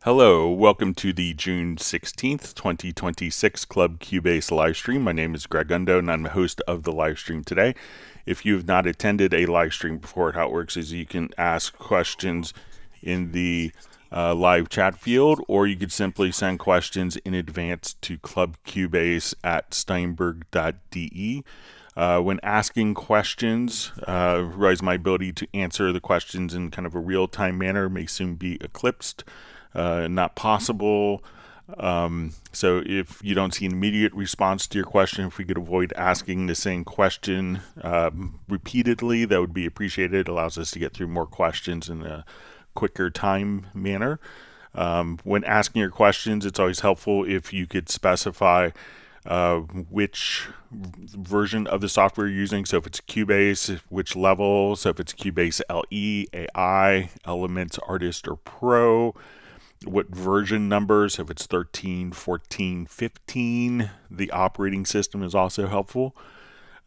Hello, welcome to the June 16th, 2026 Club Cubase live stream. My name is Greg Undo and I'm the host of the live stream today. If you have not attended a live stream before, how it works is you can ask questions in the live chat field, or you could simply send questions in advance to clubcubase@steinberg.de. When asking questions, realize my ability to answer the questions in kind of a real-time manner may soon be eclipsed. Not possible. So if you don't see an immediate response to your question, if we could avoid asking the same question repeatedly, that would be appreciated. It allows us to get through more questions in a quicker time manner. When asking your questions, it's always helpful if you could specify which version of the software you're using. So if it's Cubase, which level. So if it's Cubase LE, AI, Elements, Artist, or Pro. What version numbers, if it's 13, 14, 15. The operating system is also helpful.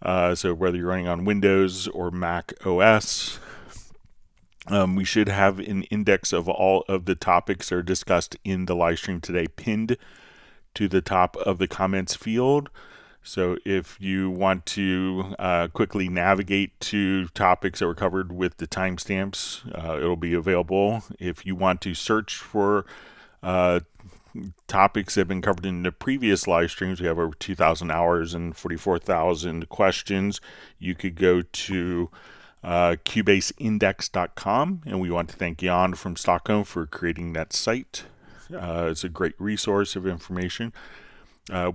So whether you're running on Windows or Mac OS, we should have an index of all of the topics that are discussed in the live stream today pinned to the top of the comments field. So if you want to quickly navigate to topics that were covered with the timestamps, it'll be available. If you want to search for topics that have been covered in the previous live streams, we have over 2,000 hours and 44,000 questions. You could go to cubaseindex.com, and we want to thank Jan from Stockholm for creating that site. It's a great resource of information.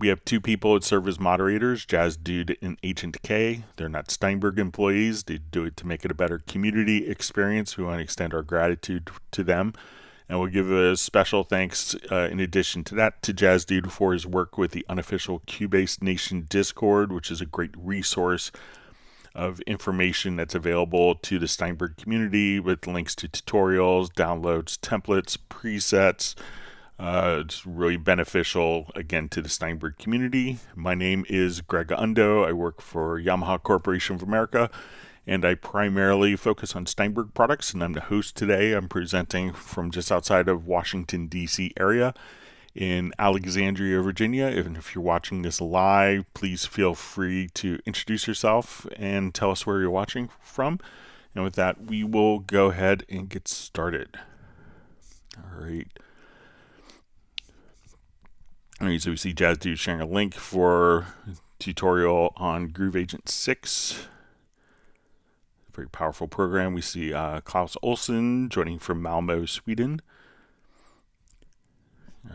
We have two people that serve as moderators, Jazz Dude and Agent K. They're not Steinberg employees. They do it to make it a better community experience. We want to extend our gratitude to them. And we'll give a special thanks, in addition to that, to Jazz Dude for his work with the unofficial Cubase Nation Discord, which is a great resource of information that's available to the Steinberg community with links to tutorials, downloads, templates, presets. It's really beneficial, again, to the Steinberg community. My name is Greg Undo. I work for Yamaha Corporation of America, and I primarily focus on Steinberg products, and I'm the host today. I'm presenting from just outside of Washington, D.C. area in Alexandria, Virginia. If you're watching this live, please feel free to introduce yourself and tell us where you're watching from. And with that, we will go ahead and get started. All right. Alright, so we see Jazz Dude sharing a link for a tutorial on Groove Agent 6. Very powerful program. We see Klaus Olsson joining from Malmo, Sweden.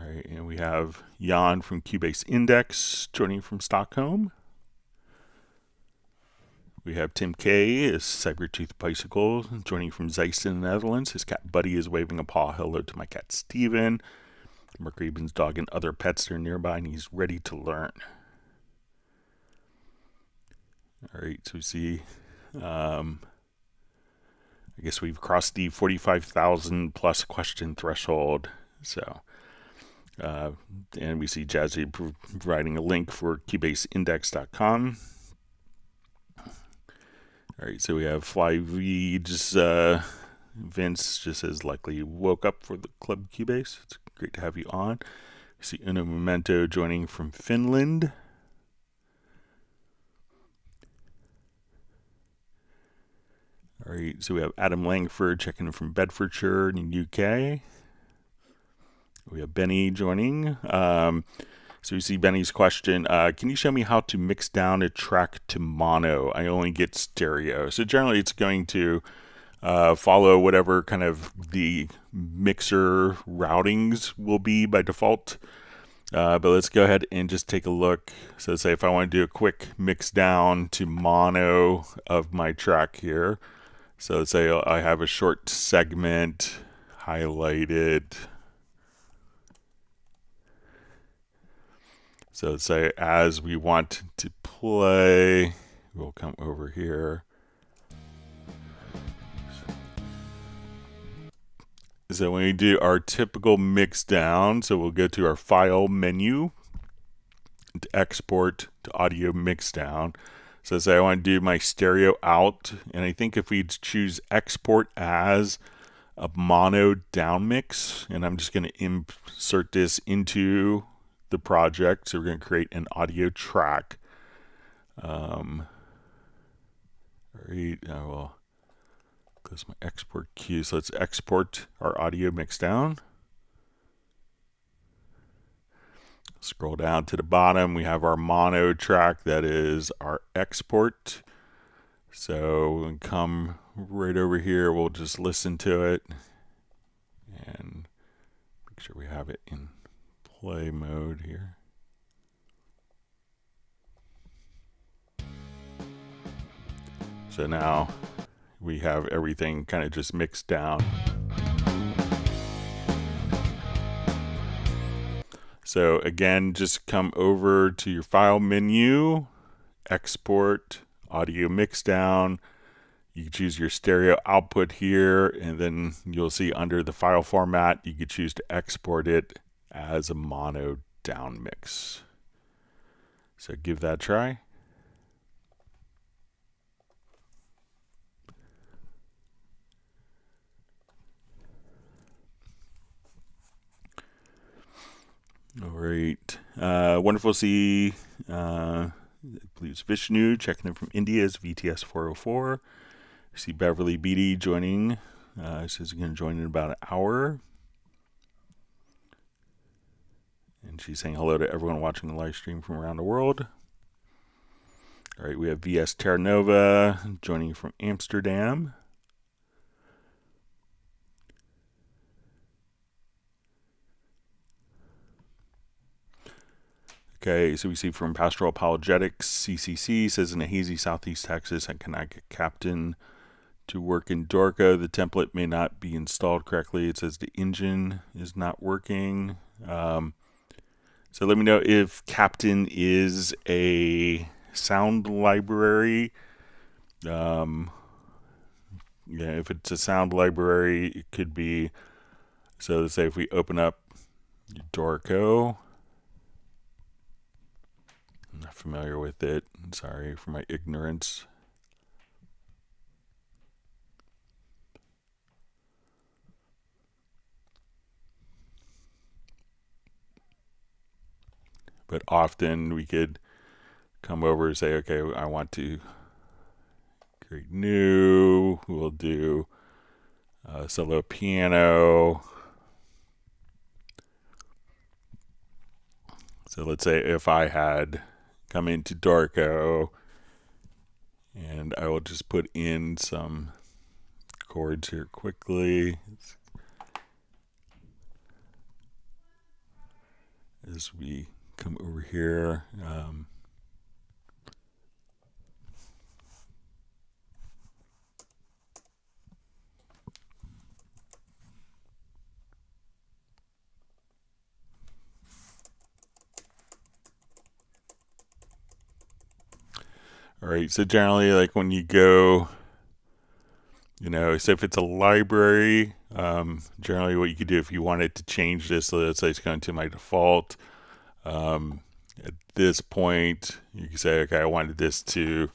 Alright, and we have Jan from Cubase Index joining from Stockholm. We have Tim K, a Cybertooth Bicycle, joining from Zeist in the Netherlands. His cat Buddy is waving a paw hello to my cat Steven. Mark Raben's dog and other pets are nearby, and he's ready to learn. All right, so we see, I guess we've crossed the 45,000 plus question threshold. So, and we see Jazzy providing a link for cubaseindex.com. All right, so we have Fly V's, Vince just says likely woke up for the Club Cubase. It's great to have you on. We see Uno Memento joining from Finland. All right, so we have Adam Langford checking in from Bedfordshire in the UK. We have Benny joining. So we see Benny's question, can you show me how to mix down a track to mono? I only get stereo. So generally it's going to follow whatever kind of the mixer routings will be by default. But let's go ahead and just take a look. So say if I want to do a quick mix down to mono of my track here. So let's say I have a short segment highlighted. So let's say as we want to play, we'll come over here. So when we do our typical mix down, so we'll go to our file menu, to export to audio mix down. So say I want to do my stereo out, and I think if we choose export as, a mono down mix, and I'm just going to insert this into the project. So we're going to create an audio track. All right, I will close my export queue. So let's export our audio mix down. Scroll down to the bottom. We have our mono track. That is our export. So we can come right over here. We'll just listen to it and make sure we have it in play mode here. So now we have everything kind of just mixed down. So again, just come over to your file menu, export, audio mix down. You can choose your stereo output here, and then you'll see under the file format, you can choose to export it as a mono down mix. So give that a try. All right. Wonderful to see, I believe it's Vishnu checking in from India as VTS 404. I see Beverly Beatty joining. Says he's going to join in about an hour. And she's saying hello to everyone watching the live stream from around the world. All right, we have VS Terranova joining from Amsterdam. Okay, so we see from Pastoral Apologetics, CCC says in a hazy southeast Texas, I cannot get Captain to work in Dorico. The template may not be installed correctly. It says the engine is not working. So let me know if Captain is a sound library. Yeah, if it's a sound library, it could be. So let's say if we open up Dorico. I'm not familiar with it. I'm sorry for my ignorance. But often we could come over and say, okay, I want to create new. We'll do solo piano. So let's say if I had come into Dorico, and I will just put in some chords here quickly as we come over here. All right, so generally, like when you go, so if it's a library, generally what you could do if you wanted to change this, so let's say it's going to my default. At this point, you can say, okay, I wanted this to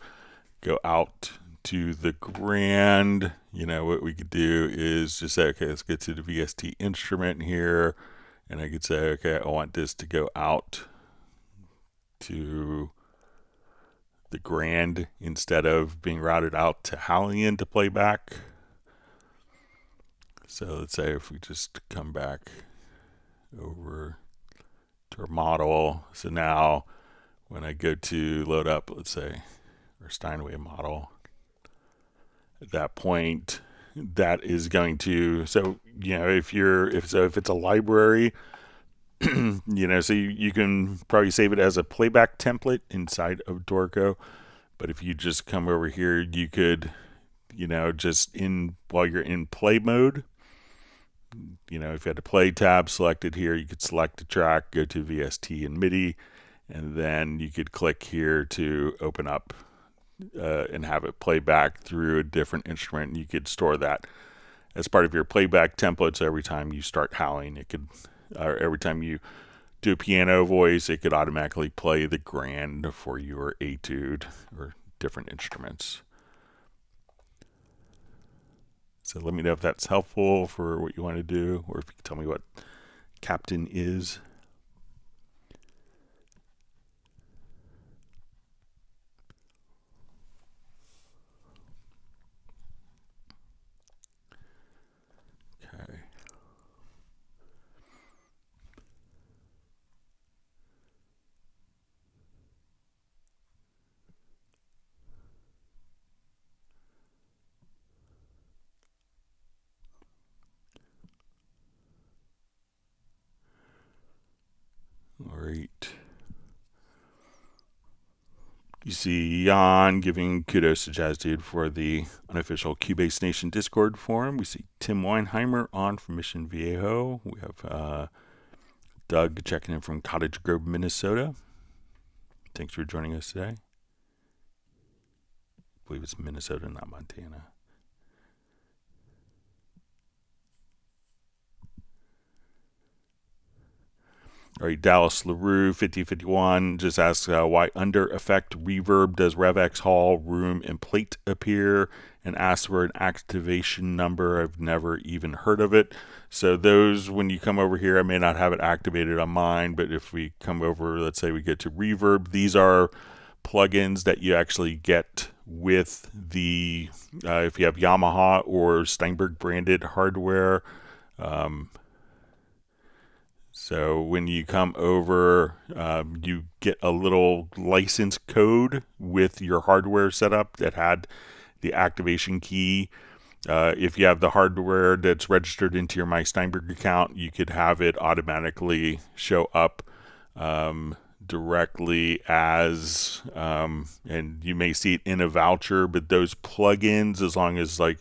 go out to the grand. What we could do is just say, okay, let's get to the VST instrument here. And I could say, okay, I want this to go out to the grand instead of being routed out to HALion to playback. So let's say if we just come back over to our model. So now when I go to load up, let's say, our Steinway model, at that point, that is going to, so, if it's a library, so you can probably save it as a playback template inside of Dorico. But if you just come over here, you could, just while you're in play mode, if you had the play tab selected here, you could select the track, go to VST and MIDI, and then you could click here to open up and have it play back through a different instrument. And you could store that as part of your playback template. So every time you start howling, it could, or every time you do a piano voice, it could automatically play the grand for your etude or different instruments. So let me know if that's helpful for what you want to do, or if you can tell me what Captain is. Okay. All right. You see Jan giving kudos to Jazz Dude for the unofficial Cubase Nation Discord forum. We see Tim Weinheimer on from Mission Viejo. We have Doug checking in from Cottage Grove, Minnesota. Thanks for joining us today. I believe it's Minnesota, not Montana. All right, Dallas LaRue 5051 just asks why under effect reverb does RevX Hall, room, and plate appear, and asks for an activation number. I've never even heard of it. So those, when you come over here, I may not have it activated on mine, but if we come over, let's say we get to reverb, these are plugins that you actually get with the, if you have Yamaha or Steinberg branded hardware. So when you come over, you get a little license code with your hardware setup that had the activation key. If you have the hardware that's registered into your My Steinberg account, you could have it automatically show up directly as, and you may see it in a voucher, but those plugins, as long as like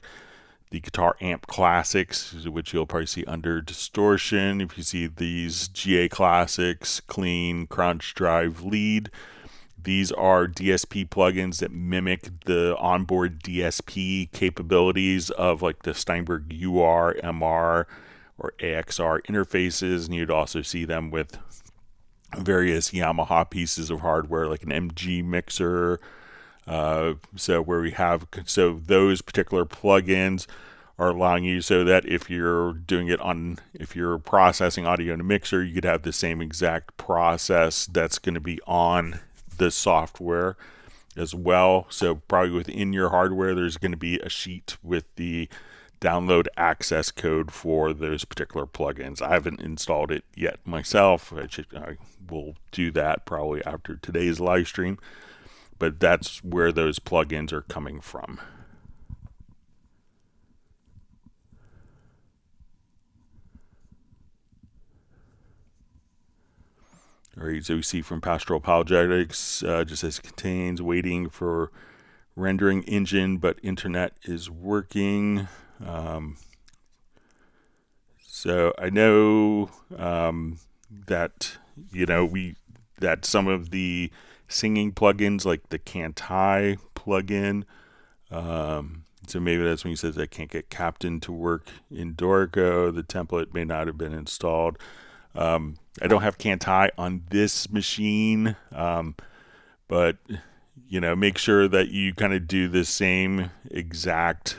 the Guitar Amp Classics, which you'll probably see under Distortion. If you see these GA Classics, Clean, Crunch, Drive, Lead, these are DSP plugins that mimic the onboard DSP capabilities of like the Steinberg UR, MR, or AXR interfaces, and you'd also see them with various Yamaha pieces of hardware like an MG mixer. So where we have, so those particular plugins are allowing you so that if you're doing it on, if you're processing audio in a mixer, you could have the same exact process that's going to be on the software as well. So probably within your hardware, there's going to be a sheet with the download access code for those particular plugins. I haven't installed it yet myself. I will do that probably after today's live stream. But that's where those plugins are coming from. All right, so we see from Pastoral Apologetics, just says contains waiting for rendering engine, but internet is working. So I know that, you know, that some of the singing plugins like the Cantai plugin, so maybe that's when he says I can't get Captain to work in Dorico, the template may not have been installed. I don't have Cantai on this machine, but you know, make sure that you kind of do the same exact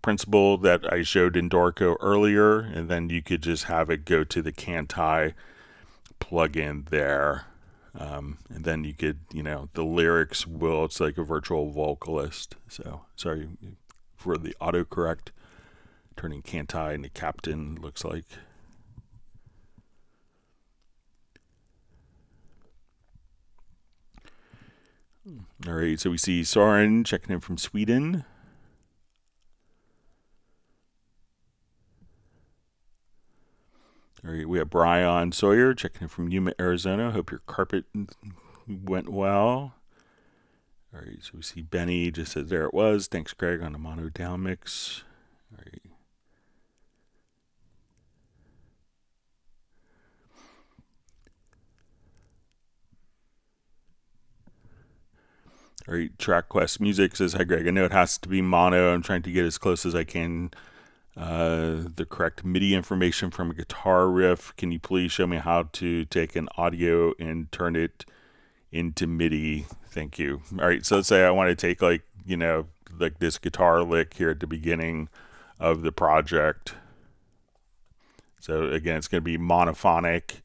principle that I showed in Dorico earlier, and then you could just have it go to the Cantai plugin there. And then you could, you know, the lyrics will, it's like a virtual vocalist. So sorry for the autocorrect, turning Cantai into Captain looks like. All right, so we see Soren checking in from Sweden. All right, we have Brian Sawyer checking in from Yuma, Arizona. Hope your carpet went well. All right, so we see Benny just says there it was. Thanks, Greg, on the mono down mix. All right. All right, Track Quest Music says, hi, Greg. I know it has to be mono. I'm trying to get as close as I can the correct MIDI information from a guitar riff. Can you please show me how to take an audio and turn it into MIDI? Thank you. All right, so let's say I want to take like you know, like this guitar lick here at the beginning of the project. So again, it's going to be monophonic.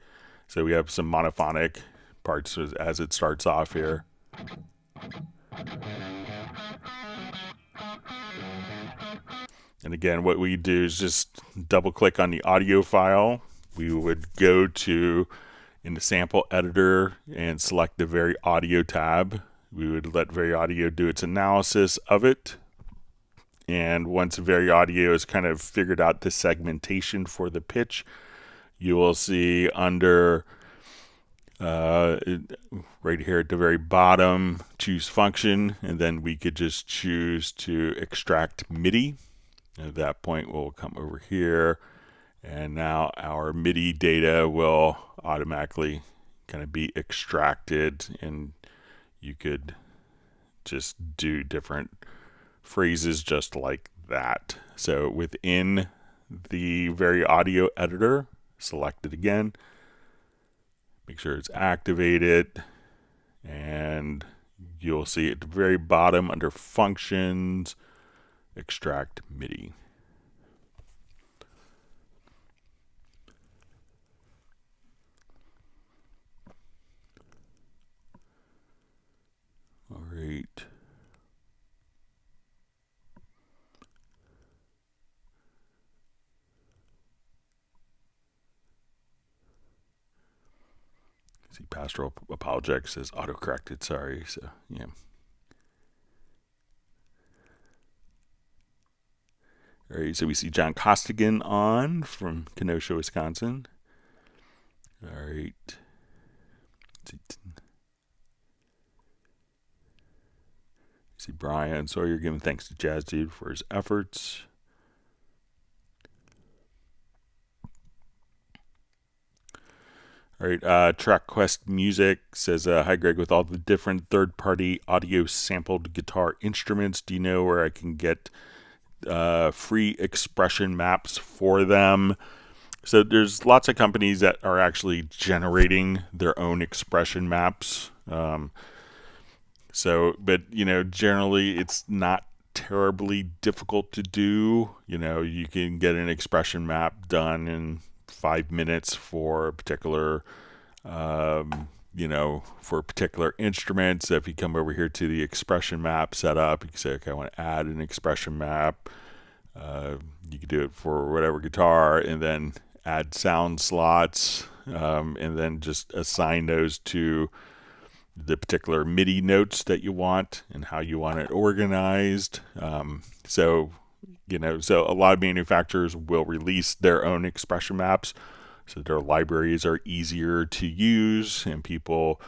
So we have some monophonic parts as it starts off here. And again, what we do is just double click on the audio file. We would go to in the sample editor and select the VariAudio tab. We would let VariAudio do its analysis of it. And once VariAudio has kind of figured out the segmentation for the pitch, you will see under right here at the very bottom, choose function, and then we could just choose to extract MIDI. At that point, we'll come over here, and now our MIDI data will automatically kind of be extracted, and you could just do different phrases just like that. So within the VariAudio editor, select it again, make sure it's activated, and you'll see at the very bottom under functions, extract MIDI. All right. See, Pastoral Apologetics says autocorrected, sorry. So, yeah. All right, so we see John Costigan on from Kenosha, Wisconsin. All right. See Brian Sawyer giving thanks to Jazz Dude for his efforts. All right, TrackQuest Music says, hi Greg, with all the different third-party audio sampled guitar instruments, do you know where I can get free expression maps for them? So there's lots of companies that are actually generating their own expression maps. But you know, generally it's not terribly difficult to do. You know, you can get an expression map done in 5 minutes for a particular, you know, for a particular instrument. So if you come over here to the expression map setup, you can say, okay, I want to add an expression map. You can do it for whatever guitar, and then add sound slots, and then just assign those to the particular MIDI notes that you want and how you want it organized. So, you know, so a lot of manufacturers will release their own expression maps, so their libraries are easier to use, and people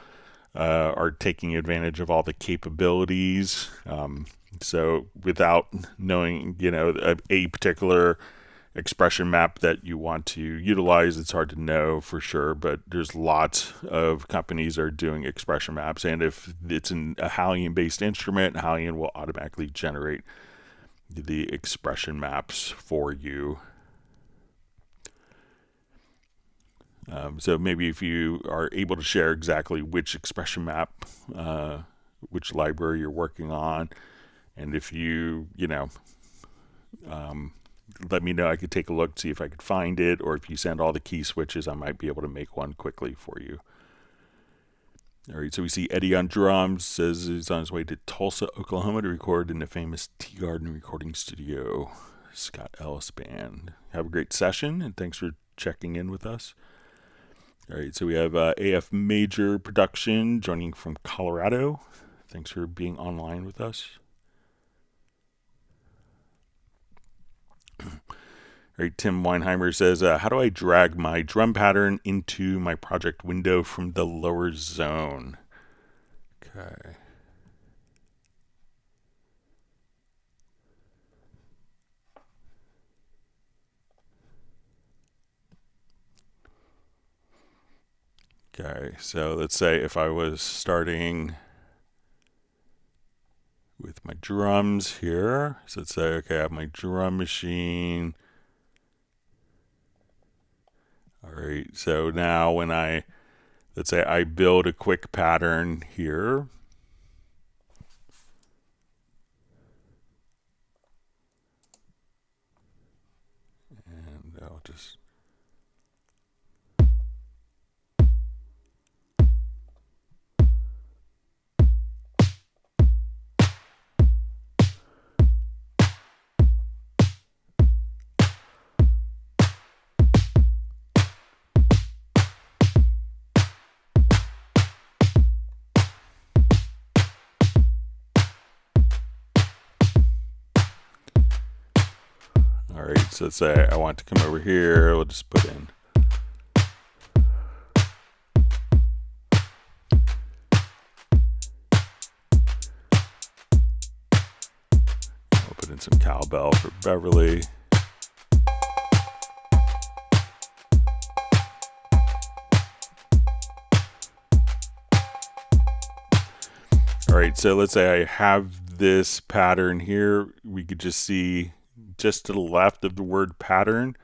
are taking advantage of all the capabilities. So without knowing, you know, a particular expression map that you want to utilize, it's hard to know for sure, but there's lots of companies that are doing expression maps, and if it's a HALion based instrument, HALion will automatically generate the expression maps for you. So maybe if you are able to share exactly which expression map, which library you're working on, and if you know, let me know, I could take a look, see if I could find it, or if you send all the key switches, I might be able to make one quickly for you. All right, so we see Eddie on drums, says he's on his way to Tulsa, Oklahoma to record in the famous Tea Garden recording studio, Scott Ellis Band. Have a great session, and thanks for checking in with us. All right, so we have AF Major Production joining from Colorado. Thanks for being online with us. All right, Tim Weinheimer says, how do I drag my drum pattern into my project window from the lower zone? Okay. Okay, so let's say if I was starting with my drums here, so let's say, okay, I have my drum machine. All right, so now when let's say I build a quick pattern here. And I'll just Alright, so let's say I want to come over here, we'll just put in some cowbell for Beverly. Alright, so let's say I have this pattern here. We could just see just to the left of the word pattern,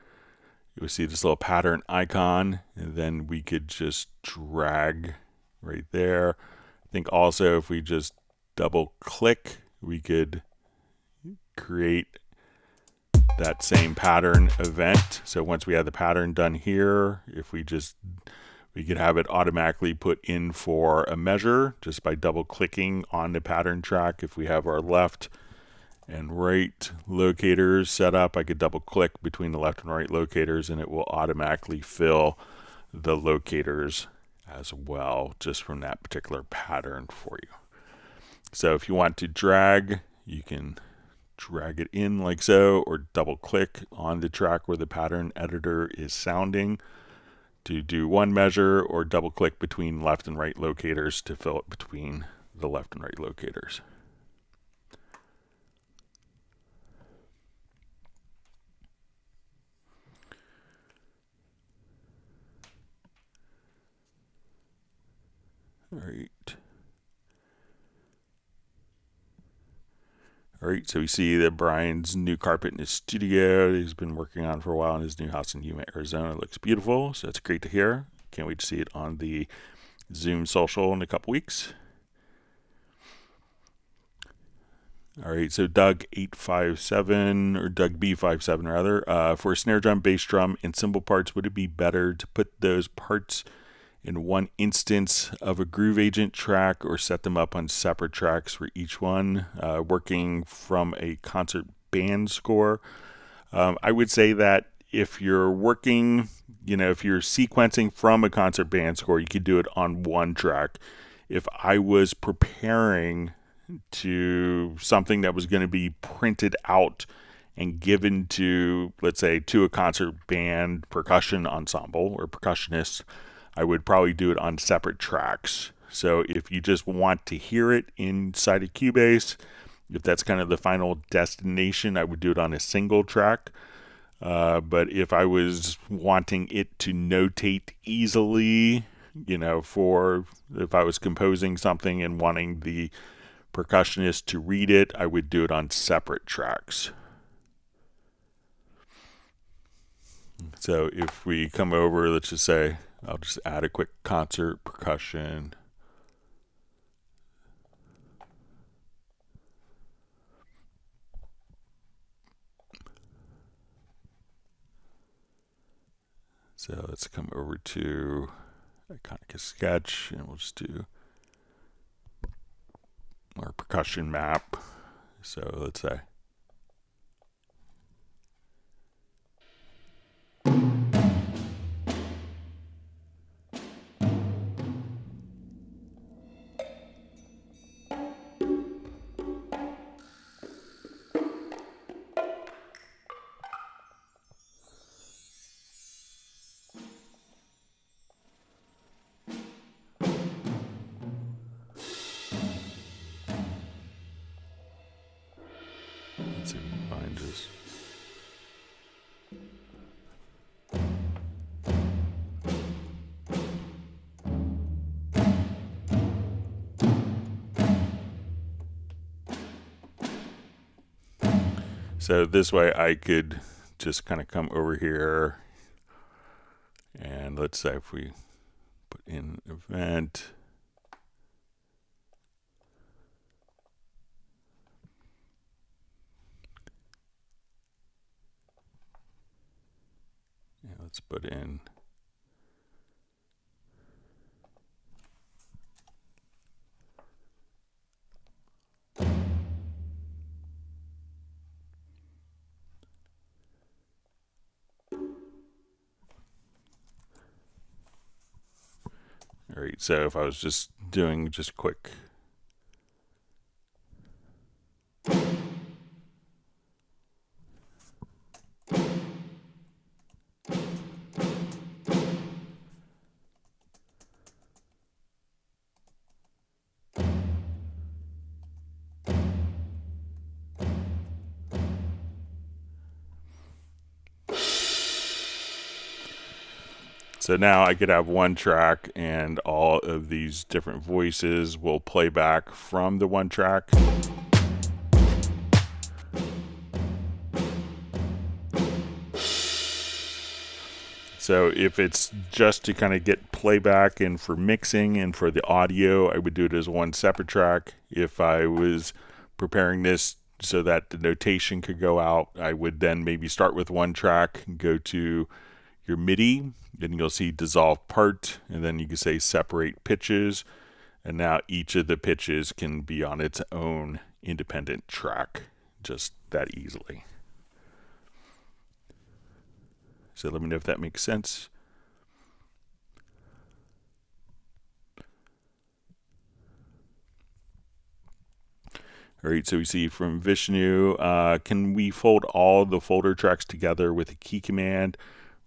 you'll see this little pattern icon, and then we could just drag right there. I think also if we just double click, we could create that same pattern event. So once we have the pattern done here, if we could have it automatically put in for a measure just by double clicking on the pattern track. If we have our left and right locators set up, I could double click between the left and right locators and it will automatically fill the locators as well, just from that particular pattern for you. So if you want to drag, you can drag it in like so, or double click on the track where the pattern editor is sounding to do one measure, or double click between left and right locators to fill it between the left and right locators. All right, so we see that Brian's new carpet in his studio he's been working on for a while in his new house in Yuma, Arizona. It looks beautiful, so that's great to hear. Can't wait to see it on the Zoom social in a couple weeks. All right, so Doug 857, or Doug B57 rather, for snare drum, bass drum, and cymbal parts, would it be better to put those parts in one instance of a Groove Agent track or set them up on separate tracks for each one? Working from a concert band score, I would say that if you're working, if you're sequencing from a concert band score, you could do it on one track. If I was preparing to something that was going to be printed out and given to, let's say, to a concert band percussion ensemble or percussionist, I would probably do it on separate tracks. So if you just want to hear it inside of Cubase, if that's kind of the final destination, I would do it on a single track. But if I was wanting it to notate easily, for if I was composing something and wanting the percussionist to read it, I would do it on separate tracks. So if we come over, let's just say, I'll just add a quick concert percussion. So let's come over to Iconic Sketch, and we'll just do our percussion map. So let's say let's see if we can find this. So this way I could just kind of come over here, and let's say if we put in event, Let's put in all right, so if I was just doing just quick so now I could have one track and all of these different voices will play back from the one track. So if it's just to kind of get playback and for mixing and for the audio, I would do it as one separate track. If I was preparing this so that the notation could go out, I would then maybe start with one track and go to your MIDI, then you'll see dissolve part, and then you can say separate pitches, and now each of the pitches can be on its own independent track, just that easily. So let me know if that makes sense. All right, so we see from Vishnu, can we fold all the folder tracks together with a key command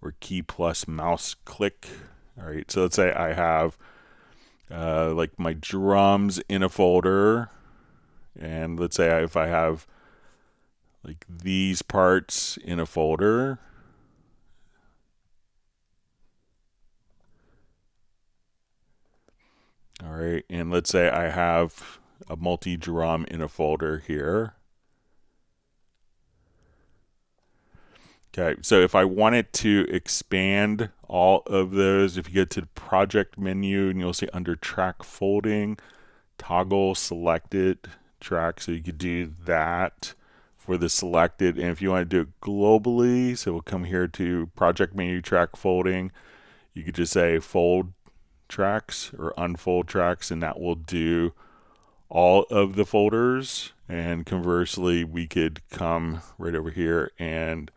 or key plus mouse click? All right, so let's say I have like my drums in a folder, and let's say if I have like these parts in a folder, all right, and let's say I have a multi-drum in a folder here. Okay, so if I wanted to expand all of those, if you go to the project menu and you'll see under track folding, toggle selected track, so you could do that for the selected. And if you want to do it globally, so we'll come here to project menu track folding, you could just say fold tracks or unfold tracks, and that will do all of the folders. And conversely, we could come right over here and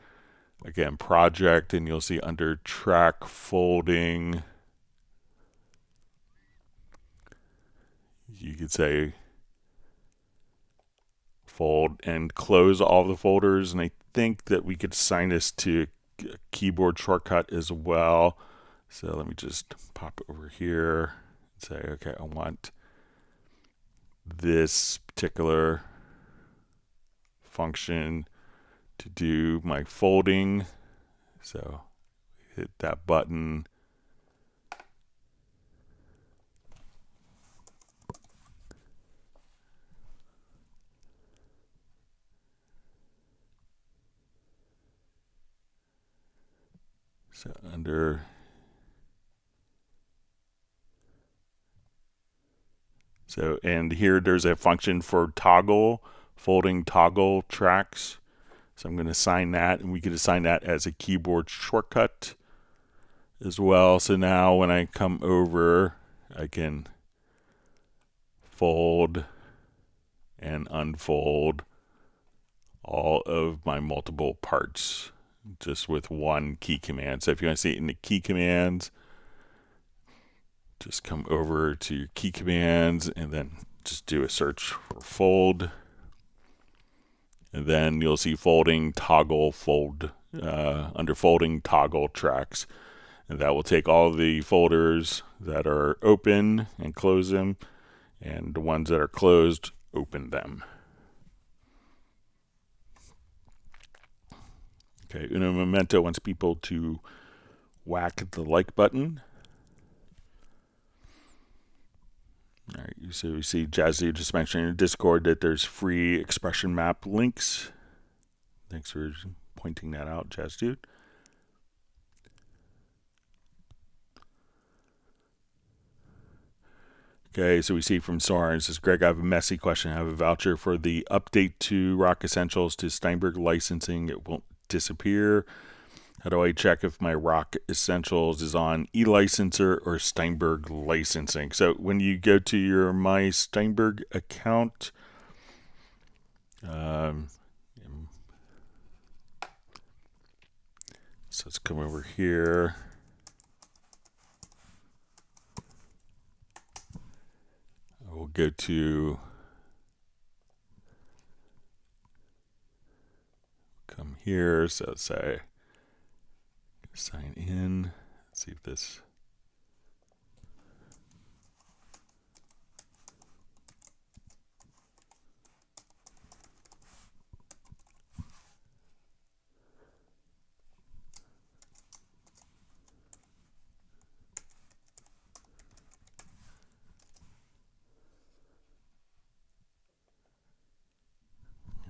again project, and you'll see under track folding you could say fold and close all the folders. And I think that we could assign this to a keyboard shortcut as well. So let me just pop over here and say, okay, I want this particular function to do my folding. So hit that button. So under and here there's a function for toggle, folding toggle tracks. So I'm going to assign that, and we could assign that as a keyboard shortcut as well. So now when I come over, I can fold and unfold all of my multiple parts just with one key command. So if you want to see it in the key commands, just come over to your key commands and then just do a search for fold. And then you'll see folding toggle fold under folding toggle tracks. And that will take all the folders that are open and close them, and the ones that are closed, open them. Okay, uno momento wants people to whack the like button. All right, so we see Jazzy just mentioned in Discord that there's free expression map links. Thanks for pointing that out, Jazz Dude. Okay, so we see from Soren, says, Greg, I have a messy question. I have a voucher for the update to Rock Essentials to Steinberg licensing. It won't disappear. How do I check if my Rock Essentials is on eLicenser or Steinberg licensing? So when you go to your My Steinberg account, so let's come over here. We'll go to come here. So let's say sign in. Let's see if this.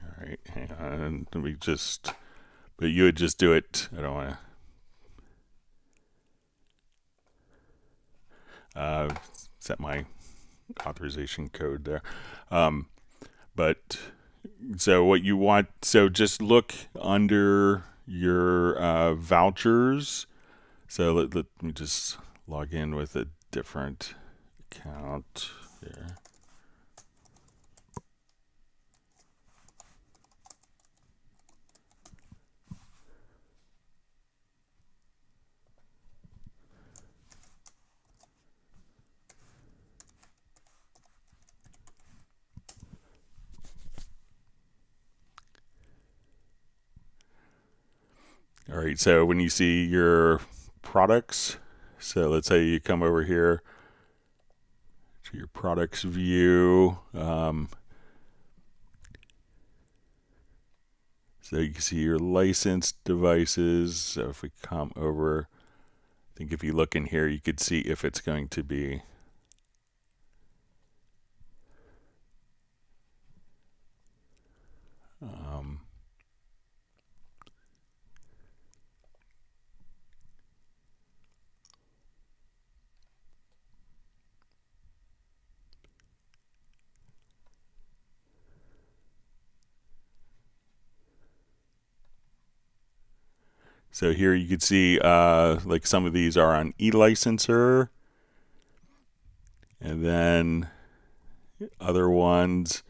All right, hang on. Let me just. But you would just do it. I don't want to set my authorization code there. But so what you want, so just look under your vouchers. So let me just log in with a different account here. All right, so when you see your products, so let's say you come over here to your products view. So you can see your licensed devices. So if we come over, I think if you look in here, you could see if it's going to be so here you can see like some of these are on eLicenser, and then other ones,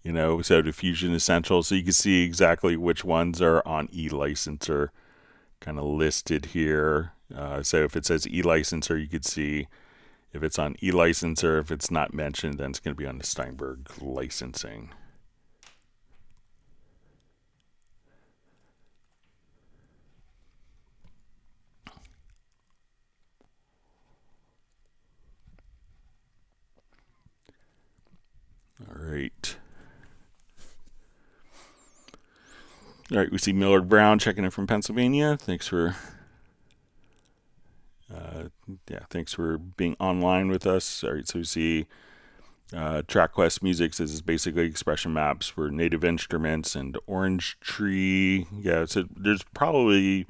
you know, so Diffusion Essentials. So you can see exactly which ones are on eLicenser kind of listed here. So if it says eLicenser, you could see if it's on eLicenser. If it's not mentioned, then it's going to be on the Steinberg licensing. All right. All right, we see Millard Brown checking in from Pennsylvania. Thanks for thanks for being online with us. All right, so we see TrackQuest Music says it's basically expression maps for native instruments and Orange Tree. Yeah, so there's probably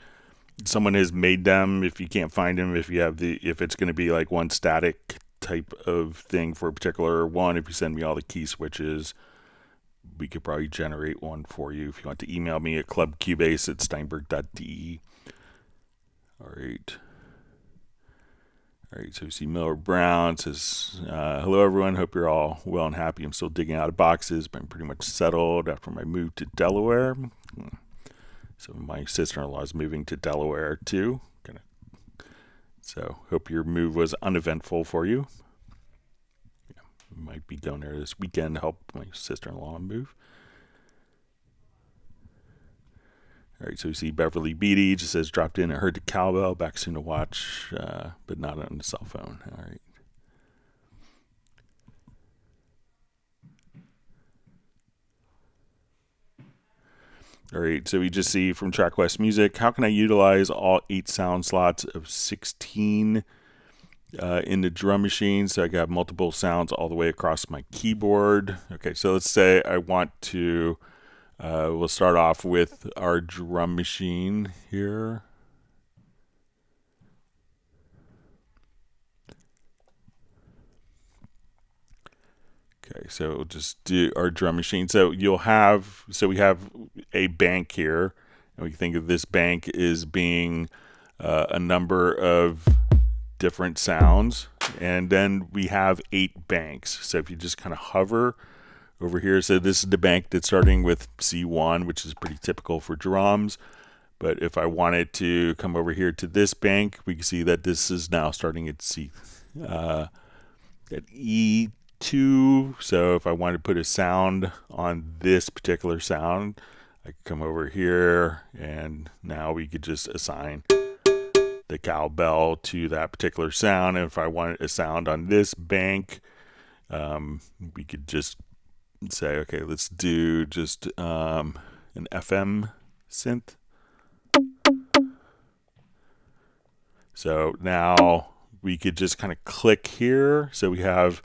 someone has made them. If you can't find them, if it's going to be like one static type of thing for a particular one, if you send me all the key switches, we could probably generate one for you. If you want to email me at clubcubase@steinberg.de. All right. All right, so we see Miller Brown says, hello everyone, hope you're all well and happy. I'm still digging out of boxes, but I'm pretty much settled after my move to Delaware. So my sister-in-law is moving to Delaware too. So hope your move was uneventful for you. Yeah, might be going there this weekend to help my sister-in-law move. All right, so we see Beverly Beatty just says, dropped in and heard the cowbell, back soon to watch, but not on the cell phone. All right. All right, so we just see from TrackQuest Music, how can I utilize all 8 sound slots of 16 in the drum machine so I can have multiple sounds all the way across my keyboard? Okay, so let's say I want to... we'll start off with our drum machine here. Okay, so we'll just do our drum machine. So we have a bank here. And we think of this bank as being a number of different sounds. And then we have 8 banks. So if you just kind of hover over here, so this is the bank that's starting with C1, which is pretty typical for drums. But if I wanted to come over here to this bank, we can see that this is now starting at at E2. So if I wanted to put a sound on this particular sound, I could come over here, and now we could just assign the cowbell to that particular sound. And if I wanted a sound on this bank, we could just say, okay, let's do just an FM synth. So now we could just kind of click here. So we have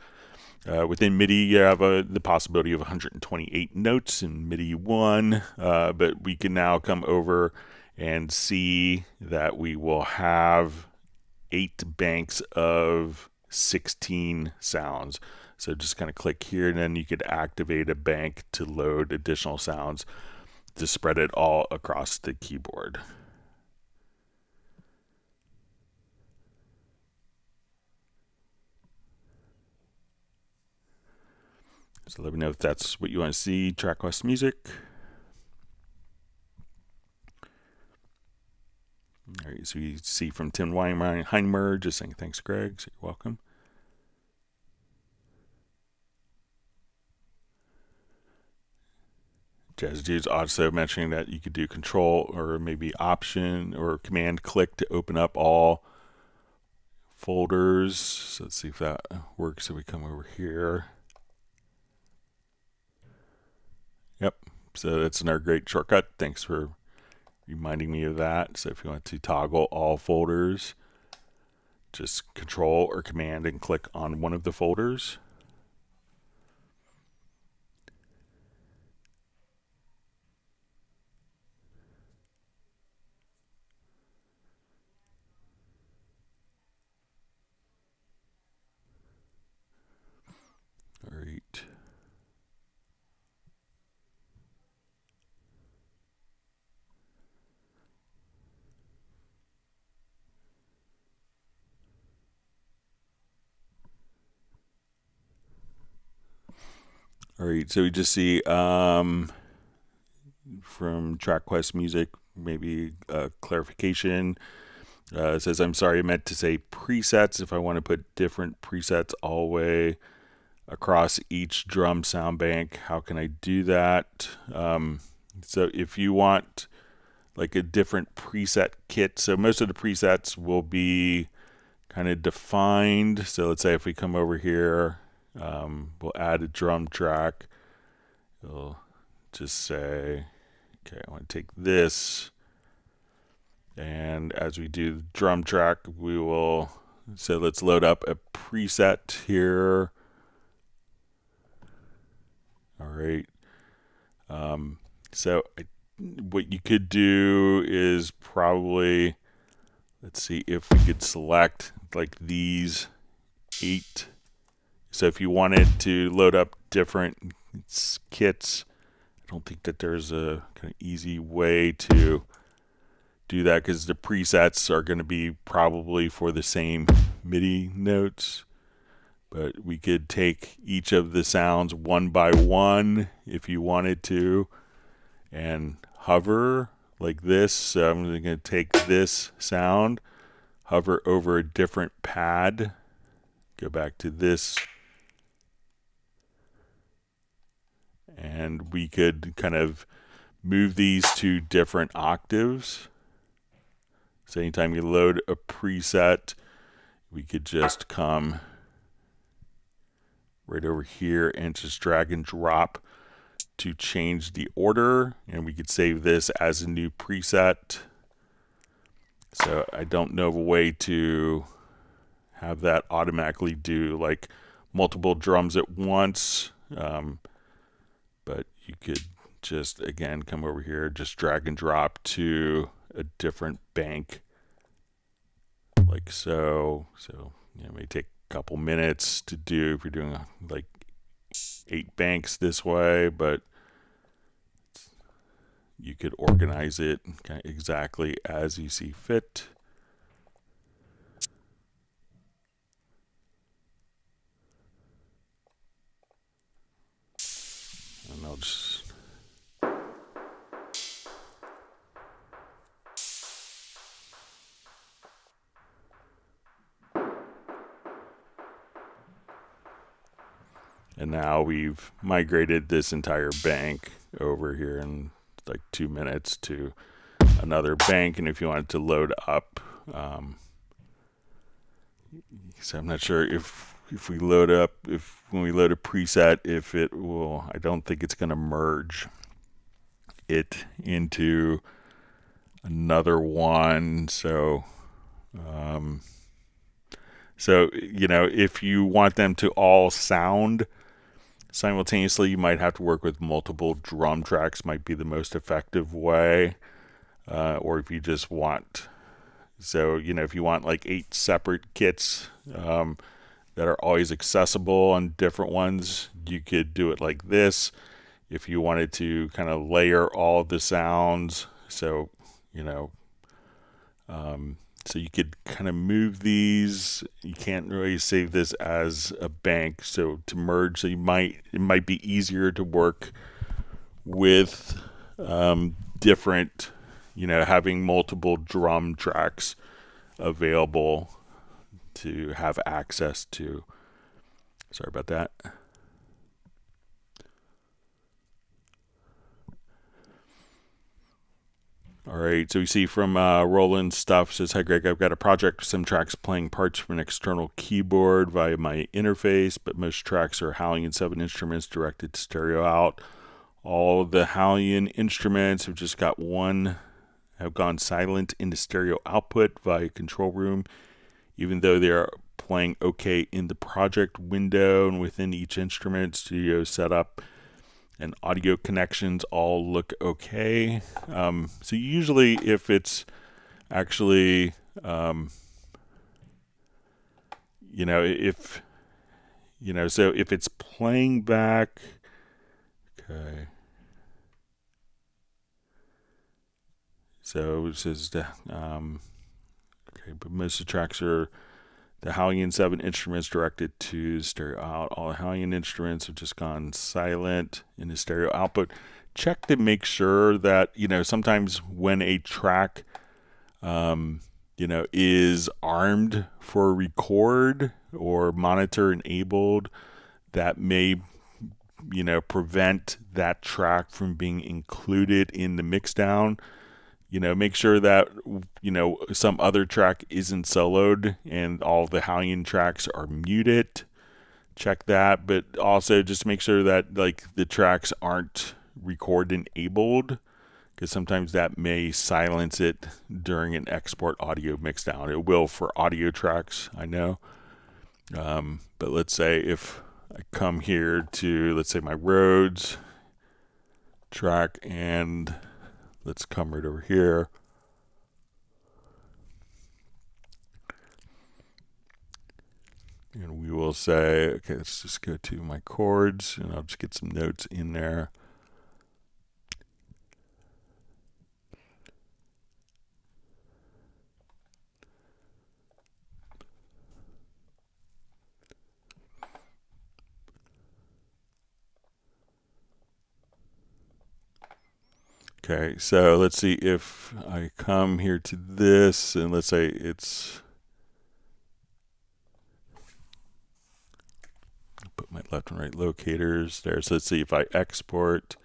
within MIDI, you have the possibility of 128 notes in MIDI 1, but we can now come over and see that we will have 8 banks of 16 sounds. So just kind of click here, and then you could activate a bank to load additional sounds to spread it all across the keyboard. So let me know if that's what you want to see. Track Quest Music. All right, so you see from Tim Heinemer just saying thanks, Greg. So you're welcome. Jazz Dude's also mentioning that you could do Control or maybe Option or Command click to open up all folders. So let's see if that works. So we come over here. Yep. So that's another great shortcut. Thanks for reminding me of that. So if you want to toggle all folders, just Control or Command and click on one of the folders. All right. All right, so we just see from Track Quest Music, maybe a clarification. It says, I'm sorry, I meant to say presets. If I want to put different presets all the way across each drum sound bank, how can I do that? So if you want like a different preset kit, so most of the presets will be kind of defined. So let's say if we come over here, we'll add a drum track. We'll just say, okay, I want to take this, and as we do the drum track, we will, so let's load up a preset here. All right. So what you could do is probably, let's see if we could select like these 8. So if you wanted to load up different kits, I don't think that there's a kind of easy way to do that because the presets are going to be probably for the same MIDI notes. But we could take each of the sounds one by one if you wanted to and hover like this. So I'm going to take this sound, hover over a different pad, go back to this, and we could kind of move these to different octaves. So anytime you load a preset, we could just come right over here and just drag and drop to change the order, and we could save this as a new preset. So I don't know of a way to have that automatically do like multiple drums at once, but you could just again come over here, just drag and drop to a different bank like so. So it may take a couple minutes to do if you're doing like 8 banks this way, but you could organize it exactly as you see fit. And I'll just and now we've migrated this entire bank over here in like 2 minutes to another bank. And if you wanted to load up, so I'm not sure if we load up, when we load a preset, if it will, I don't think it's going to merge it into another one. So, you know, if you want them to all sound simultaneously, you might have to work with multiple drum tracks, might be the most effective way. Or if you just want, so, you know, if you want like 8 separate kits that are always accessible on different ones, you could do it like this. If you wanted to kind of layer all of the sounds, so, you know, so you could kind of move these. You can't really save this as a bank, so to merge, so it might be easier to work with different, you know, having multiple drum tracks available to have access to. Sorry about that. All right, so we see from Roland stuff, says, "Hi Greg, I've got a project with some tracks playing parts from an external keyboard via my interface, but most tracks are HALion 7 instruments directed to stereo out. All the HALion instruments have just got one, have gone silent into stereo output via control room, even though they are playing okay in the project window and within each instrument, studio setup and audio connections all look okay." So usually if it's actually, you know, if, you know, so if it's playing back, okay. So it says, okay, but most of the tracks are the HALion 7 instruments directed to stereo out. All the HALion instruments have just gone silent in the stereo output. Check to make sure that, you know, sometimes when a track, you know, is armed for record or monitor enabled, that may, you know, prevent that track from being included in the mixdown. You know, make sure that, you know, some other track isn't soloed and all the HALion tracks are muted. Check that, but also just make sure that like the tracks aren't record enabled, because sometimes that may silence it during an export audio mixdown. It will for audio tracks, I know. But let's say if I come here to, let's say, my Rhodes track, and let's come right over here. And we will say, okay, let's just go to my chords, and I'll just get some notes in there. Okay, so let's see if I come here to this, and let's say it's, put my left and right locators there. So let's see if I export.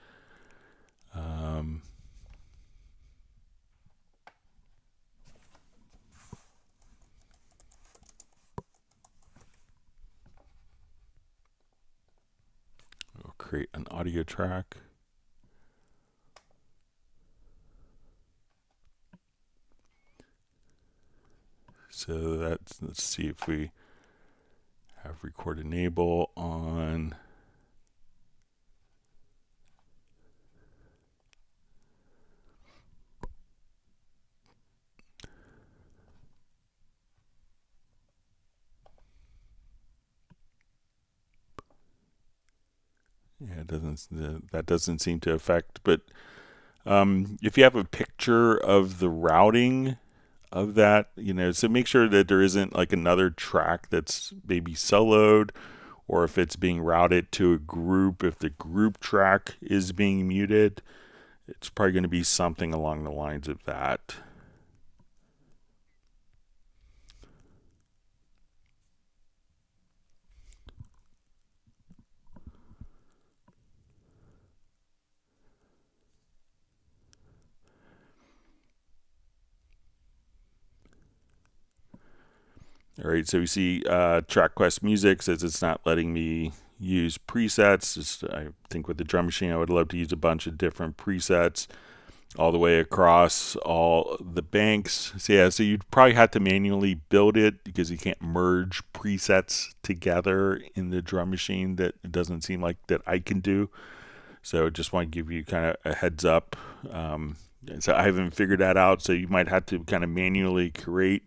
We'll create an audio track. So that's, let's see if we have record enable on. Yeah, it doesn't, that doesn't seem to affect, but If you have a picture of the routing of that, so make sure that there isn't like another track that's maybe soloed, or if it's being routed to a group, if the group track is being muted, it's probably going to be something along the lines of that. All right, so we see TrackQuest Music says it's not letting me use presets. I think with the drum machine, I would love to use a bunch of different presets all the way across all the banks. So yeah, so you'd probably have to manually build it because you can't merge presets together in the drum machine. That it doesn't seem like that I can do. So just want to give you kind of a heads up. So I haven't figured that out. So you might have to kind of manually create.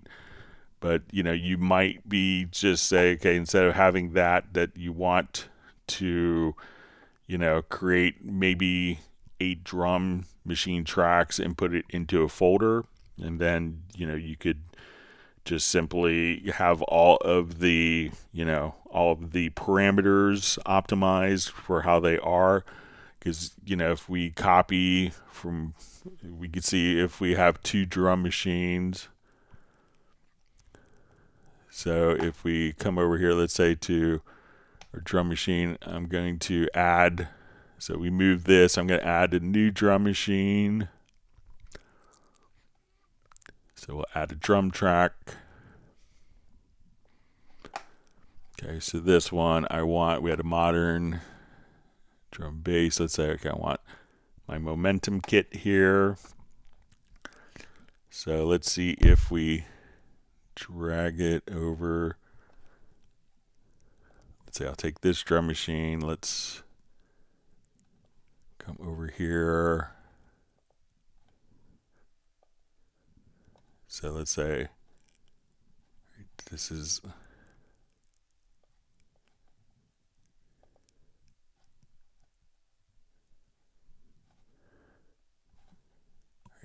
But you might be just say, okay, instead of having that you want to, create maybe 8 drum machine tracks and put it into a folder, and then you could just simply have all of the parameters optimized for how they are. Because if we copy from, we could see if we have 2 drum machines. So if we come over here, let's say to our drum machine, I'm going to add, so we move this, I'm going to add a new drum machine. So we'll add a drum track. Okay, so this one we had a modern drum bass. Let's say, okay, I want my momentum kit here. So let's see if we drag it over. Let's say I'll take this drum machine. Let's come over here. So let's say this is,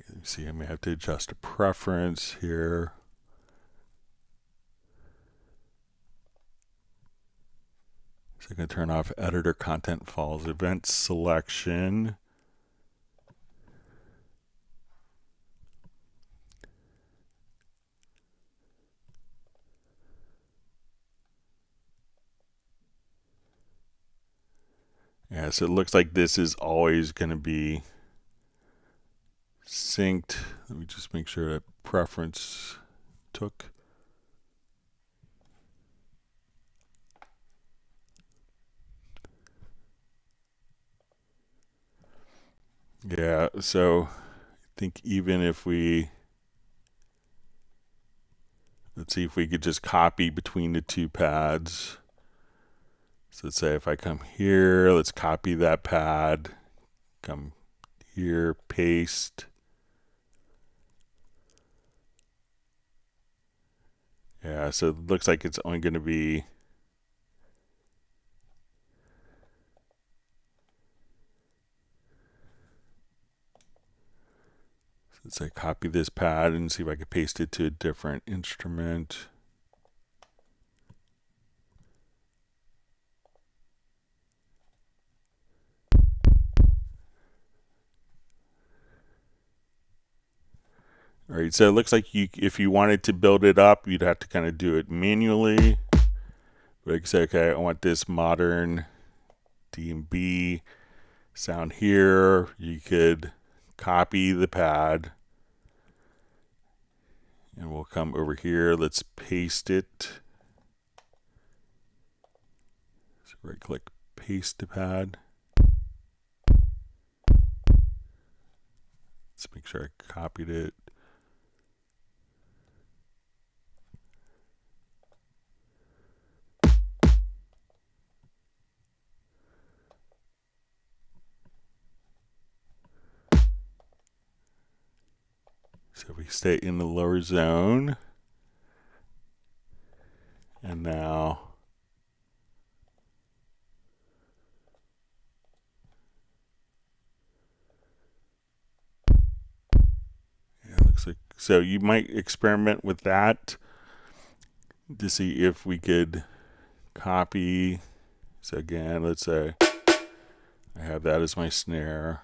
let me see, I may have to adjust a preference here. So I'm going to turn off editor content files event selection. Yeah, so it looks like this is always going to be synced. Let me just make sure that preference took. Yeah, so I think even if we, let's see if we could just copy between the 2 pads. So let's say if I come here, let's copy that pad, come here, paste. Yeah, so it looks like it's only going to be, let's say copy this pad and see if I can paste it to a different instrument. All right, so it looks like if you wanted to build it up, you'd have to kind of do it manually. But you can say, okay, I want this modern D&B sound here. You could copy the pad. And we'll come over here. Let's paste it. So right click, paste the pad. Let's make sure I copied it. So we stay in the lower zone. And now looks like. So you might experiment with that to see if we could copy. So again, let's say I have that as my snare.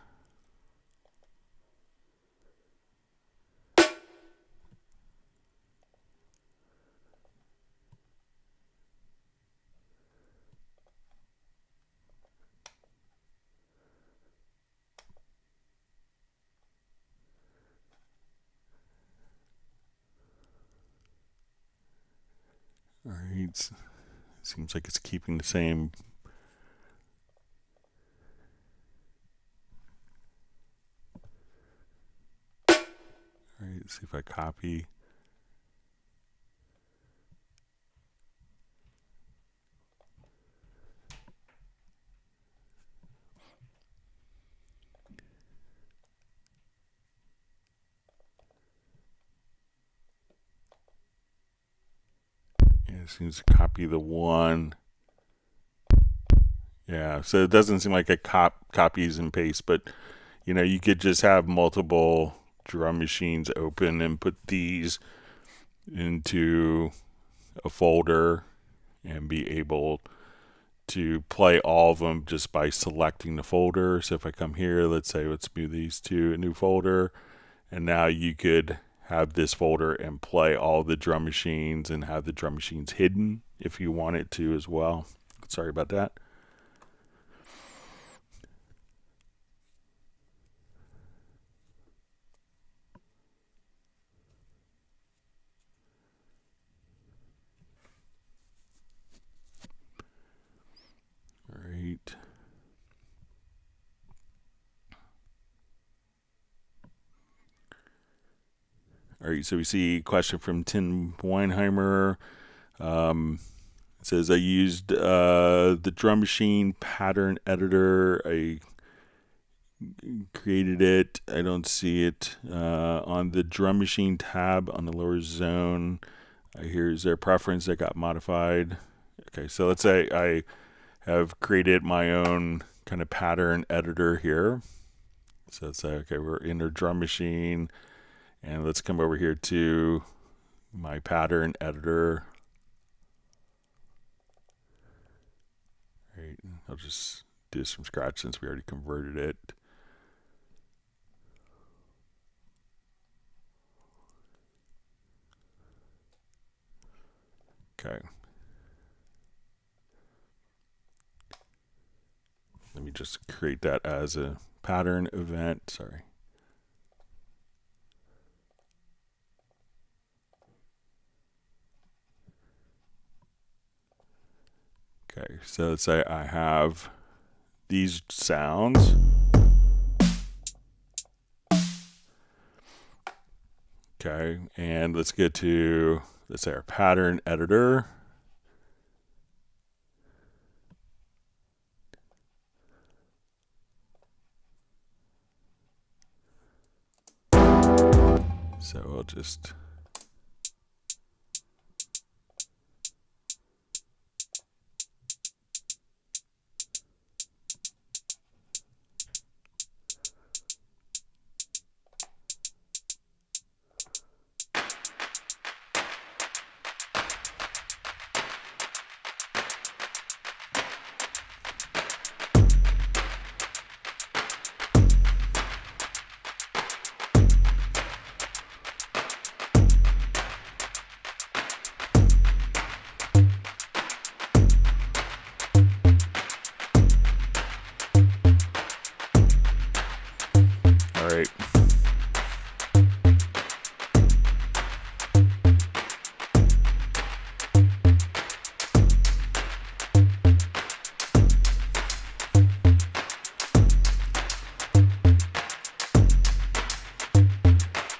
All right, seems like it's keeping the same. All right, let's see if I copy. It seems to copy the one. Yeah, so it doesn't seem like it copies and pastes, but you know, you could just have multiple drum machines open and put these into a folder and be able to play all of them just by selecting the folder. So if I come here, let's say let's move these to a new folder, and now you could have this folder and play all the drum machines and have the drum machines hidden if you wanted to as well. Sorry about that. All right. All right, so we see a question from Tim Weinheimer. It says, I used the drum machine pattern editor. I created it. I don't see it on the drum machine tab on the lower zone. Here's their preference that got modified. Okay, so let's say I have created my own kind of pattern editor here. So let's say, okay, we're in the drum machine. And let's come over here to my pattern editor. All right, I'll just do this from scratch since we already converted it. Okay. Let me just create that as a pattern event. Sorry. Okay, so let's say I have these sounds. Okay, and let's get to, let's say, our pattern editor. So I'll just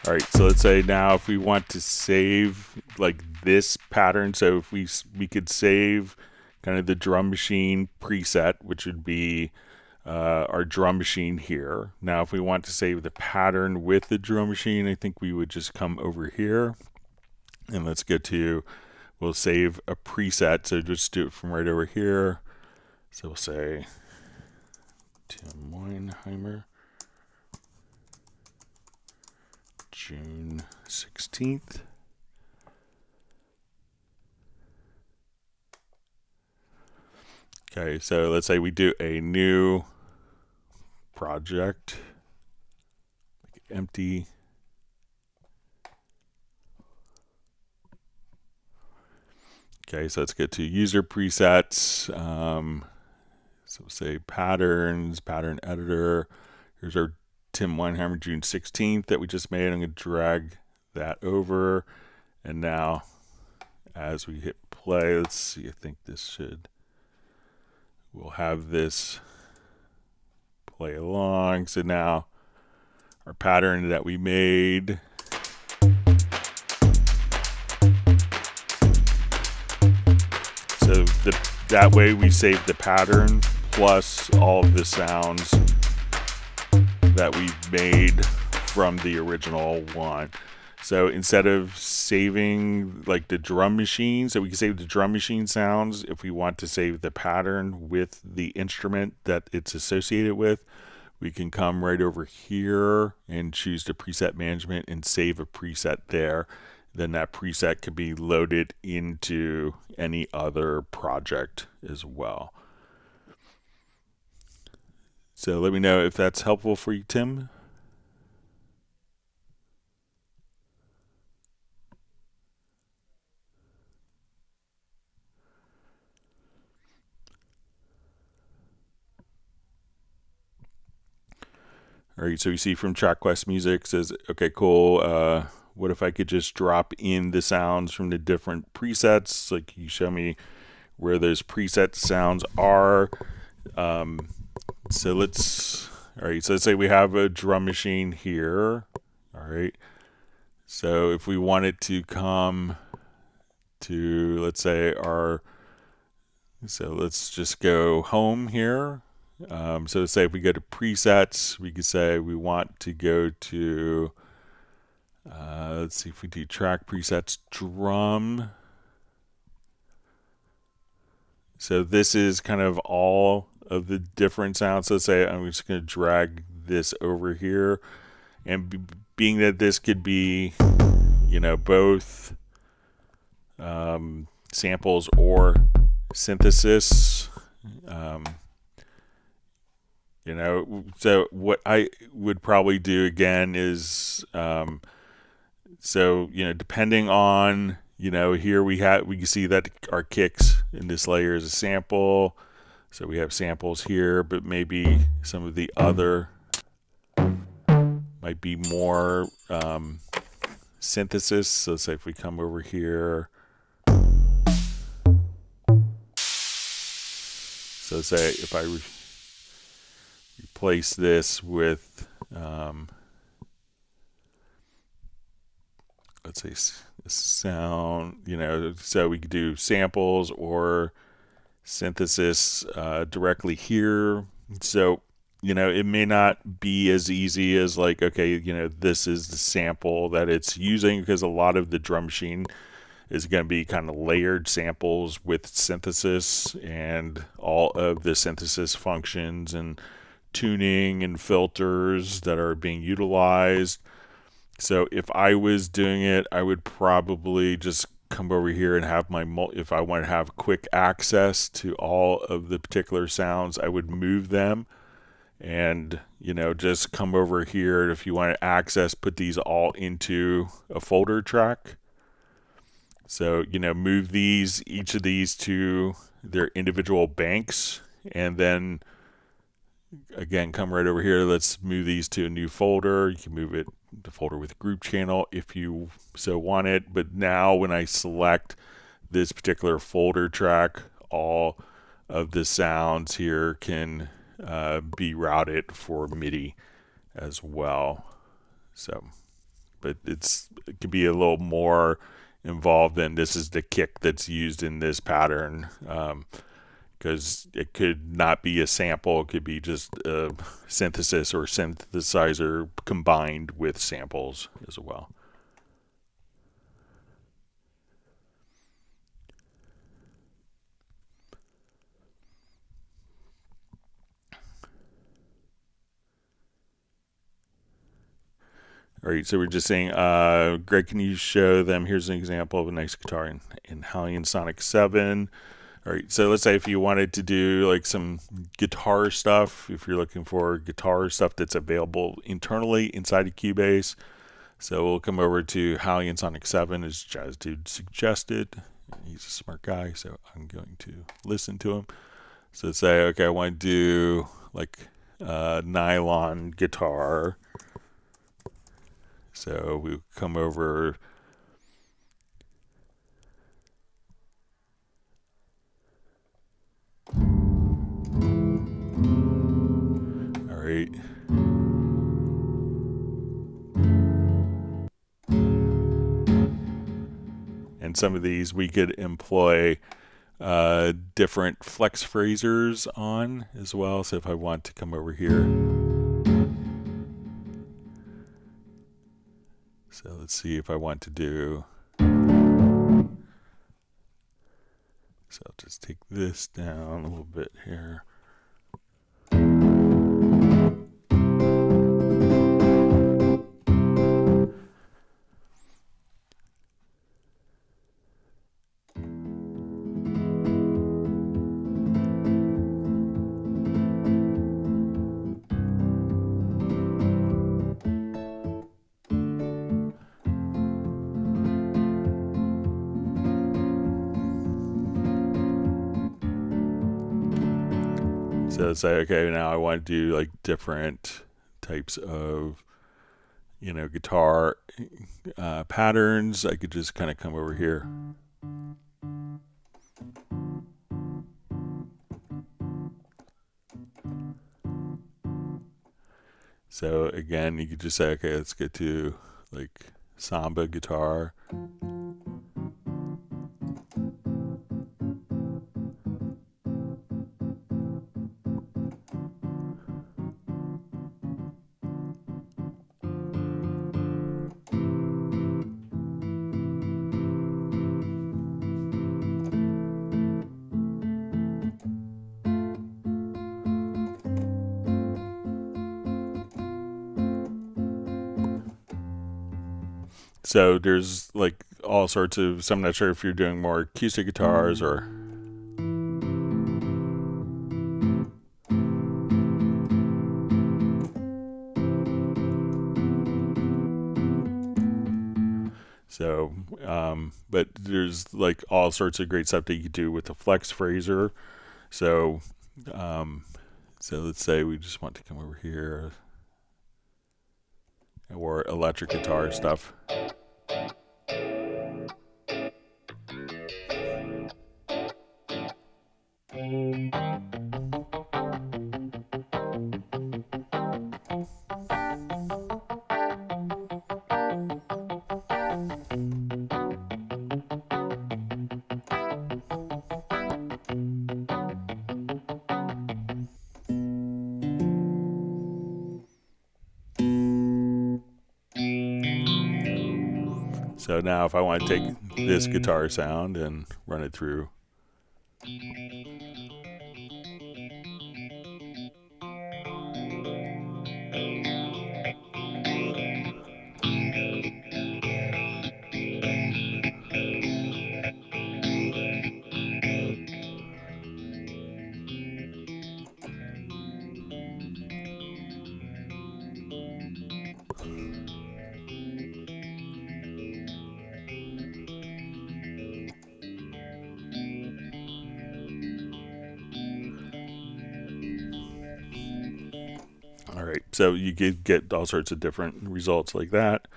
All right, so let's say now if we want to save like this pattern, so if we could save kind of the drum machine preset, which would be our drum machine here. Now if we want to save the pattern with the drum machine, I think we would just come over here and let's go to, we'll save a preset, so just do it from right over here. So we'll say Tim Weinheimer June 16th. Okay, so let's say we do a new project, empty. Okay, so let's get to user presets. So say patterns, pattern editor. Here's our Tim Weinheimer June 16th that we just made. I'm going to drag that over. And now as we hit play, let's see, I think this should, we'll have this play along. So now our pattern that we made. So that way we save the pattern plus all of the sounds that we made from the original one. So instead of saving like the drum machine, so we can save the drum machine sounds if we want to save the pattern with the instrument that it's associated with. We can come right over here and choose the preset management and save a preset there. Then that preset could be loaded into any other project as well. So let me know if that's helpful for you, Tim. All right, so you see from TrackQuest Music says, okay, cool. What if I could just drop in the sounds from the different presets? Like you show me where those preset sounds are. So let's say we have a drum machine here. All right. So if we wanted to come to, let's say so let's just go home here. So say if we go to presets, we could say we want to go to, let's see if we do track presets, drum. So this is kind of all of the different sounds. So let's say I'm just going to drag this over here, and being that this could be, you know, both samples or synthesis, you know, so what I would probably do again is, so, you know, depending on, you know, here we can see that our kicks in this layer is a sample. So we have samples here, but maybe some of the other might be more synthesis. So say if we come over here, so say if I replace this with, let's say sound, you know, so we could do samples or synthesis directly here. So, you know, it may not be as easy as like, okay, you know, this is the sample that it's using, because a lot of the drum machine is going to be kind of layered samples with synthesis and all of the synthesis functions and tuning and filters that are being utilized. So if I was doing it, I would probably just come over here and have my, if I want to have quick access to all of the particular sounds, I would move them and, you know, just come over here. If you want to access, put these all into a folder track. So, you know, move these, each of these to their individual banks, and then again, come right over here. Let's move these to a new folder. You can move it to folder with group channel if you so want it. But now when I select this particular folder track, all of the sounds here can be routed for MIDI as well. So, but it can be a little more involved than this is the kick that's used in this pattern. Because it could not be a sample, it could be just a synthesis or synthesizer combined with samples as well. All right, so we're just saying, Greg, can you show them? Here's an example of a nice guitar in HALion Sonic 7. All right, so let's say if you wanted to do like some guitar stuff, if you're looking for guitar stuff that's available internally inside of Cubase, so we'll come over to HALion Sonic 7 as Jazz Dude suggested. He's a smart guy, so I'm going to listen to him. So say, okay, I want to do like a nylon guitar. So we come over. All right. And some of these we could employ different flex phrasers on as well. So if I want to come over here. So let's see if I want to do. So I'll just take this down a little bit here. So say, okay, now I want to do like different types of, you know, guitar patterns. I could just kind of come over here. So again, you could just say, okay, let's get to like samba guitar. So there's like all sorts of, so I'm not sure if you're doing more acoustic guitars or. So, but there's like all sorts of great stuff that you could do with the flex phraser. So, so let's say we just want to come over here. Or electric guitar stuff. So now if I want to take this guitar sound and run it through. All right, so you could get all sorts of different results like that.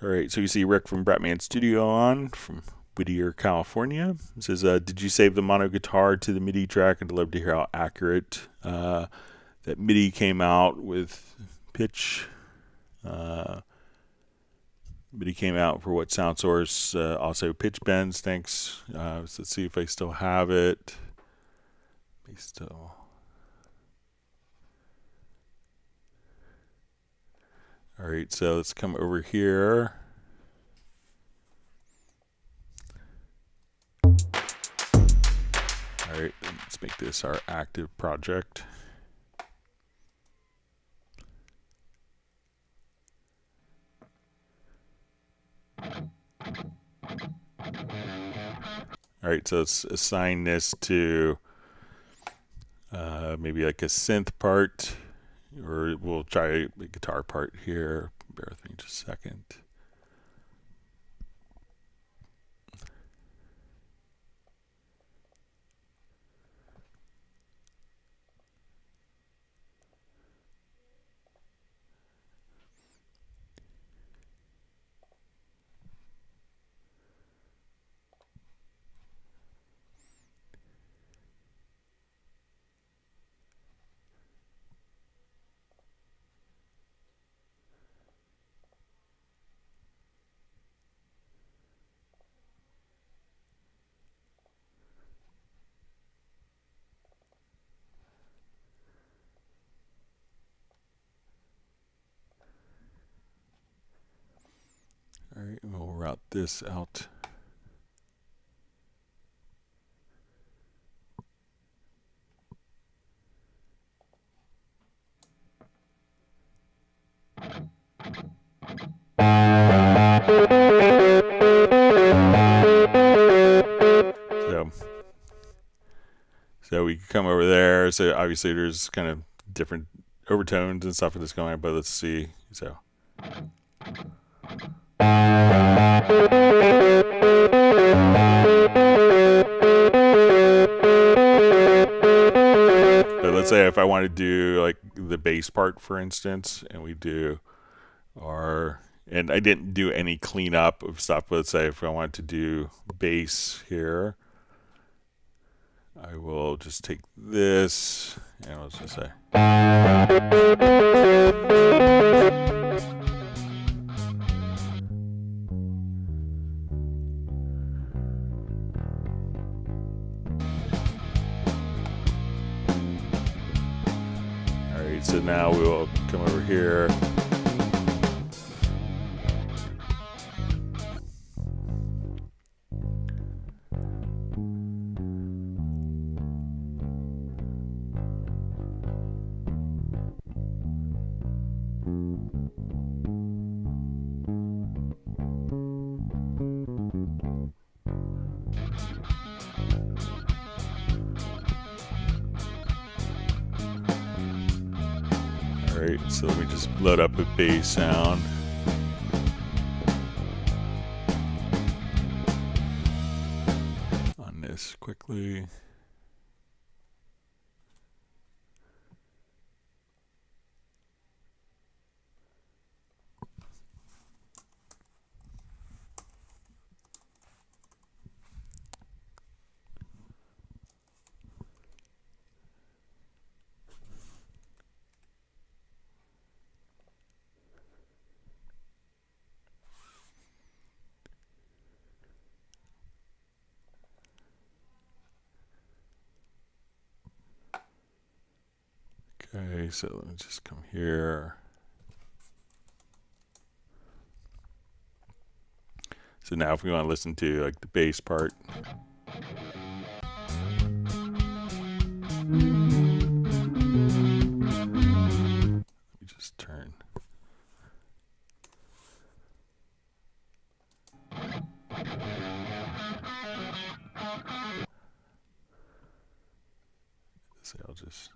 All right, so you see Rick from Bratman Studio on from Whittier, California. It says, did you save the mono guitar to the MIDI track? I'd love to hear how accurate that MIDI came out with pitch. MIDI came out for what sound source? Also pitch bends, thanks. So let's see if I still have it. All right, so let's come over here. All right, let's make this our active project. All right, so let's assign this to maybe like a synth part, or we'll try a guitar part here. Bear with me just a second. All right, we'll route this out. So we can come over there. So obviously there's kind of different overtones and stuff that's going on, but let's see. So. But let's say if I want to do like the bass part, for instance, and we do our, and I didn't do any cleanup of stuff, but let's say if I want to do bass here, I will just take this and let's just say. All right, so now we will come over here. Alright, so let me just load up a bass sound. On this quickly. Okay, so let me just come here. So now if we want to listen to like the bass part. Let me just turn. So I'll just.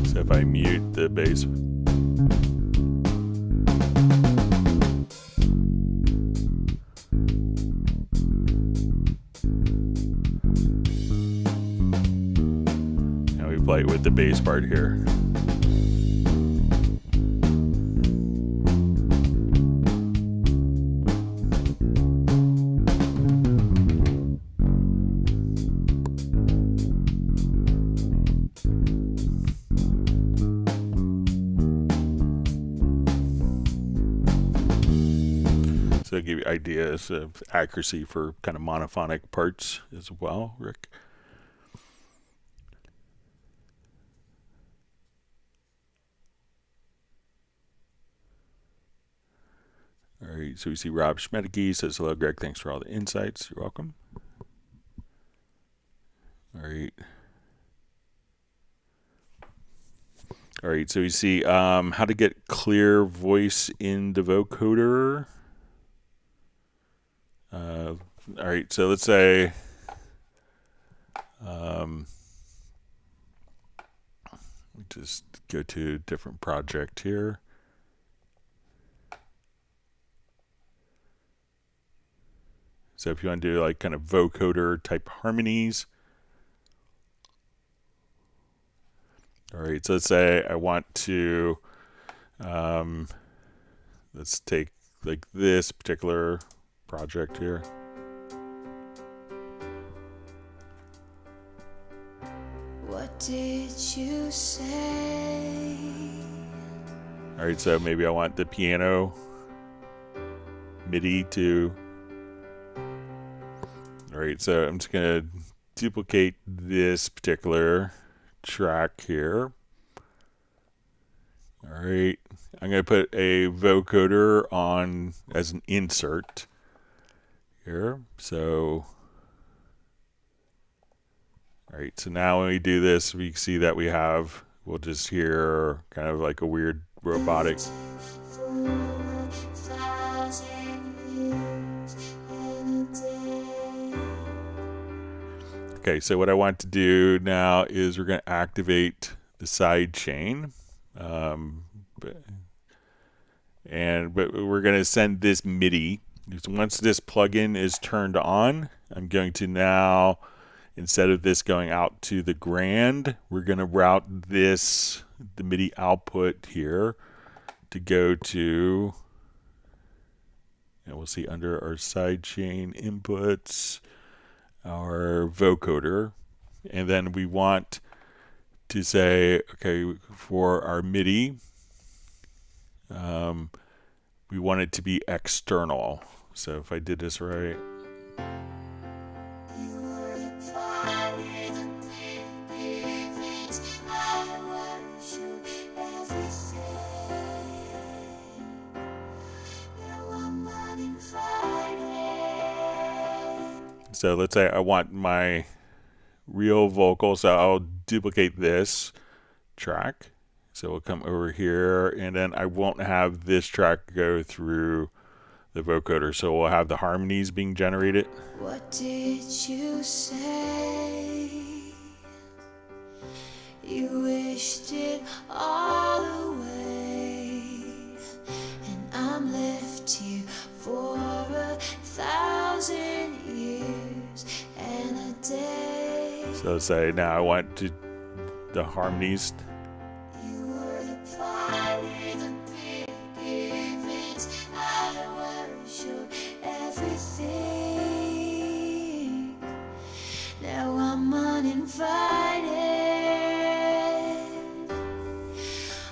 So if I mute the bass. Play with the bass part here. So give you ideas of accuracy for kind of monophonic parts as well, Rick. All right, right, so we see Rob Schmedeke says, hello, Greg. Thanks for all the insights. You're welcome. All right. All right, so we see how to get clear voice in the vocoder. All right, so let's say just go to a different project here. So if you want to do like kind of vocoder type harmonies. All right, so let's say I want to, let's take like this particular project here. What did you say? All right, so maybe I want the piano MIDI to. All right, so I'm just going to duplicate this particular track here. All right, I'm going to put a vocoder on as an insert here. So, all right, so now when we do this, we see that we'll just hear kind of like a weird robotic. Okay, so what I want to do now is we're going to activate the side chain. But we're going to send this MIDI. Once this plugin is turned on, I'm going to now, instead of this going out to the grand, we're going to route the MIDI output here to go to, and we'll see under our sidechain inputs, our vocoder. And then we want to say, okay, for our MIDI, we want it to be external. So if I did this right. So let's say I want my real vocal, so I'll duplicate this track. So we'll come over here, and then I won't have this track go through the vocoder, so we'll have the harmonies being generated. What did you say? You wished it all away, and I'm left here for 1,000 years and a day. So say now I want the harmonies. You were the party, the big events, I worship everything. Now I'm uninvited.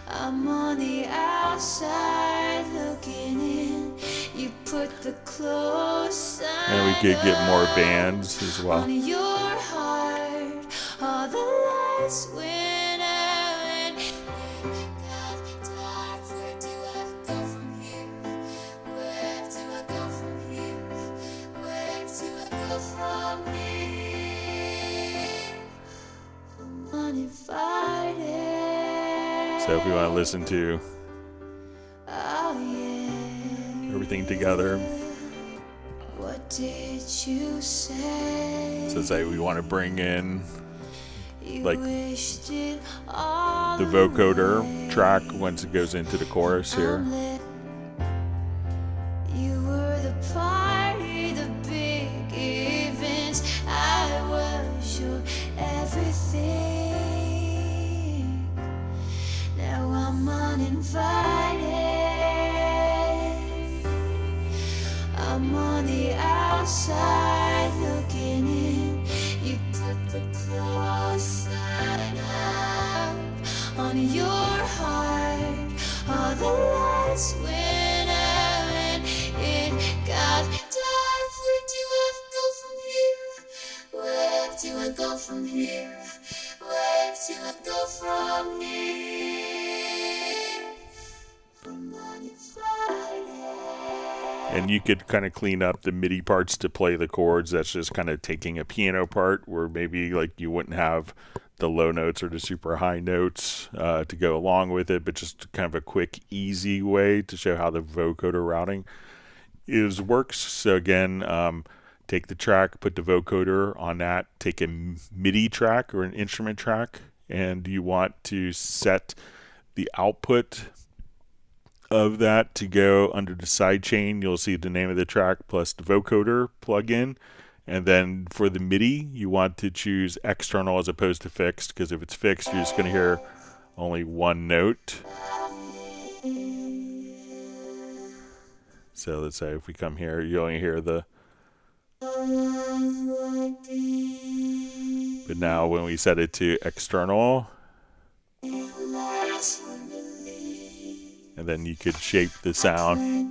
I'm on the outside looking in. You put the close sign. And we could get more bands as well. On your heart, all the lights went out and it got dark. Where do I go from here? Where do I go from here? Where do I go from here? I'm uninvited. So if we want to listen to everything together. What did you say? So say we want to bring in like the vocoder track once it goes into the chorus here. You were the party, the big events, I was your everything. Now I'm uninvited. I'm on the outside looking in. You put the close sign out on your heart. All the lights went out and it got dark. Where do I go from here? Where do I go from here? Where do I go from here? I'm uninvited. And you could kind of clean up the MIDI parts to play the chords. That's just kind of taking a piano part where maybe like you wouldn't have the low notes or the super high notes to go along with it, but just kind of a quick, easy way to show how the vocoder routing works. So again, take the track, put the vocoder on that, take a MIDI track or an instrument track, and you want to set the output of that to go under the sidechain. You'll see the name of the track plus the vocoder plugin. And then for the MIDI, you want to choose external as opposed to fixed, because if it's fixed, you're just going to hear only one note. So let's say if we come here, you only hear the. But now when we set it to external, and then you could shape the sound.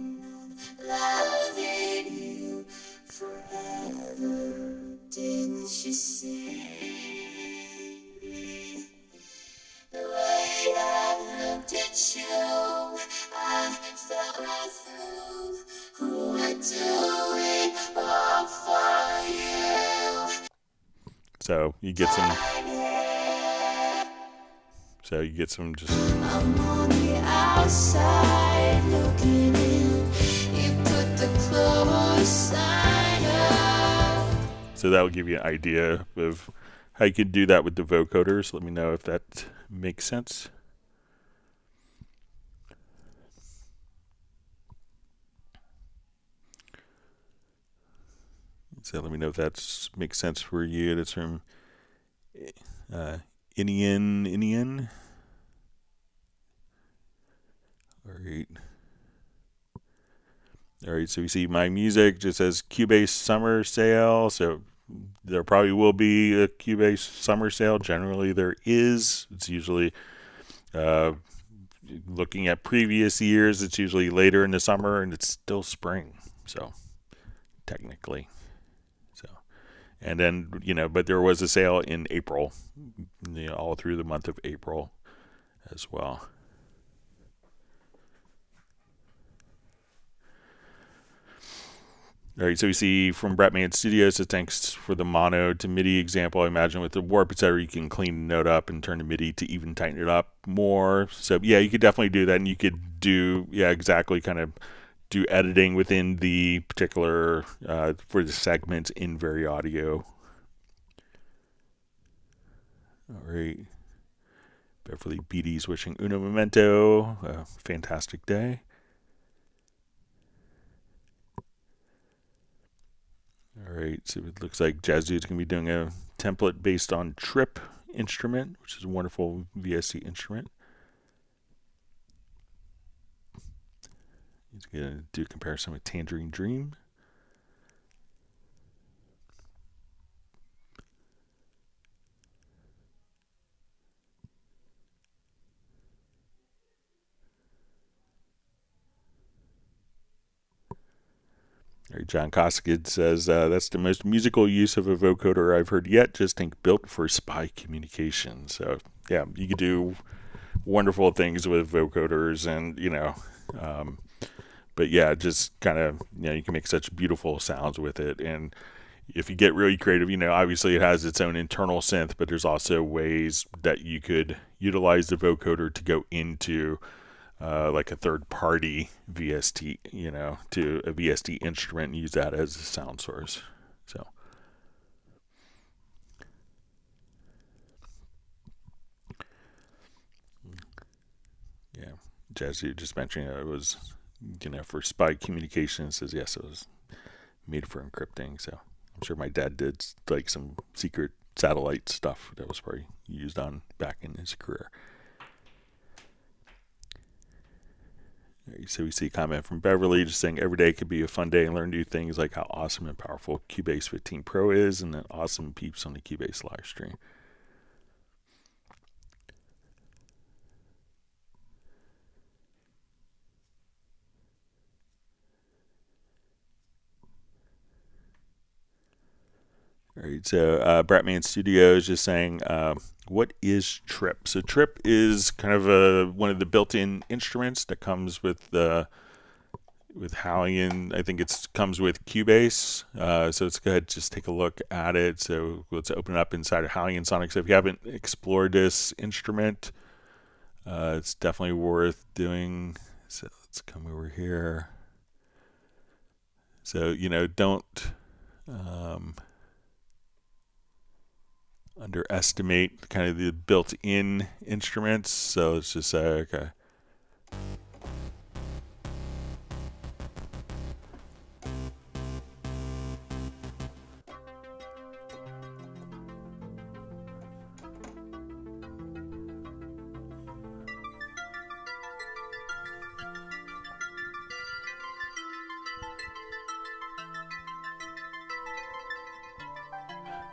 So you get some. So you get some just. I'm on the outside looking in. You put the close sign up. So that will give you an idea of how you can do that with the vocoders. Let me know if that makes sense. So let me know if that makes sense for you. That's from Inian. All right, so we see my music just says Cubase summer sale. So there probably will be a Cubase summer sale. Generally there is. It's usually looking at previous years, it's usually later in the summer and it's still spring. So technically. And then, but there was a sale in April, all through the month of April as well. All right, so we see from Bratman Studios, so thanks for the mono to MIDI example. I imagine with the warp, etc., you can clean the note up and turn the MIDI to even tighten it up more. So yeah, you could definitely do that, and you could do, exactly, kind of do editing within the particular, for the segments in VariAudio. All right. Beverly Beatty's wishing Uno Momento a fantastic day. All right, so it looks like Jazzy is going to be doing a template based on Trip instrument, which is a wonderful VST instrument. He's going to do a comparison with Tangerine Dream. All right, John Koskid says, that's the most musical use of a vocoder I've heard yet. Just think built for spy communication. So, yeah, you could do wonderful things with vocoders and, but yeah, just kind of, you can make such beautiful sounds with it. And if you get really creative, obviously it has its own internal synth, but there's also ways that you could utilize the vocoder to go into like a third-party VST, to a VST instrument and use that as a sound source. So, yeah, Jazzy just mentioning it was, for spy communication. It says yes, it was made for encrypting. So I'm sure my dad did like some secret satellite stuff that was probably used on back in his career. So we see a comment from Beverly just saying every day could be a fun day and learn new things like how awesome and powerful Cubase 15 Pro is and then awesome peeps on the Cubase live stream. All right, so Bratman Studios just saying, what is Trip? So Trip is kind of one of the built-in instruments that comes with the with HALion. I think it comes with Cubase, so let's go ahead and just take a look at it. So let's open it up inside of HALion Sonic. So if you haven't explored this instrument, it's definitely worth doing. So let's come over here. So, you know, don't underestimate kind of the built-in instruments. So let's just say, okay.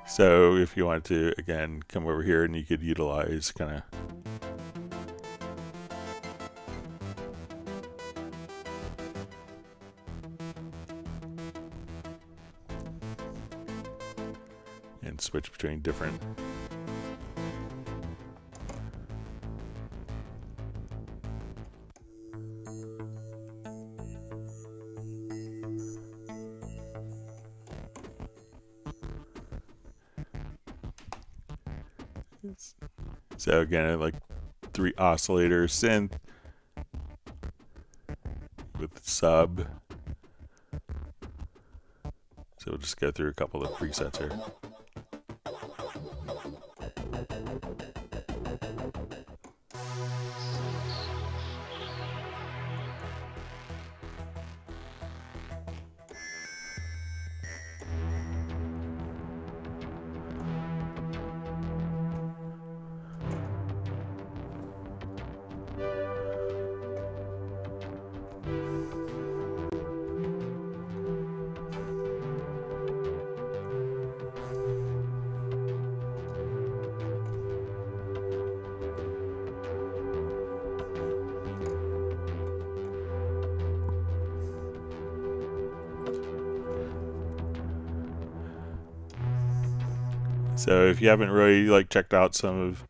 So if you wanted to, again, come over here and you could utilize kind of and switch between different so again, like 3 oscillator synth with sub. So we'll just go through a couple of presets here. So if you haven't really like checked out some of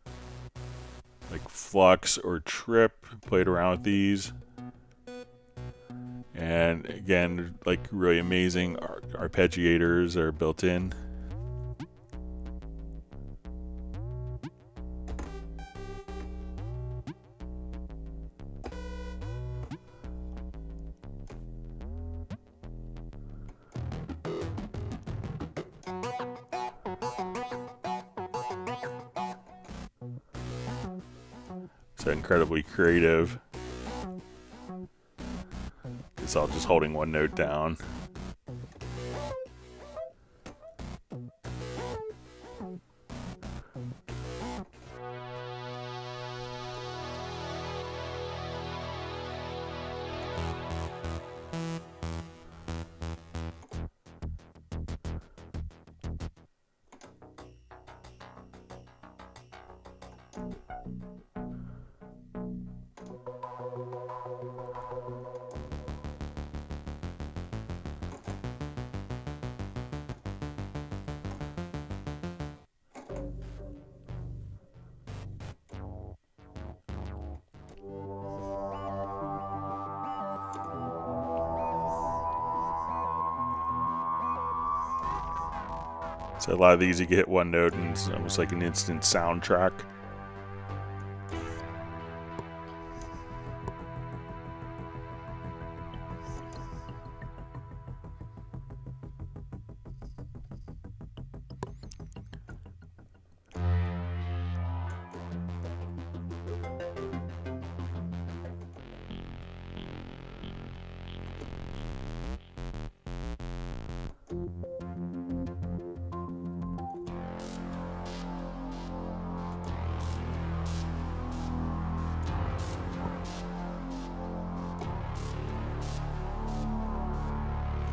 like Flux or Trip, played around with these, and again, like really amazing arpeggiators are built in. So incredibly creative. It's all just holding one note down. So a lot of these you can hit one note and it's almost like an instant soundtrack.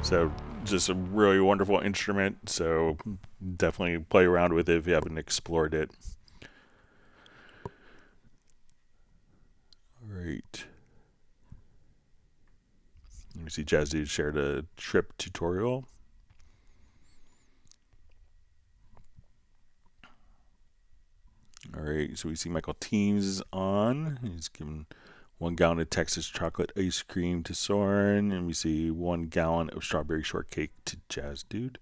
So just a really wonderful instrument. So definitely play around with it if you haven't explored it. All right. Let me see, Jazzy shared a Trip tutorial. All right, so we see Michael Teams is on. He's giving 1 gallon of Texas chocolate ice cream to Soren, and we see 1 gallon of strawberry shortcake to Jazz Dude.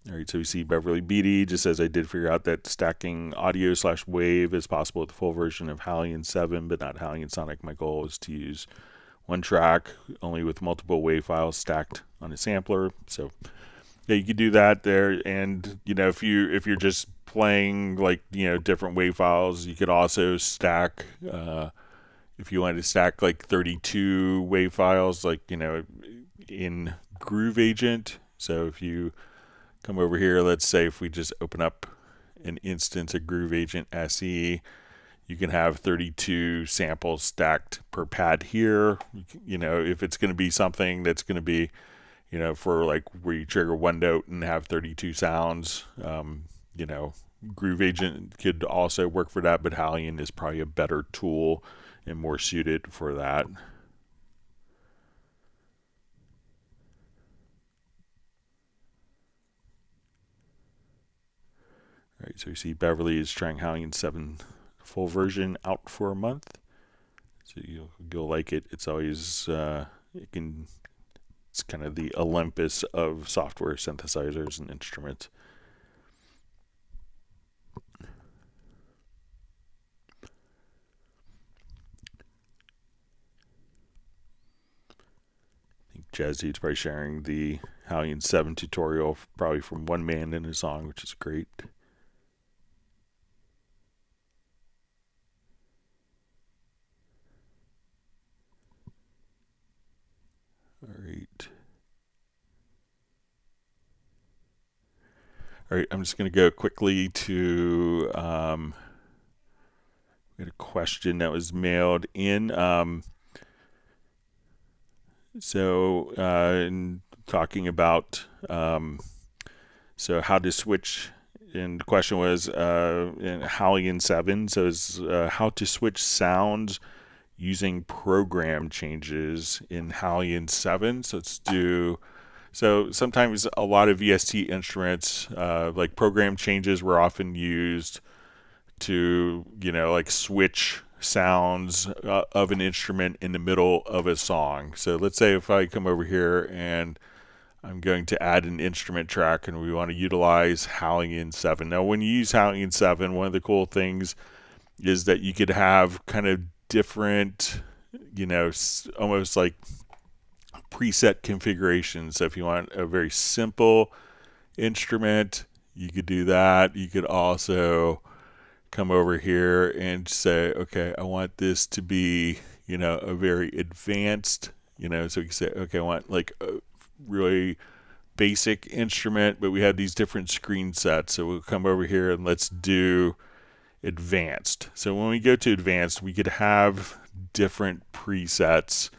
All right, so we see Beverly Beatty just says, I did figure out that stacking audio/wave is possible with the full version of HALion 7, but not HALion Sonic. My goal is to use one track only with multiple wave files stacked on a sampler. So yeah, you could do that there. And if you're just playing like different wave files, you could also stack if you wanted to stack like 32 wave files, like in Groove Agent. So if you come over here, let's say if we just open up an instance of Groove Agent SE, you can have 32 samples stacked per pad here. If it's going to be something that's going to be, for like where you trigger one note and have 32 sounds, Groove Agent could also work for that, but HALion is probably a better tool and more suited for that. All right, so you see Beverly is trying HALion 7 full version out for a month. So you'll like it. It's always it's kind of the Olympus of software synthesizers and instruments. I think Jazz Dude's probably sharing the HALion 7 tutorial probably from One Man in a Song, which is great. All right, I'm just going to go quickly to we had a question that was mailed in. In talking about so how to switch, and the question was in HALion 7, so it's how to switch sounds using program changes in HALion 7. So sometimes a lot of VST instruments, like program changes, were often used to, like switch sounds of an instrument in the middle of a song. So let's say if I come over here and I'm going to add an instrument track and we want to utilize HALion 7. Now, when you use HALion 7, one of the cool things is that you could have kind of different, almost like preset configurations. So if you want a very simple instrument, you could do that. You could also come over here and say, okay, I want this to be, a very advanced, so you can say, okay, I want like a really basic instrument, but we have these different screen sets. So we'll come over here and let's do advanced. So when we go to advanced, we could have different presets.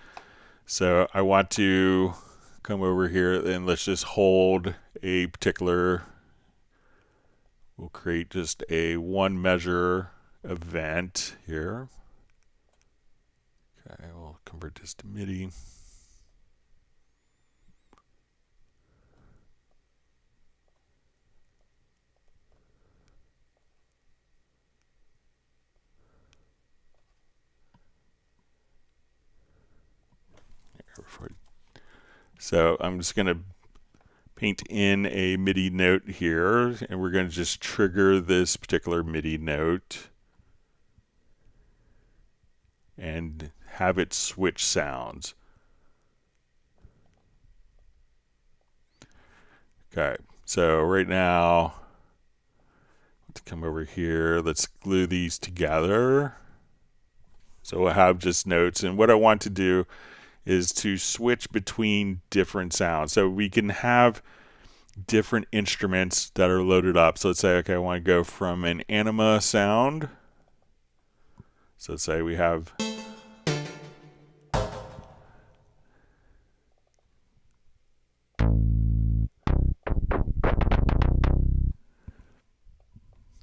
So I want to come over here and let's just hold a particular, we'll create just a one measure event here. Okay, we'll convert this to MIDI. So I'm just going to paint in a MIDI note here, and we're going to just trigger this particular MIDI note and have it switch sounds. Okay, so right now, let's come over here. Let's glue these together. So we'll have just notes, and what I want to do is to switch between different sounds. So we can have different instruments that are loaded up. So let's say, okay, I want to go from an anima sound. So let's say we have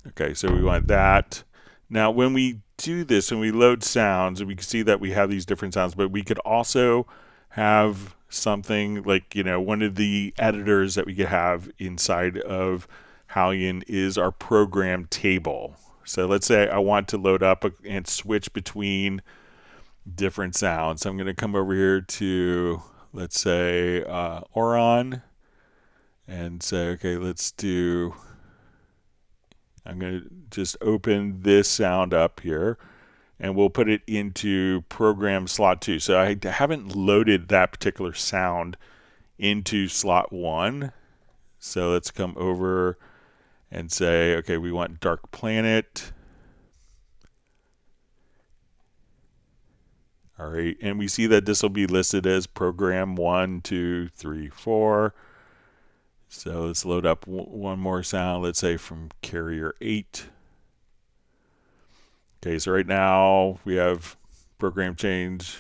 okay, so we want that. Now when we do this and we load sounds, and we can see that we have these different sounds, but we could also have something like, one of the editors that we could have inside of HALion is our program table. So let's say I want to load up and switch between different sounds. So I'm going to come over here to, let's say, Oron, and say, okay, I'm going to just open this sound up here, and we'll put it into program slot 2. So I haven't loaded that particular sound into slot 1. So let's come over and say, okay, we want Dark Planet. All right, and we see that this will be listed as program 1, 2, 3, 4. So let's load up one more sound, let's say from Carrier 8. Okay, so right now we have program change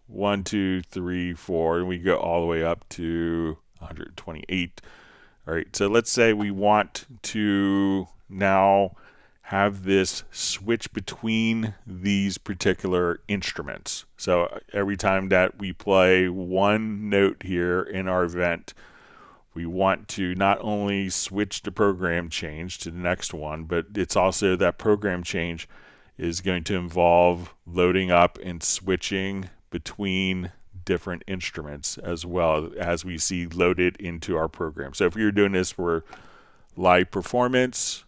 1, 2, 3, 4, and we go all the way up to 128. All right, so let's say we want to now have this switch between these particular instruments. So every time that we play one note here in our event, we want to not only switch the program change to the next one, but it's also that program change is going to involve loading up and switching between different instruments as well as we see loaded into our program. So if you're doing this for live performance,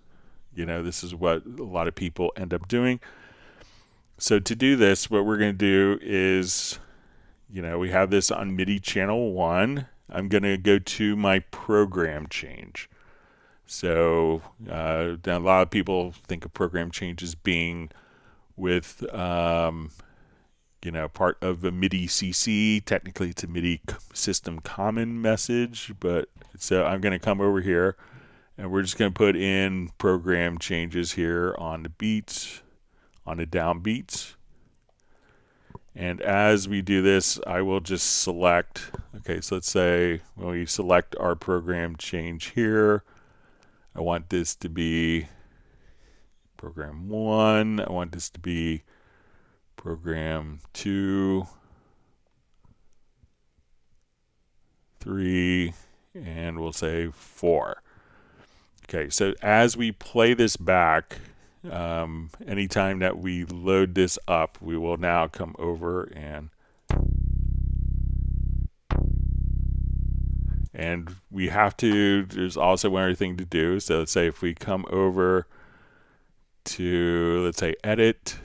this is what a lot of people end up doing. So to do this, what we're going to do is, we have this on MIDI channel 1. I'm going to go to my program change. So a lot of people think of program change as being with, part of a MIDI CC. Technically, it's a MIDI system common message. But so I'm going to come over here, and we're just going to put in program changes here on the beats, on the downbeats. And as we do this, I will just select, okay, so let's say when we select our program change here, I want this to be program 1, I want this to be program 2, 3, and we'll say 4. Okay, so as we play this back, anytime that we load this up, we will now come over and we have to, there's also one other thing to do. So let's say if we come over to, let's say, edit,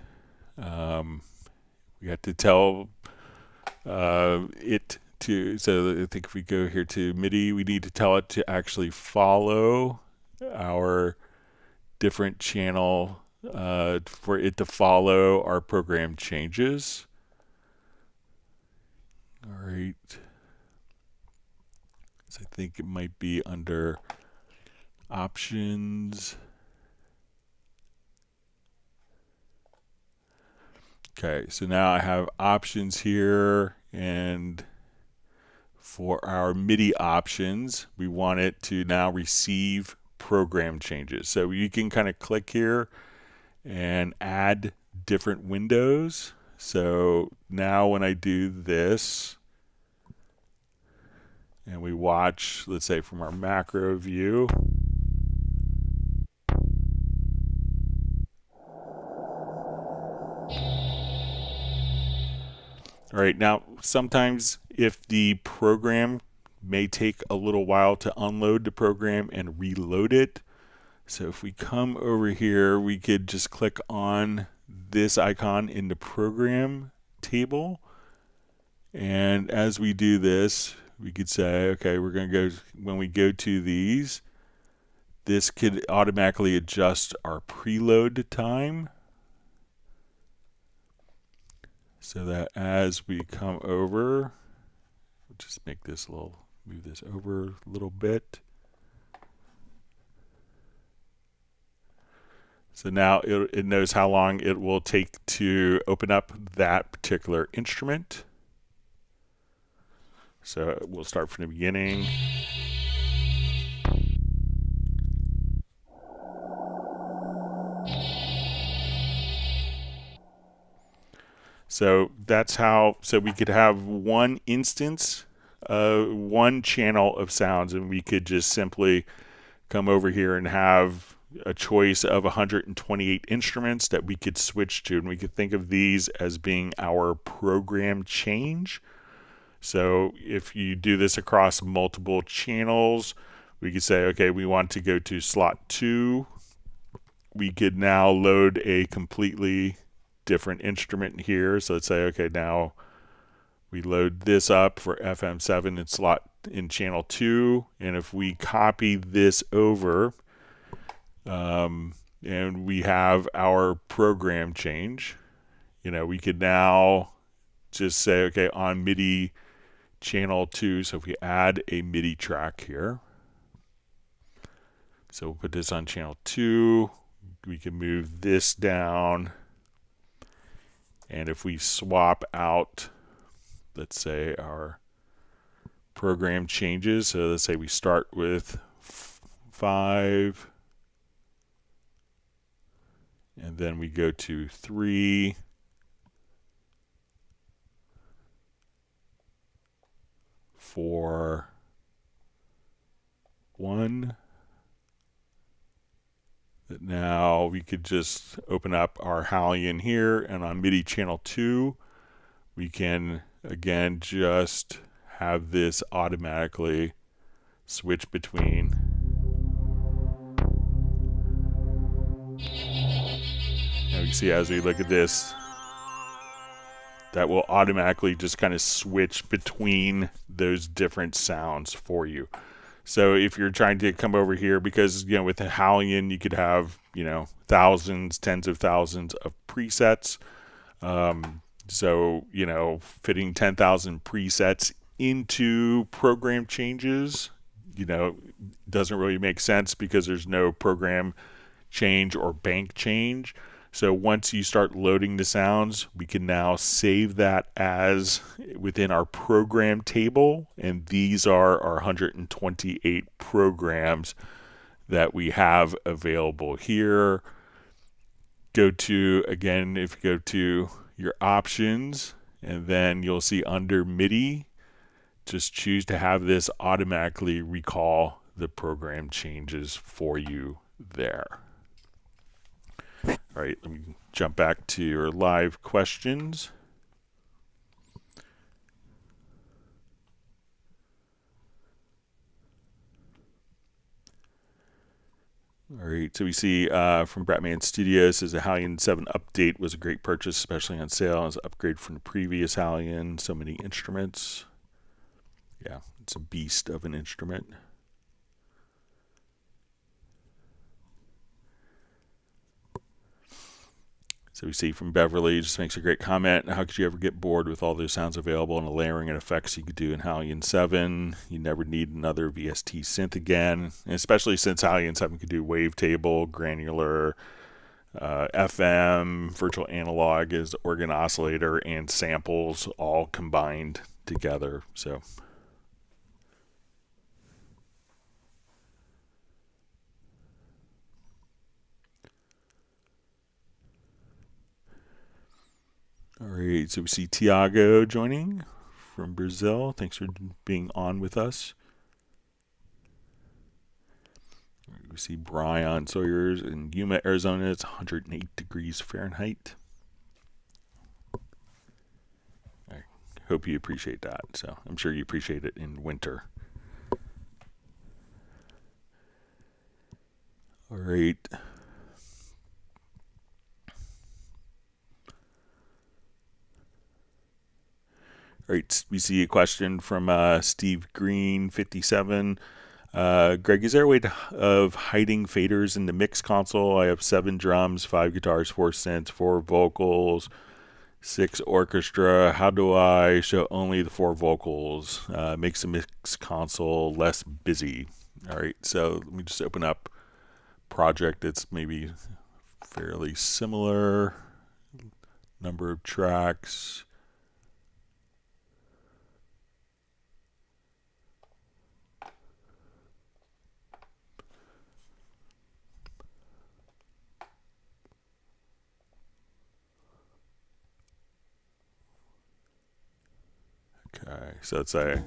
we have to tell it to, so I think if we go here to MIDI, we need to tell it to actually follow our different channel, for it to follow our program changes. All right. So I think it might be under options. Okay, so now I have options here, and for our MIDI options, we want it to now receive program changes. So you can kind of click here and add different windows. So now when I do this and we watch, let's say from our macro view, all right, now sometimes if the program may take a little while to unload the program and reload it. So if we come over here, we could just click on this icon in the program table. And as we do this, we could say, okay, we're going to go, when we go to these, this could automatically adjust our preload time. So that as we come over, we'll just make this a little, move this over a little bit. So now it knows how long it will take to open up that particular instrument. So we'll start from the beginning. So that's how, so we could have one instance, one channel of sounds, and we could just simply come over here and have a choice of 128 instruments that we could switch to, and we could think of these as being our program change. So if you do this across multiple channels, we could say, okay, we want to go to slot 2. We could now load a completely different instrument here. So let's say, okay, now we load this up for FM7 in slot in channel 2, and if we copy this over, and we have our program change, we could now just say, okay, on MIDI channel 2, so if we add a MIDI track here, so we'll put this on channel 2, we can move this down, and if we swap out, let's say, our program changes, so let's say we start with 5, and then we go to 3, 4, 1. That now we could just open up our HALion here, and on MIDI channel 2, we can again just have this automatically switch between. Now you see as we look at this, that will automatically just kind of switch between those different sounds for you. So if you're trying to come over here, because with the HALion you could have thousands, tens of thousands of presets. So fitting 10,000 presets into program changes, doesn't really make sense because there's no program change or bank change. So once you start loading the sounds, we can now save that as within our program table, and these are our 128 programs that we have available here. Go to, again, if you go to your options, and then you'll see under MIDI, just choose to have this automatically recall the program changes for you there. All right, let me jump back to your live questions. All right, so we see from Bratman Studios, says the HALion 7 update was a great purchase, especially on sale as an upgrade from the previous HALion. So many instruments. Yeah, it's a beast of an instrument. So we see from Beverly, just makes a great comment. How could you ever get bored with all those sounds available and the layering and effects you could do in HALion 7? You never need another VST synth again, and especially since HALion 7 could do wavetable, granular, FM, virtual analog as organ oscillator, and samples all combined together. So. All right, so we see Tiago joining from Brazil. Thanks for being on with us. We see Brian Sawyers in Yuma, Arizona. It's 108 degrees Fahrenheit. I hope you appreciate that. So I'm sure you appreciate it in winter. All right. All right, we see a question from Steve Green, 57. Greg, is there a way of hiding faders in the mix console? I have 7 drums, 5 guitars, 4 synths, 4 vocals, 6 orchestra. How do I show only the 4 vocals? Makes the mix console less busy. All right, so let me just open up a project that's maybe fairly similar. Number of tracks. Okay, so let's say,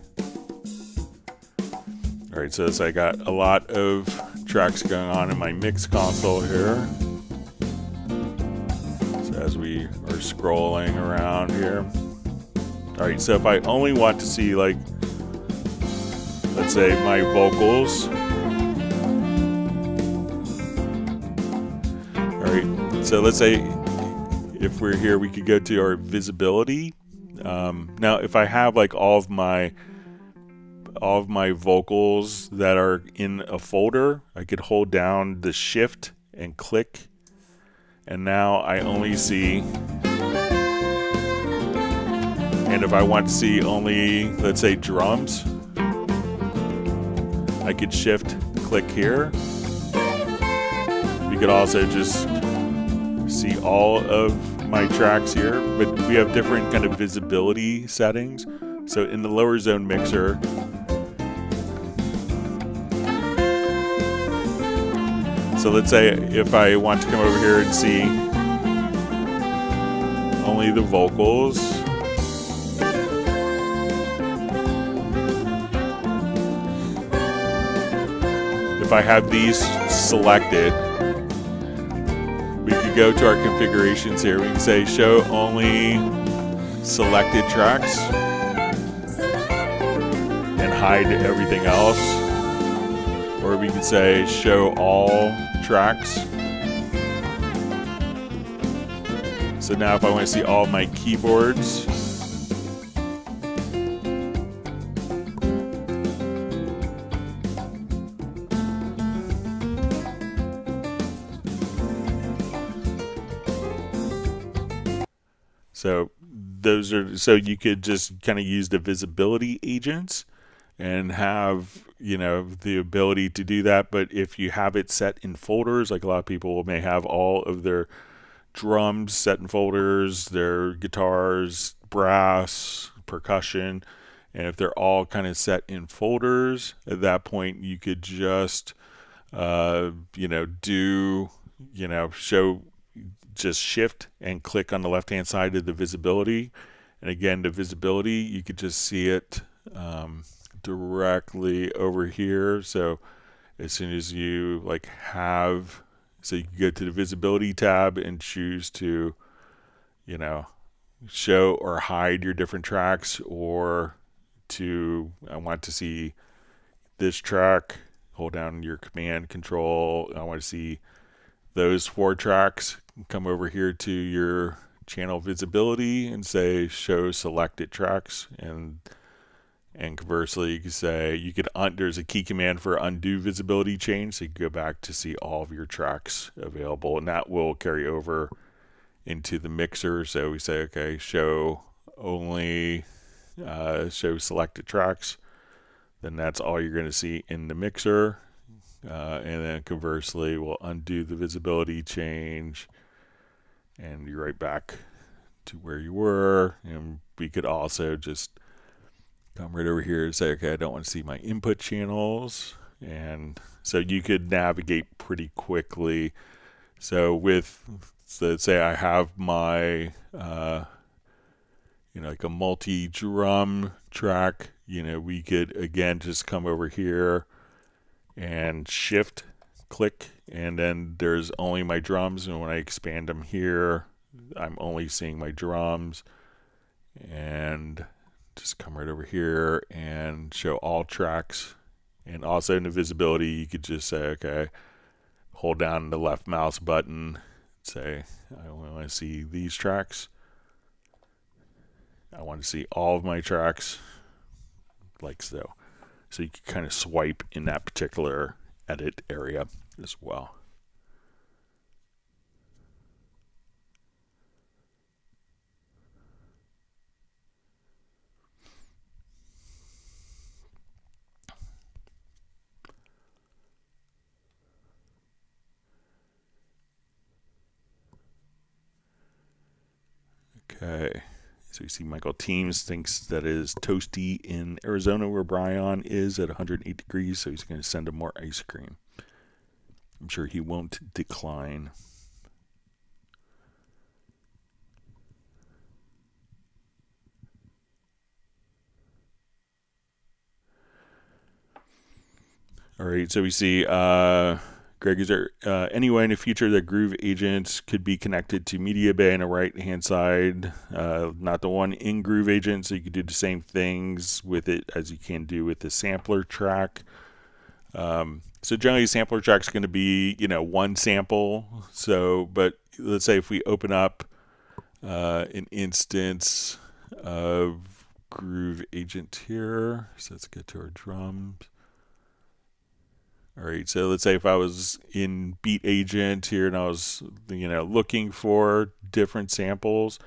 all right, so let's say I got a lot of tracks going on in my mix console here. So as we are scrolling around here. All right, so if I only want to see, like, let's say my vocals. All right, so let's say if we're here, we could go to our visibility. Now, if I have like all of my vocals that are in a folder, I could hold down the shift and click, and now I only see. And if I want to see only, let's say, drums, I could shift click here. You could also just see all of my tracks here, but we have different kind of visibility settings. So in the lower zone mixer, so let's say if I want to come over here and see only the vocals, if I have these selected, we could go to our configurations here. We can say show only selected tracks and hide everything else. Or we could say show all tracks. So now if I want to see all my keyboards, so those are, so you could just kind of use the visibility agents and have, you know, the ability to do that. But if you have it set in folders, like a lot of people may have all of their drums set in folders, their guitars, brass, percussion, and if they're all kind of set in folders, at that point you could just show, just shift and click on the left hand side of the visibility, and again the visibility, you could just see it directly over here. So as soon as you so you can go to the visibility tab and choose to, you know, show or hide your different tracks, or I want to see this track, hold down your command control, I want to see those 4 tracks, come over here to your channel visibility and say show selected tracks, and conversely you can say there's a key command for undo visibility change, so you can go back to see all of your tracks available, and that will carry over into the mixer. So we say okay, show only show selected tracks, then that's all you're going to see in the mixer. And then conversely, we'll undo the visibility change, and you're right back to where you were. And we could also just come right over here and say, okay, I don't want to see my input channels. And so you could navigate pretty quickly. So let's say I have my, like a multi-drum track, we could, again, just come over here and shift click, and then there's only my drums, and when I expand them here, I'm only seeing my drums. And just come right over here and show all tracks. And also in the visibility, you could just say, okay, hold down the left mouse button, say I only want to see these tracks, I want to see all of my tracks, like so. So you can kind of swipe in that particular edit area as well. Okay, so you see Michael Teams thinks that is toasty in Arizona, where Brian is at 108 degrees, so he's going to send him more ice cream. I'm sure he won't decline. All right, so we see, Greg, is there any way in the future that Groove Agent could be connected to Media Bay on the right-hand side, not the one in Groove Agent, so you could do the same things with it as you can do with the sampler track? So generally, sampler track is going to be, one sample. So, but let's say if we open up an instance of Groove Agent here, so let's get to our drums. All right, so let's say if I was in Beat Agent here and I was, looking for different samples.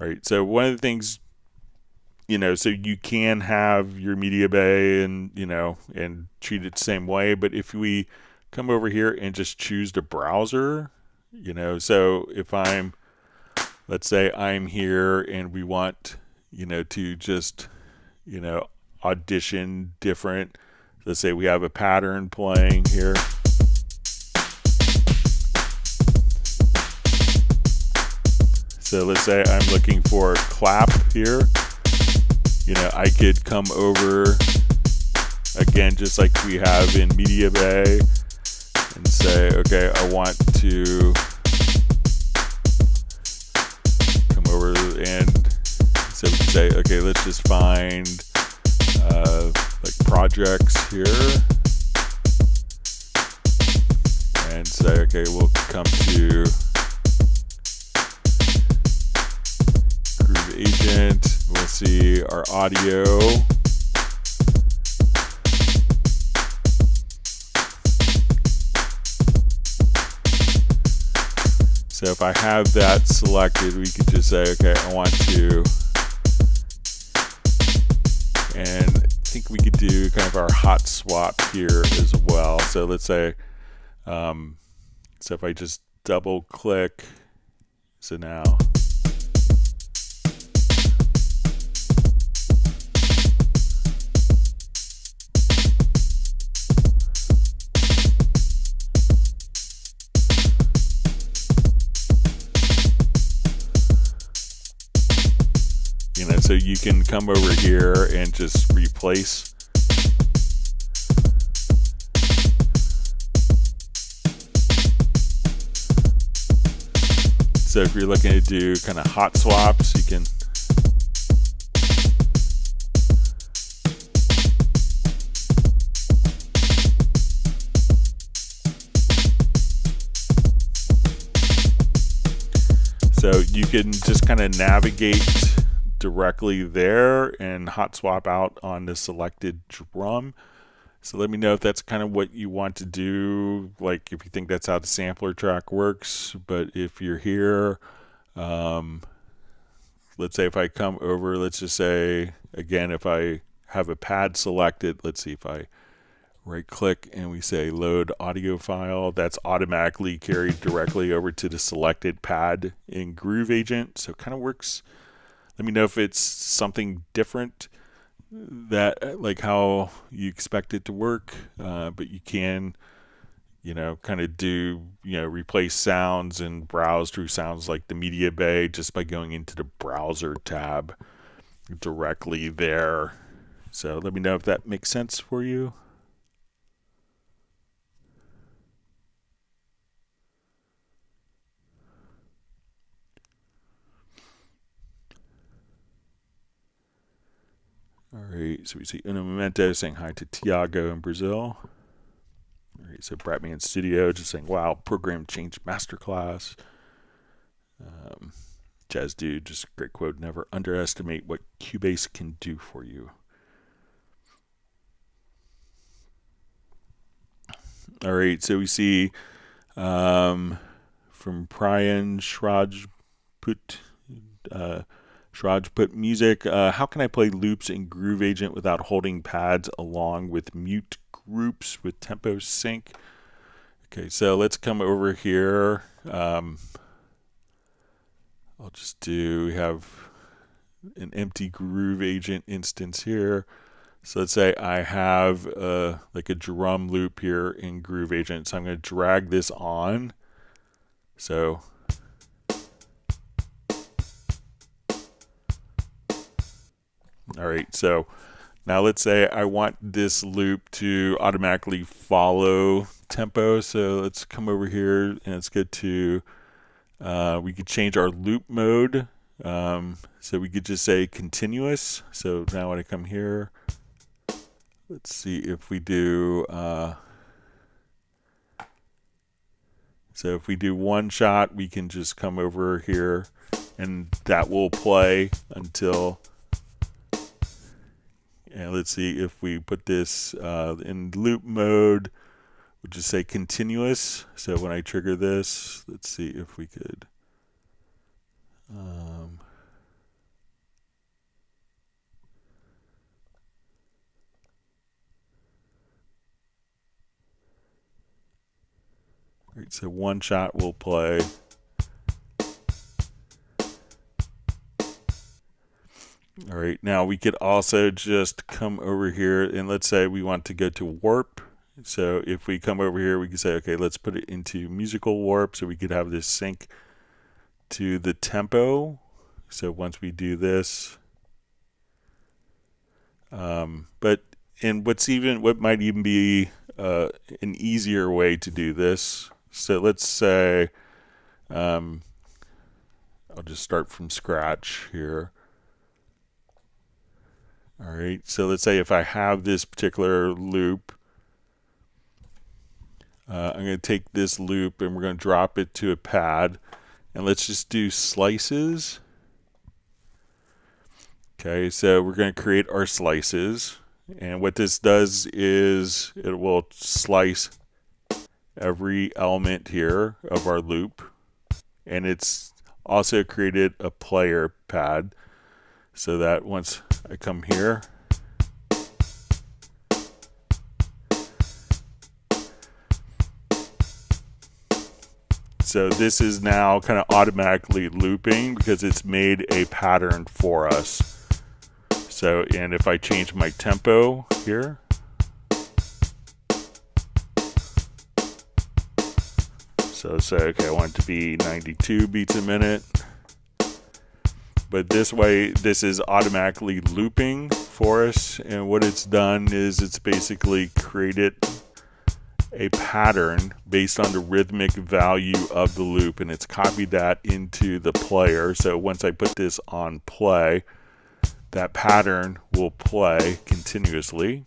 All right, so one of the things, so you can have your media bay and, and treat it the same way. But if we come over here and just choose the browser, so if let's say I'm here and we want, to just, audition different. Let's say we have a pattern playing here. So let's say I'm looking for a clap here. I could come over again, just like we have in Media Bay, and say, okay, I want to come over, and so we can say, okay, let's just find like projects here, and say, okay, we'll come to Groove Agent. We'll see our audio. So if I have that selected, we could just say, okay, I want to, and I think we could do kind of our hot swap here as well. So let's say, so if I just double click, so now, so you can come over here and just replace. So if you're looking to do kind of hot swaps, you can just kind of navigate directly there and hot swap out on the selected drum. So let me know if that's kind of what you want to do, like if you think that's how the sampler track works. But if you're here, let's say if I come over, let's just say, again, if I have a pad selected, let's see if I right click and we say load audio file, that's automatically carried directly over to the selected pad in Groove Agent. So it kind of works. Let me know if it's something different, that like how you expect it to work, but you can, kind of do, replace sounds and browse through sounds like the Media Bay just by going into the browser tab directly there. So let me know if that makes sense for you. All right, so we see Uno Momento saying hi to Tiago in Brazil. All right, so Bratman Studio just saying, wow, program change masterclass. Jazz Dude, just a great quote, never underestimate what Cubase can do for you. All right, so we see from Priyan Shrajput Music, how can I play loops in Groove Agent without holding pads along with mute groups with tempo sync? Okay, so let's come over here. I'll just we have an empty Groove Agent instance here. So let's say I have like a drum loop here in Groove Agent. So I'm going to drag this on. So all right, so Now let's say I want this loop to automatically follow tempo. So let's come over here and let's get to, we could change our loop mode. So we could just say continuous. So now when I come here, let's see if we do, so if we do one shot, we can just come over here and that will play until, and let's see if we put this in loop mode, we'll just say continuous. So when I trigger this, let's see if we could, right, so one shot will play. All right, now we could also just come over here and let's say we want to go to warp. So if we come over here, we can say, okay, let's put it into musical warp so we could have this sync to the tempo. So once we do this, but and what might even be an easier way to do this. So let's say, I'll just start from scratch here. All right, so let's say if I have this particular loop, I'm going to take this loop and we're going to drop it to a pad, and let's just do slices. Okay, so we're going to create our slices, and what this does is it will slice every element here of our loop, and it's also created a player pad so that once I come here, so this is now kind of automatically looping because it's made a pattern for us. So, and if I change my tempo here, so say, okay, I want it to be 92 beats a minute. But this way, this is automatically looping for us. And what it's done is it's basically created a pattern based on the rhythmic value of the loop. And it's copied that into the player. So once I put this on play, that pattern will play continuously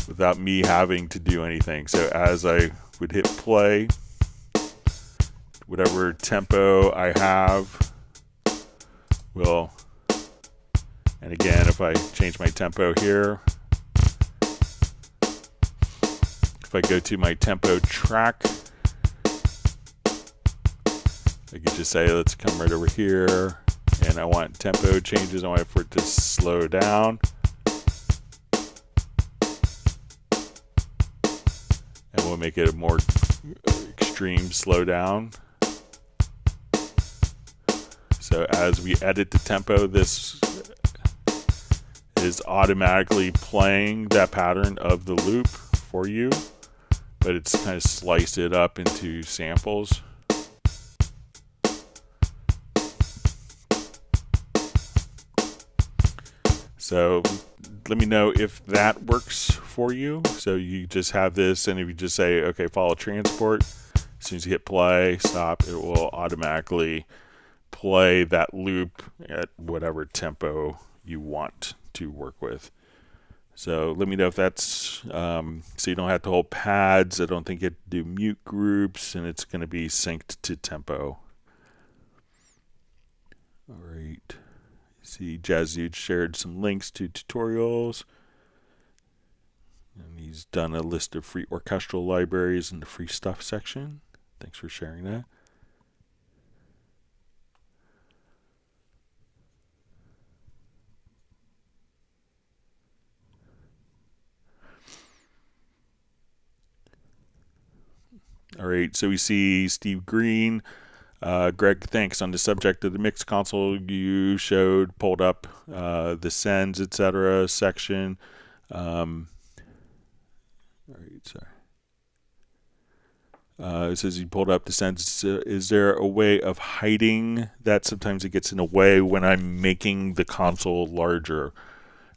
without me having to do anything. So as I would hit play, whatever tempo I have will, and again, if I change my tempo here, if I go to my tempo track, I could just say, let's come right over here, and I want tempo changes. I want for it to slow down. And we'll make it a more extreme slowdown. So as we edit the tempo, this is automatically playing that pattern of the loop for you, but it's kind of sliced it up into samples. So let me know if that works for you. So you just have this, and if you just say, okay, follow transport, as soon as you hit play, stop, it will automatically play that loop at whatever tempo you want to work with. So let me know if that's, so you don't have to hold pads. I don't think you have to do mute groups, and it's going to be synced to tempo. All right. See, Jazzude shared some links to tutorials, and he's done a list of free orchestral libraries in the free stuff section. Thanks for sharing that. All right, so we see Steve Green. Greg, thanks. On the subject of the mix console, you showed, pulled up the sends, etc. section. All right, sorry. It says you pulled up the sends. Is there a way of hiding that? Sometimes it gets in the way when I'm making the console larger.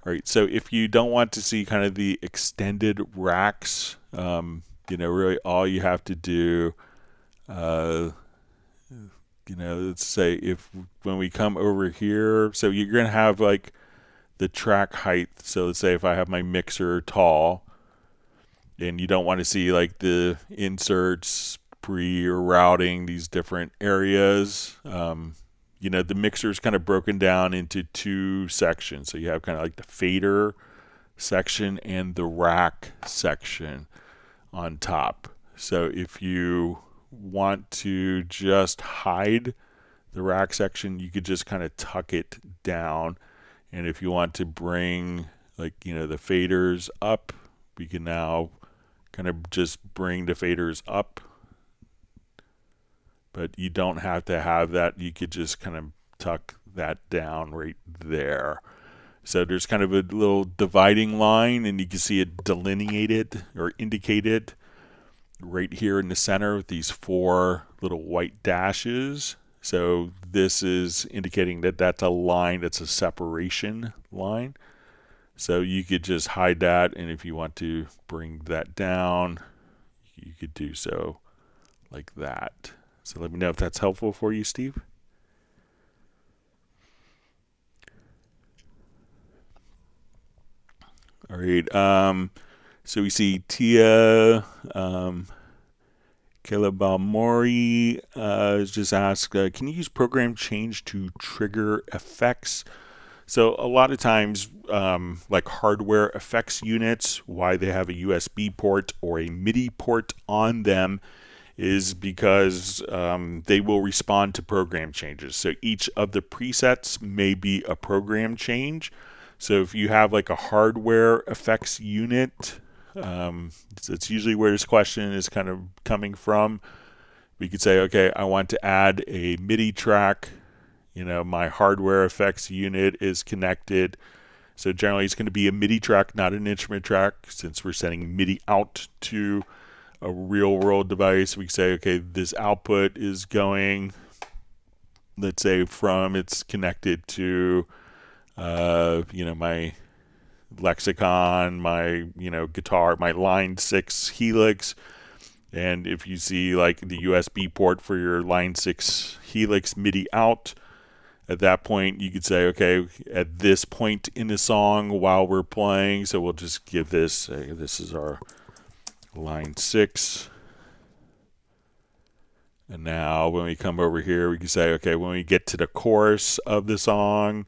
All right, so if you don't want to see kind of the extended racks, really all you have to do, let's say if when we come over here, so you're going to have like the track height. So let's say if I have my mixer tall and you don't want to see like the inserts, pre or routing, these different areas, the mixer is kind of broken down into two sections. So you have kind of like the fader section and the rack section on top. So if you want to just hide the rack section, you could just kind of tuck it down. And if you want to bring the faders up, we can now kind of just bring the faders up. But you don't have to have that. You could just kind of tuck that down right there. So there's kind of a little dividing line, and you can see it delineated or indicated right here in the center with these 4 little white dashes. So this is indicating that that's a line, that's a separation line. So you could just hide that, and if you want to bring that down, you could do so like that. So let me know if that's helpful for you, Steve. All right. So we see Tia Kelabamori just asked, can you use program change to trigger effects? So a lot of times, like hardware effects units, why they have a USB port or a MIDI port on them is because they will respond to program changes. So each of the presets may be a program change. So if you have like a hardware effects unit, that's usually where this question is kind of coming from. We could say, okay, I want to add a MIDI track. My hardware effects unit is connected. So generally it's going to be a MIDI track, not an instrument track. Since we're sending MIDI out to a real world device, we say, okay, this output is going, let's say it's connected to, my lexicon, my, guitar, my line 6 Helix. And if you see like the USB port for your line 6 Helix MIDI out, at that point you could say, okay, at this point in the song while we're playing, so we'll just give this, this is our line 6. And now when we come over here, we can say, okay, when we get to the chorus of the song,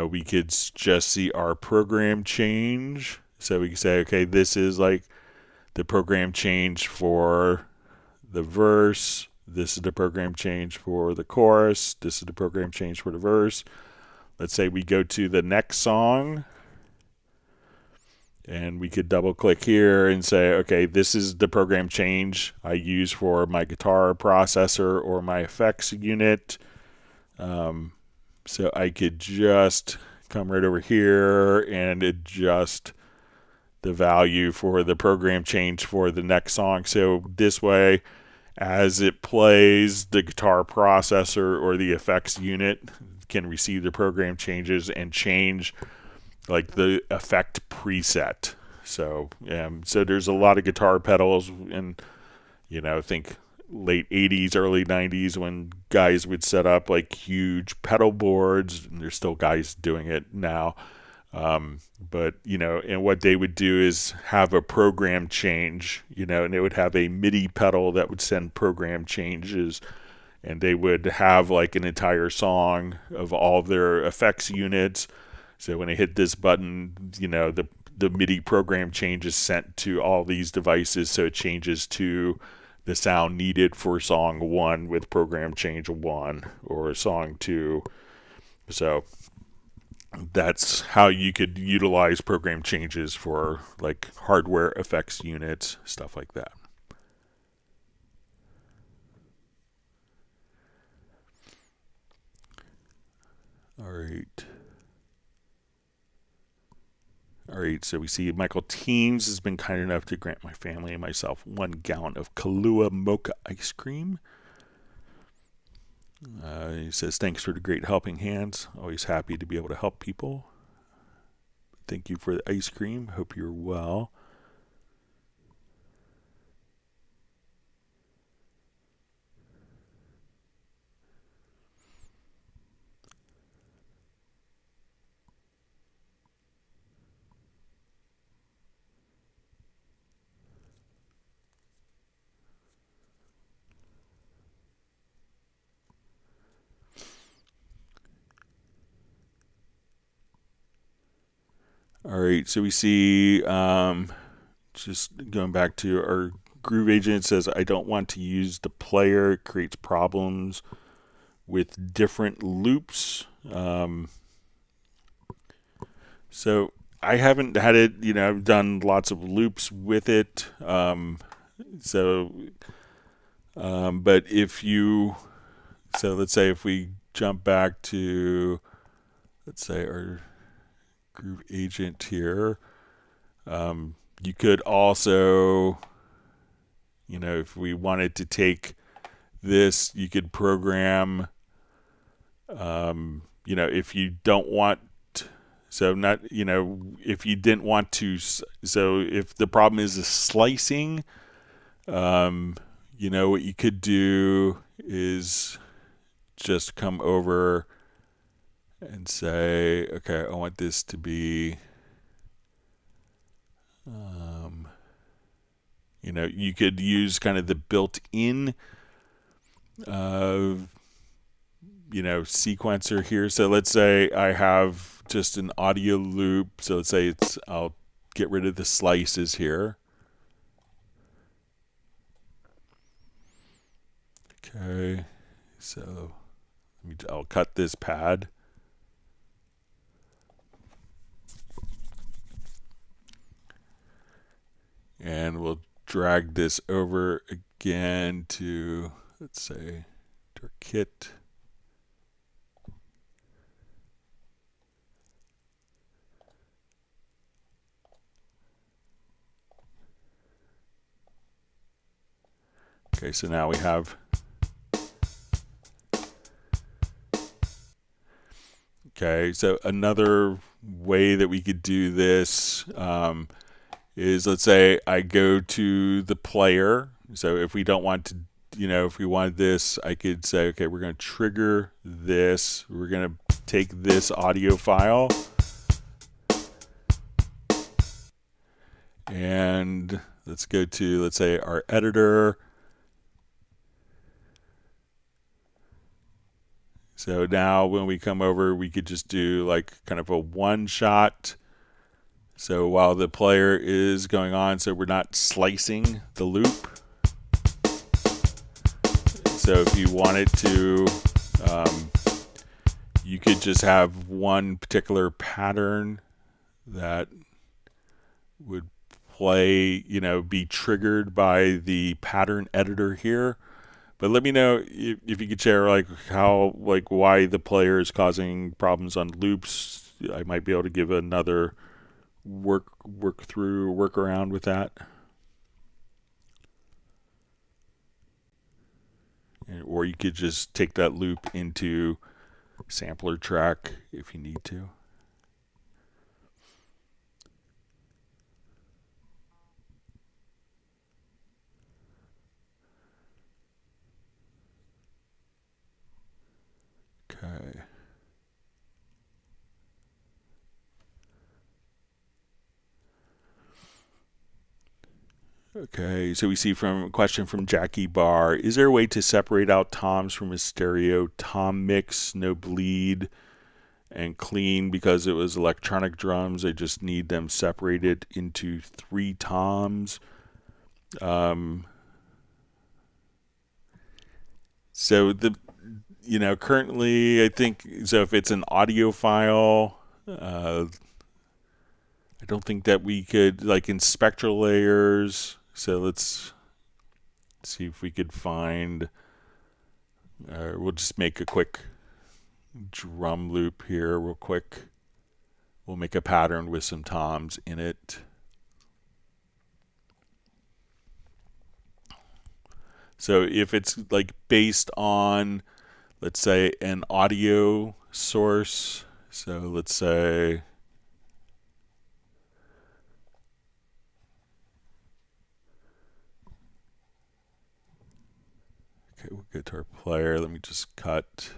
we could just see our program change. So we can say, okay, this is like the program change for the verse. This is the program change for the chorus. This is the program change for the verse. Let's say we go to the next song, and we could double click here and say, okay, this is the program change I use for my guitar processor or my effects unit. So I could just come right over here and adjust the value for the program change for the next song. So this way, as it plays, the guitar processor or the effects unit can receive the program changes and change like the effect preset. So there's a lot of guitar pedals, and I think late 80s, early 90s when guys would set up like huge pedal boards, and there's still guys doing it now. But and what they would do is have a program change, and they would have a MIDI pedal that would send program changes, and they would have like an entire song of all of their effects units. So when they hit this button, the MIDI program change is sent to all these devices, so it changes to the sound needed for song 1 with program change 1 or song 2. So that's how you could utilize program changes for like hardware effects units, stuff like that. All right, so we see Michael Teams has been kind enough to grant my family and myself 1 gallon of Kahlua mocha ice cream. He says, thanks for the great helping hands. Always happy to be able to help people. thank you for the ice cream. Hope you're well. All right, so we see, just going back to our groove agent, it says, I don't want to use the player. It creates problems with different loops. So I haven't had it, I've done lots of loops with it. But if you, so let's say if we jump back to, let's say our groove agent here, you could also, if we wanted to take this, you could program, if you don't want, so not, if you didn't want to, so if the problem is the slicing, what you could do is just come over and say, okay, I want this to be, you could use kind of the built-in, sequencer here. So let's say I have just an audio loop. So let's say I'll get rid of the slices here. Okay, so I'll cut this pad. And we'll drag this over again to, let's say, to our kit. Okay, so now we have, okay, so another way that we could do this is, let's say I go to the player. So if we don't want to, if we wanted this, I could say, okay, we're going to trigger this. We're going to take this audio file and let's go to, let's say, our editor. So now when we come over, we could just do like kind of a one shot. So while the player is going on, so we're not slicing the loop. So if you wanted to, you could just have one particular pattern that would play, be triggered by the pattern editor here. But let me know if you could share why the player is causing problems on loops. I might be able to give another workaround with that. Or you could just take that loop into sampler track if you need to. Okay. Okay, so we see from a question from Jackie Barr. Is there a way to separate out toms from a stereo tom mix, no bleed, and clean? Because it was electronic drums, I just need them separated into 3 toms. So currently I think, so if it's an audio file, I don't think that we could, like in spectral layers. So let's see if we could find, we'll just make a quick drum loop here real quick. We'll make a pattern with some toms in it. So if it's like based on, let's say, an audio source, so let's say guitar player. Let me just cut.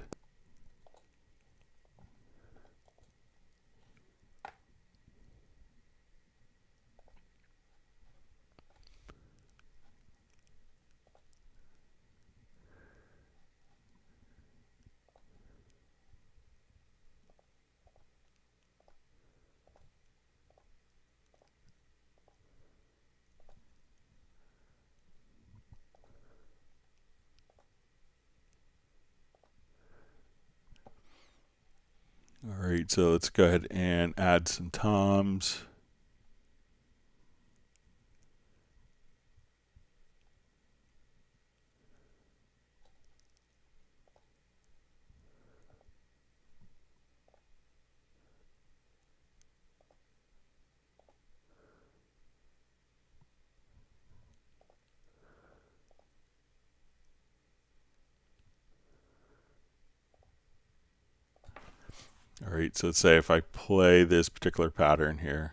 All right, so let's go ahead and add some toms. All right, so let's say if I play this particular pattern here.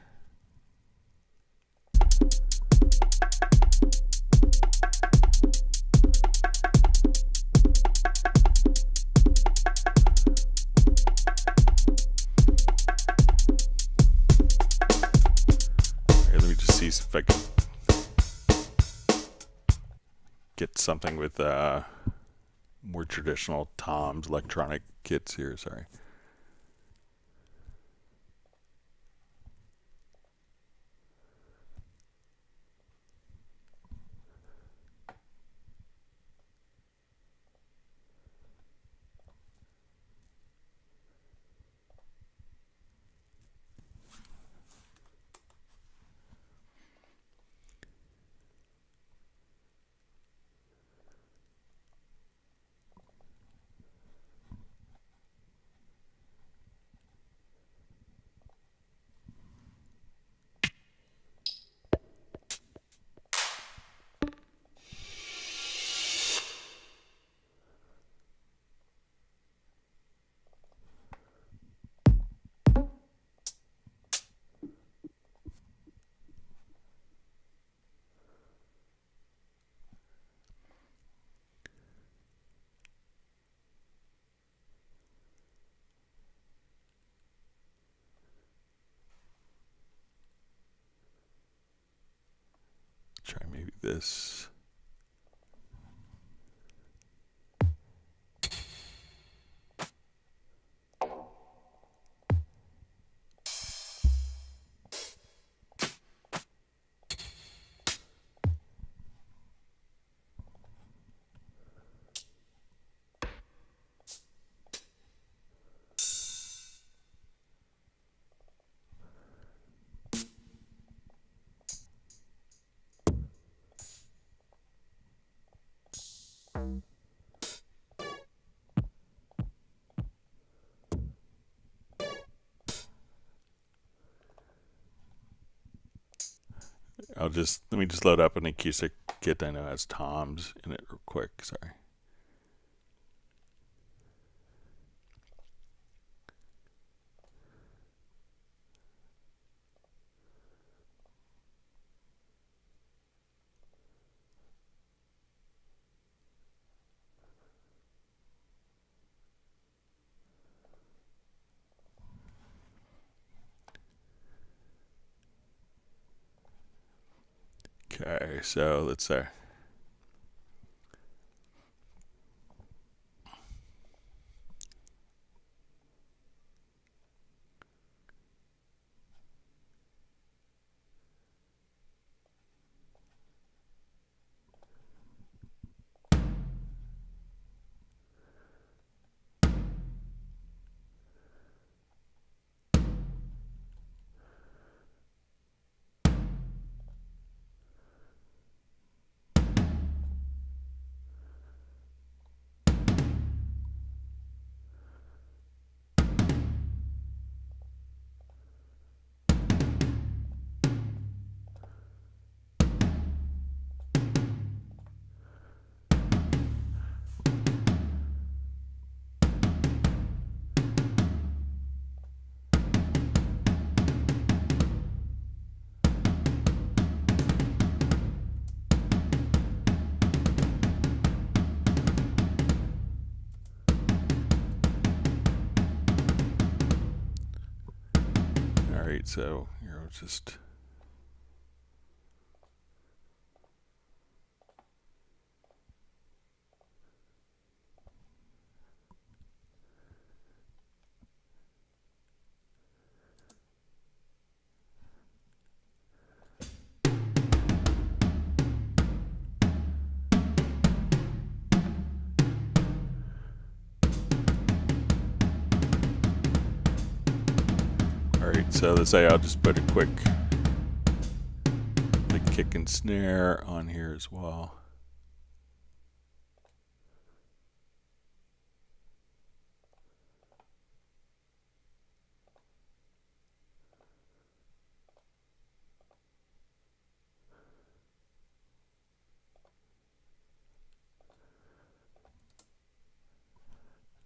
Let me just see if I can get something with more traditional toms, electronic kits here, sorry. Try maybe this. Let me just load up an acoustic kit I know has toms in it real quick, sorry. Okay, so let's say. so here I'll just. Alright, so let's say I'll just put a quick kick and snare on here as well.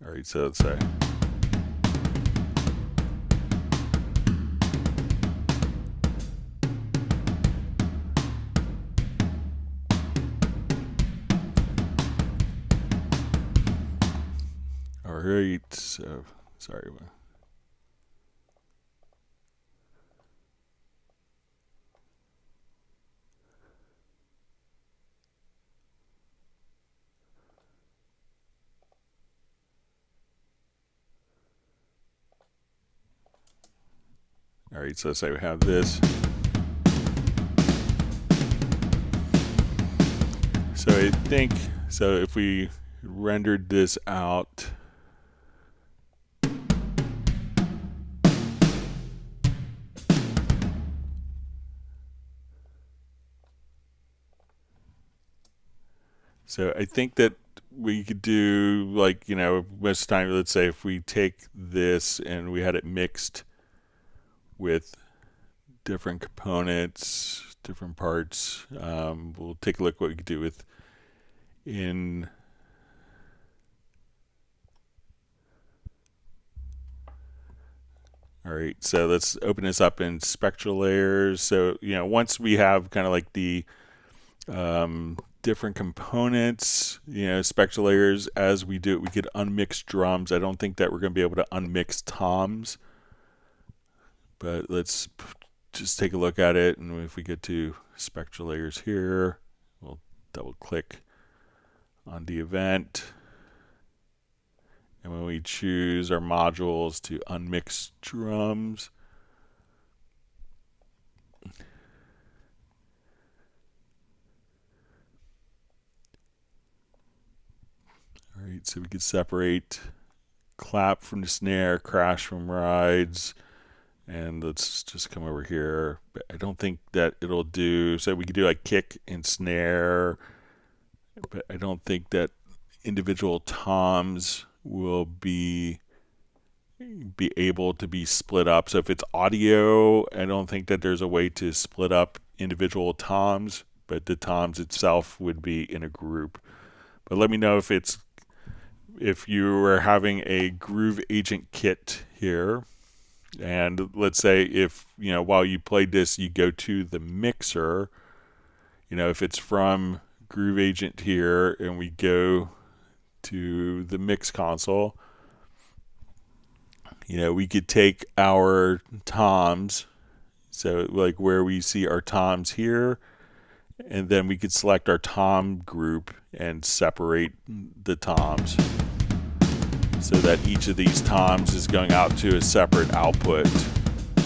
Alright, so let's say. Alright, so sorry. Alright, so say we have this. So I think, so if we rendered this out, so I think that we could do, like, you know, most time, let's say if we take this and we had it mixed with different components, different parts, we'll take a look what we could do with in Alright, so let's open this up in spectral layers. So, you know, once we have kind of like the different components, you know, spectral layers, as we do it, we could unmix drums. I don't think that we're going to be able to unmix toms, but let's just take a look at it. And if we get to spectral layers here, we'll double click on the event. And when we choose our modules to unmix drums, all right, so we could separate clap from the snare, crash from rides, and let's just come over here. But I don't think that it'll do, so we could do like kick and snare, but I don't think that individual toms will be able to be split up. So if it's audio, I don't think that there's a way to split up individual toms, but the toms itself would be in a group. But let me know if you are having a Groove Agent kit here, and let's say if, you know, while you played this, you go to the mixer, you know, if it's from Groove Agent here and we go to the mix console, you know, we could take our toms, so like where we see our toms here, and then we could select our tom group and separate the toms so that each of these toms is going out to a separate output.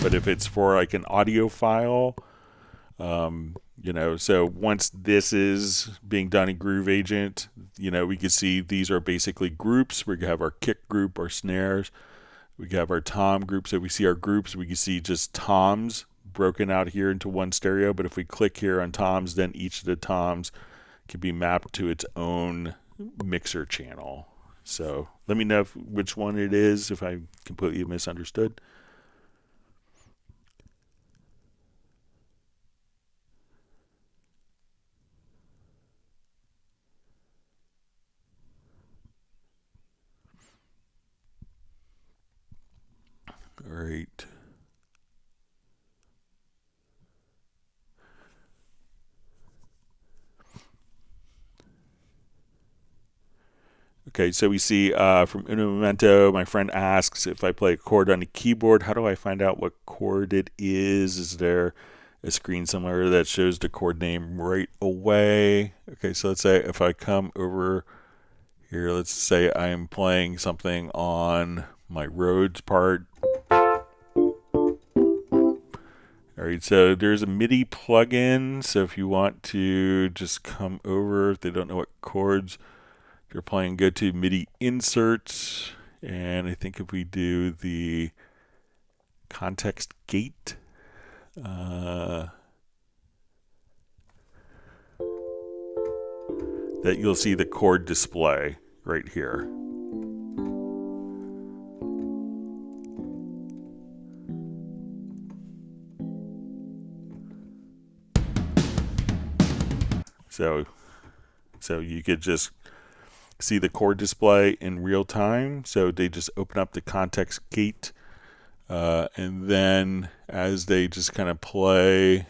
But if it's for like an audio file, you know, so once this is being done in Groove Agent, you know, we can see these are basically groups. We have our kick group, our snares. We have our tom group. So we see our groups. We can see just toms broken out here into one stereo. But if we click here on toms, then each of the toms can be mapped to its own mixer channel. So let me know which one it is if I completely misunderstood. All right. Okay, so we see from Uno Momento, my friend asks if I play a chord on the keyboard, how do I find out what chord it is? Is there a screen somewhere that shows the chord name right away? Okay, so let's say if I come over here, let's say I am playing something on my Rhodes part. All right, so there's a MIDI plugin. So if you want to just come over, if they don't know what chords they're playing, go to MIDI inserts. And I think if we do the context gate, that you'll see the chord display right here. So you could just see the chord display in real time. So they just open up the context gate, and then as they just kind of play,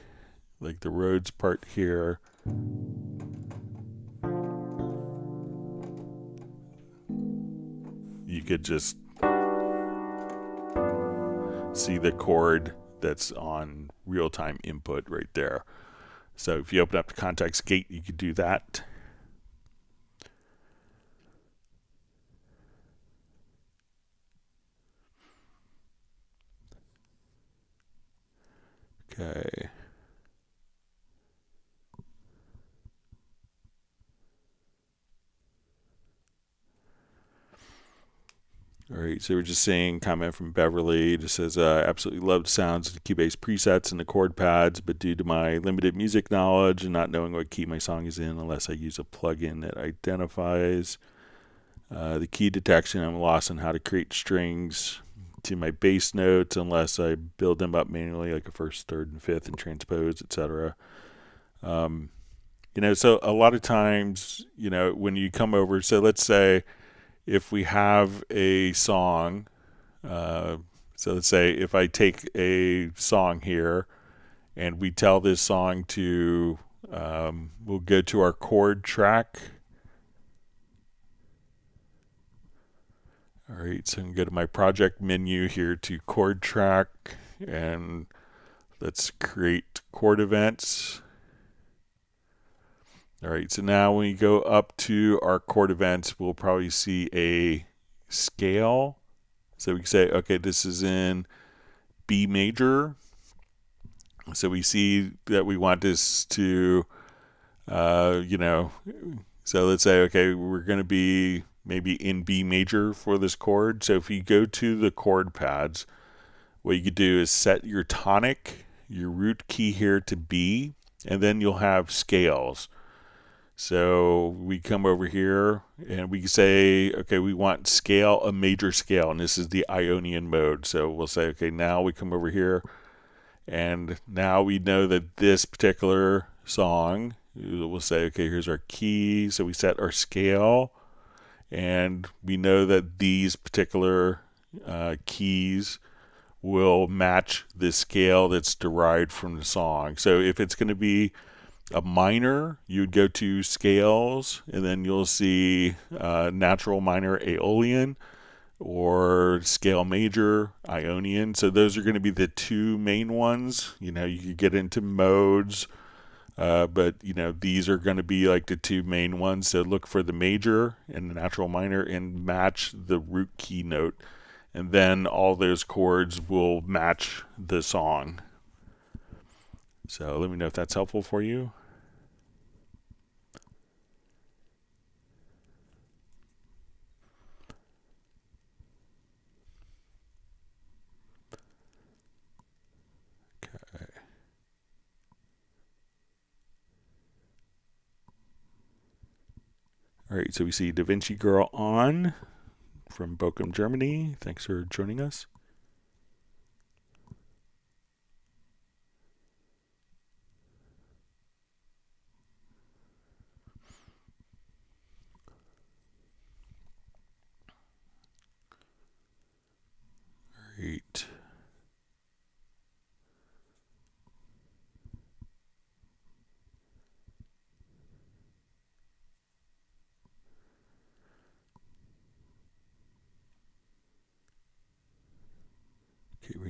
like the Rhodes part here, you could just see the chord that's on real-time input right there. So if you open up the context gate, you could do that. Okay. All right, so we're just saying, comment from Beverly. It just says, absolutely love the sounds of the Cubase presets and the chord pads, but due to my limited music knowledge and not knowing what key my song is in unless I use a plugin that identifies the key detection, I'm lost on how to create strings to my bass notes unless I build them up manually, like a first, third, and fifth, and transpose, etc. So a lot of times, when you come over, so let's say if we have a song, so let's say if I take a song here and we tell this song to, we'll go to our chord track. All right, so I can go to my project menu here to chord track, and let's create chord events. All right, so now when we go up to our chord events, we'll probably see a scale. So we can say, okay, this is in B major. So we see that we want this to, so let's say, okay, we're going to be maybe in B major for this chord. So if you go to the chord pads, what you could do is set your tonic, your root key here to B, and then you'll have scales. So we come over here and we say, okay, we want scale, a major scale, and this is the Ionian mode. So we'll say, okay, now we come over here, and now we know that this particular song, we'll say, okay, here's our key. So we set our scale, and we know that these particular keys will match the scale that's derived from the song. So if it's going to be a minor, you'd go to scales, and then you'll see natural minor Aeolian or scale major Ionian. So those are going to be the two main ones. You could get into modes, but these are going to be like the two main ones. So look for the major and the natural minor and match the root key note, and then all those chords will match the song. So let me know if that's helpful for you. Okay. All right, so we see Da Vinci Girl on from Bochum, Germany. Thanks for joining us. Great.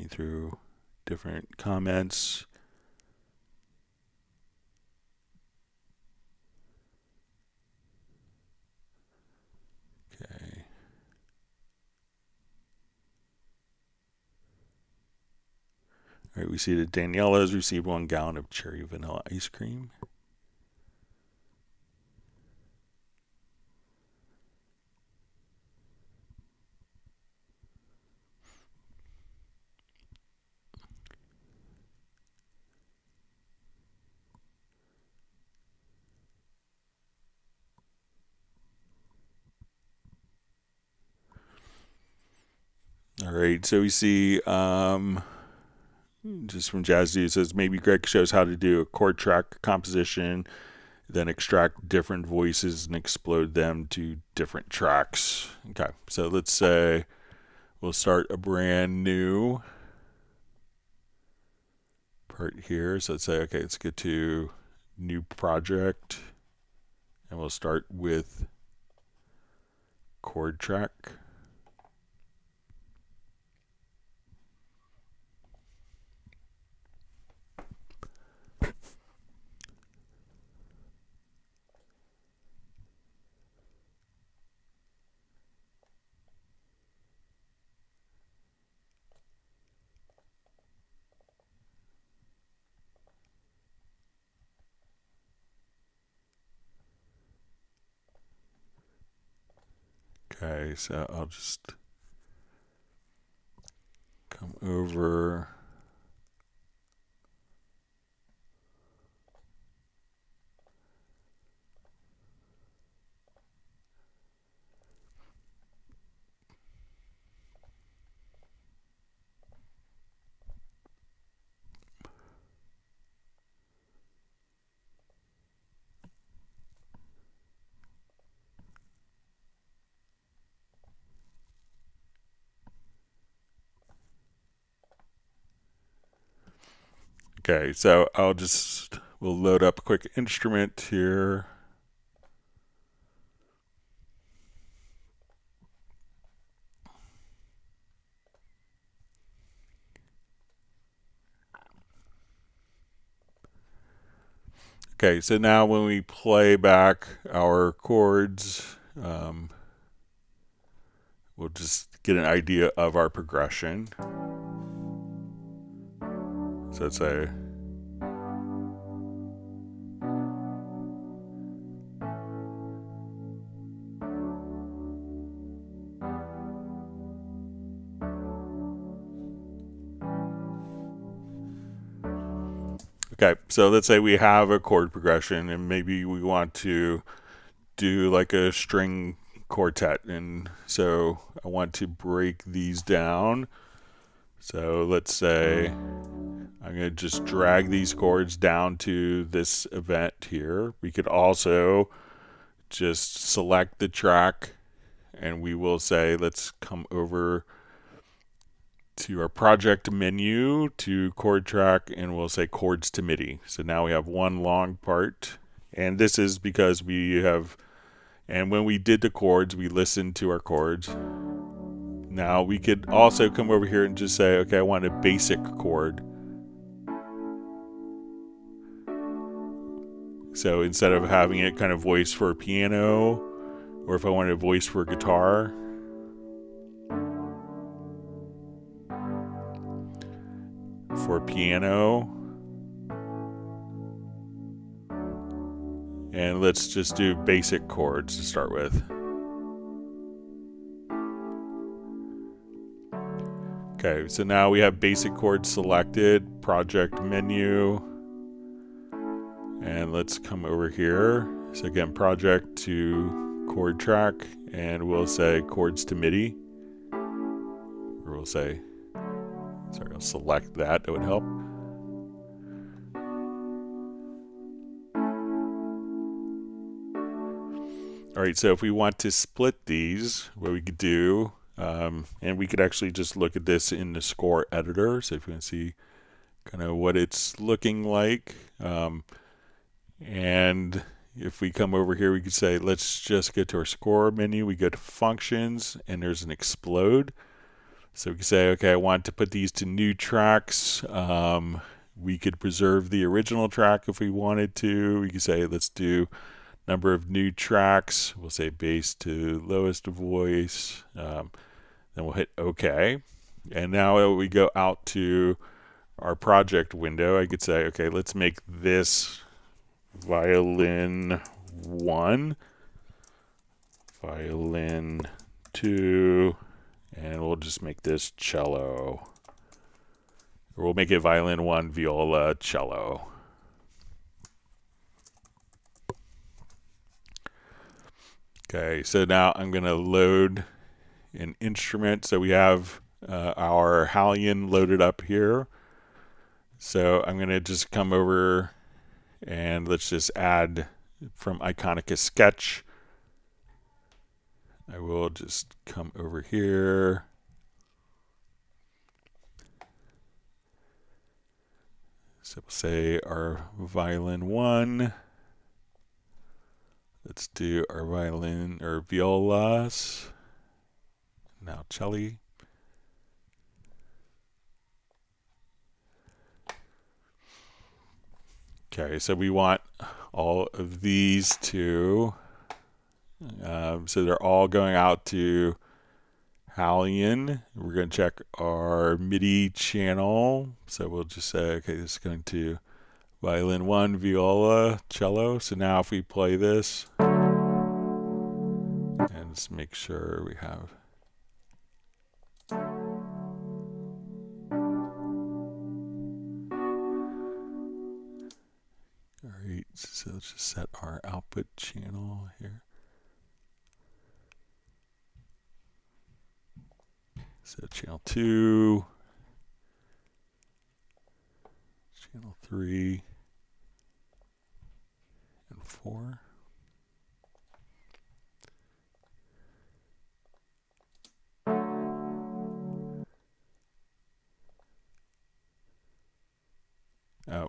Going through different comments. Okay. All right, we see that Daniela has received 1 gallon of cherry vanilla ice cream. All right, so we see just from Jazzy, it says maybe Greg shows how to do a chord track composition, then extract different voices and explode them to different tracks. Okay, so let's say we'll start a brand new part here. So let's say, okay, let's get to new project, and we'll start with chord track. Okay, so I'll just come over. Okay, so we'll load up a quick instrument here. Okay, so now when we play back our chords, we'll just get an idea of our progression. So let's say, okay, so let's say we have a chord progression and maybe we want to do like a string quartet, and so I want to break these down. So let's say I'm going to just drag these chords down to this event here. We could also just select the track, and we will say, let's come over to our project menu to chord track, and we'll say chords to MIDI. So now we have one long part, and this is because we have, and when we did the chords, we listened to our chords. Now we could also come over here and just say, okay, I want a basic chord. So instead of having it kind of voice for a piano, or if I wanted a voice for a guitar, for piano, and let's just do basic chords to start with. Okay, so now we have basic chords selected, project menu, and let's come over here. So again, project to chord track, and we'll say chords to MIDI, or we'll say, sorry, I'll select that, would help. All right, so if we want to split these, what we could do, and we could actually just look at this in the score editor, so if you want to see kind of what it's looking like. And if we come over here, we could say, let's just get to our score menu. We go to functions, and there's an explode. So we can say, okay, I want to put these to new tracks. We could preserve the original track if we wanted to. We could say, let's do number of new tracks. We'll say bass to lowest voice. Then we'll hit OK. And now we go out to our project window. I could say, okay, let's make this violin 1, violin 2, and we'll just make this cello. Or we'll make it violin 1, viola, cello. Okay, so now I'm going to load an instrument. So we have our HALion loaded up here. So I'm going to just come over and let's just add from Iconica Sketch. I will just come over here. So we'll say our violin 1. Let's do our violin or violas. Now cello. Okay, so we want all of these to, so they're all going out to HALion. We're going to check our MIDI channel. So we'll just say, okay, this is going to violin 1, viola, cello. So now if we play this, and let's make sure we have. All right, so let's just set our output channel here. So channel 2, channel 3, and 4.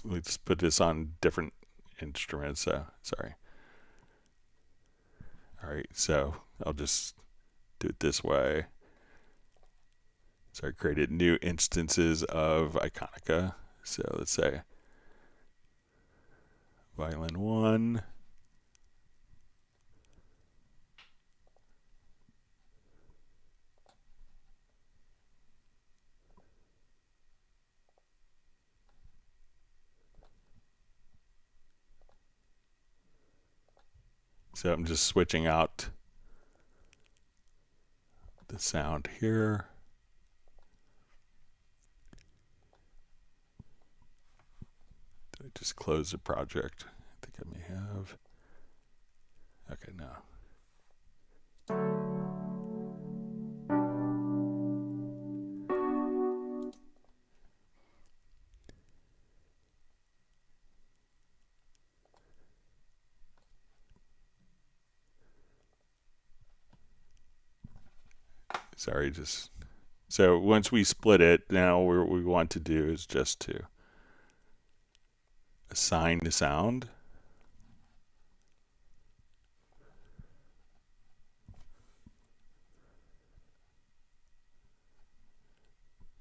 Let's put this on different instruments. Sorry. All right, so I'll just do it this way. So I created new instances of Iconica. So let's say violin 1. So I'm just switching out the sound here. Did I just close the project? I think I may have. Okay, no. Sorry, just so once we split it, now what we want to do is just to assign the sound.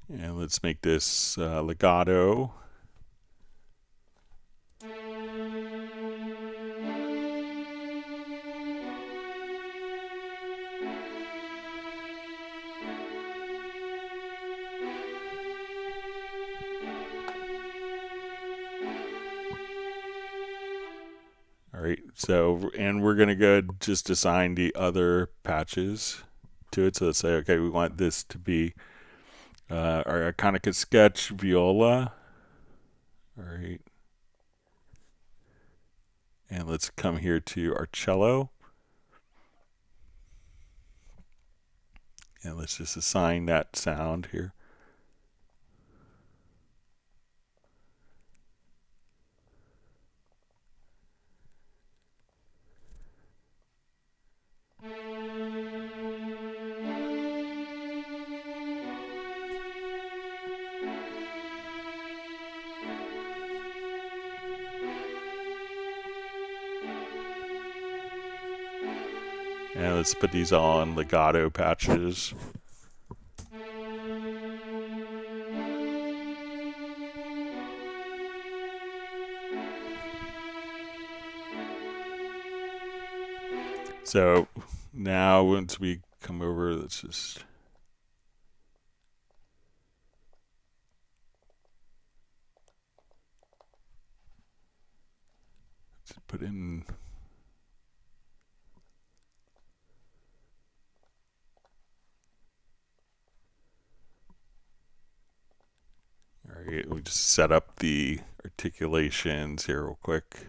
And let's make this legato. Alright, so, and we're going to go just assign the other patches to it. So let's say, okay, we want this to be our Iconica Sketch viola. Alright. And let's come here to our cello. And let's just assign that sound here. And let's put these all on legato patches. So now once we come over, let's just put in. All right, we just set up the articulations here real quick.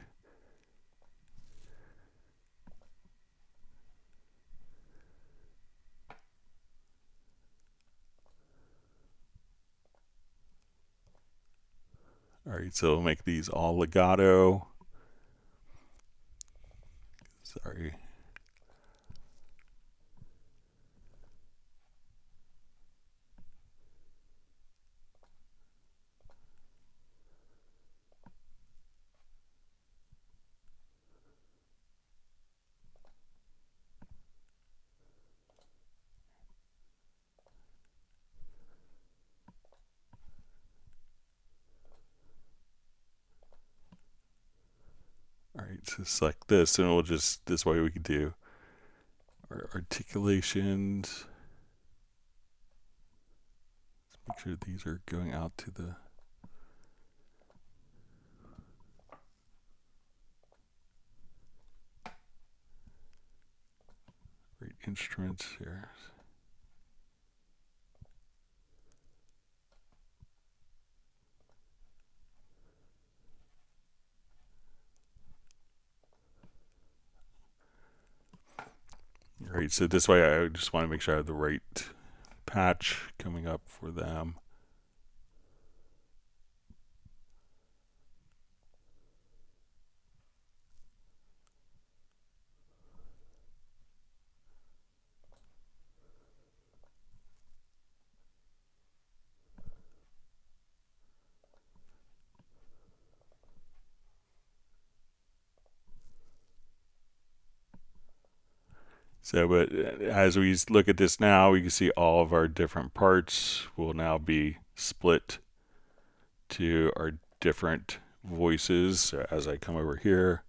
All right, so we'll make these all legato. Sorry. All right, so select this, and we'll just, this way we can do our articulations. Let's make sure these are going out to the right instruments here. All right, so this way I just want to make sure I have the right patch coming up for them. So, but as we look at this now, we can see all of our different parts will now be split to our different voices. So as I come over here,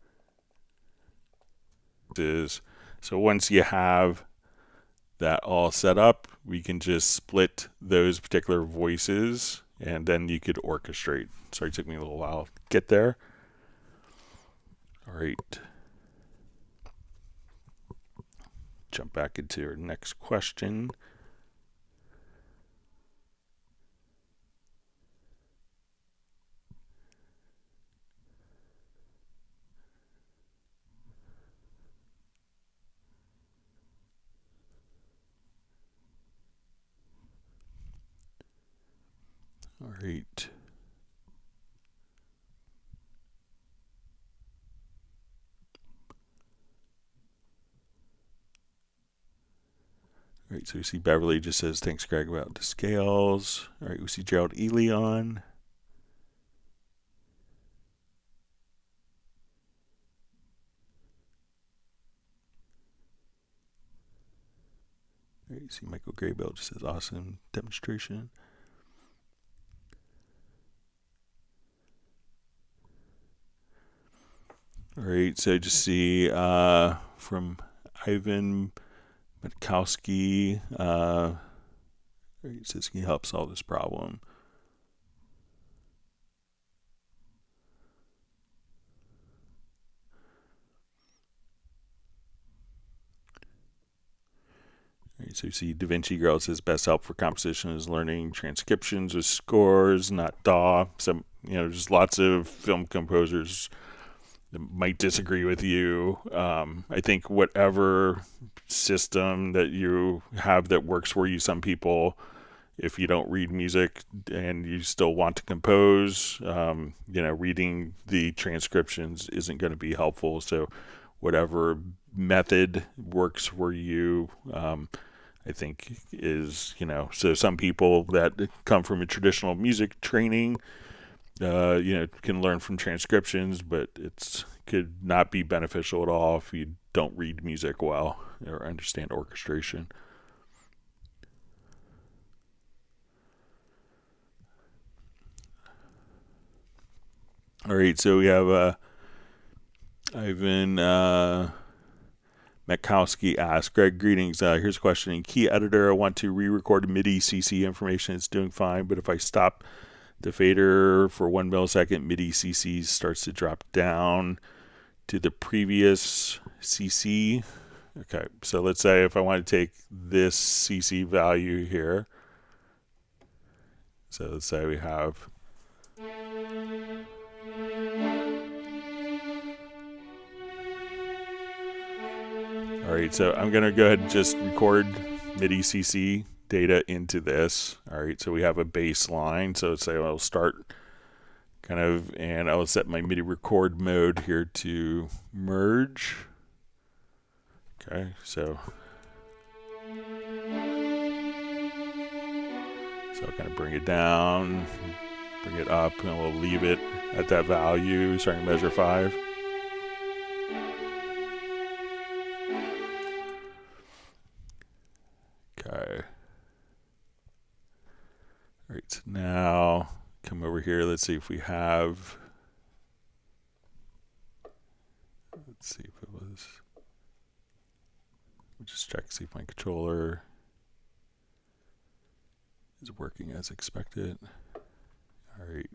so once you have that all set up, we can just split those particular voices, and then you could orchestrate. Sorry, it took me a little while to get there. All right. Jump back into our next question. All right. All right, so we see Beverly just says, thanks, Greg, about the scales. All right, we see Gerald HALion. All right, you see Michael Graybell just says, awesome demonstration. All right, so just see from Ivan Matkowski, he says, can you help solve this problem? All right, so you see Da Vinci Girl says, best help for composition is learning transcriptions with scores, not DAW. Some, just lots of film composers might disagree with you. I think whatever system that you have that works for you, some people, if you don't read music and you still want to compose, reading the transcriptions isn't going to be helpful. So whatever method works for you, I think is, so some people that come from a traditional music training, can learn from transcriptions, but it could not be beneficial at all if you don't read music well or understand orchestration. All right, so we have Ivan Metkowski asks, Greg, greetings. Here's a question. In Key Editor, I want to re-record MIDI CC information. It's doing fine, but if I stop the fader for 1 millisecond, MIDI CC starts to drop down to the previous CC. Okay, so let's say if I want to take this CC value here. So let's say we have all right, so I'm going to go ahead and just record MIDI CC data into this. All right, so we have a baseline. So let's say I'll start kind of, and I'll set my MIDI record mode here to merge. Okay, so I'll kind of bring it down, bring it up, and we'll leave it at that value, starting to measure 5. Okay. All right, so now come over here. Let's see if we have, let's see if it was, we'll just check, see if my controller is working as expected. All right.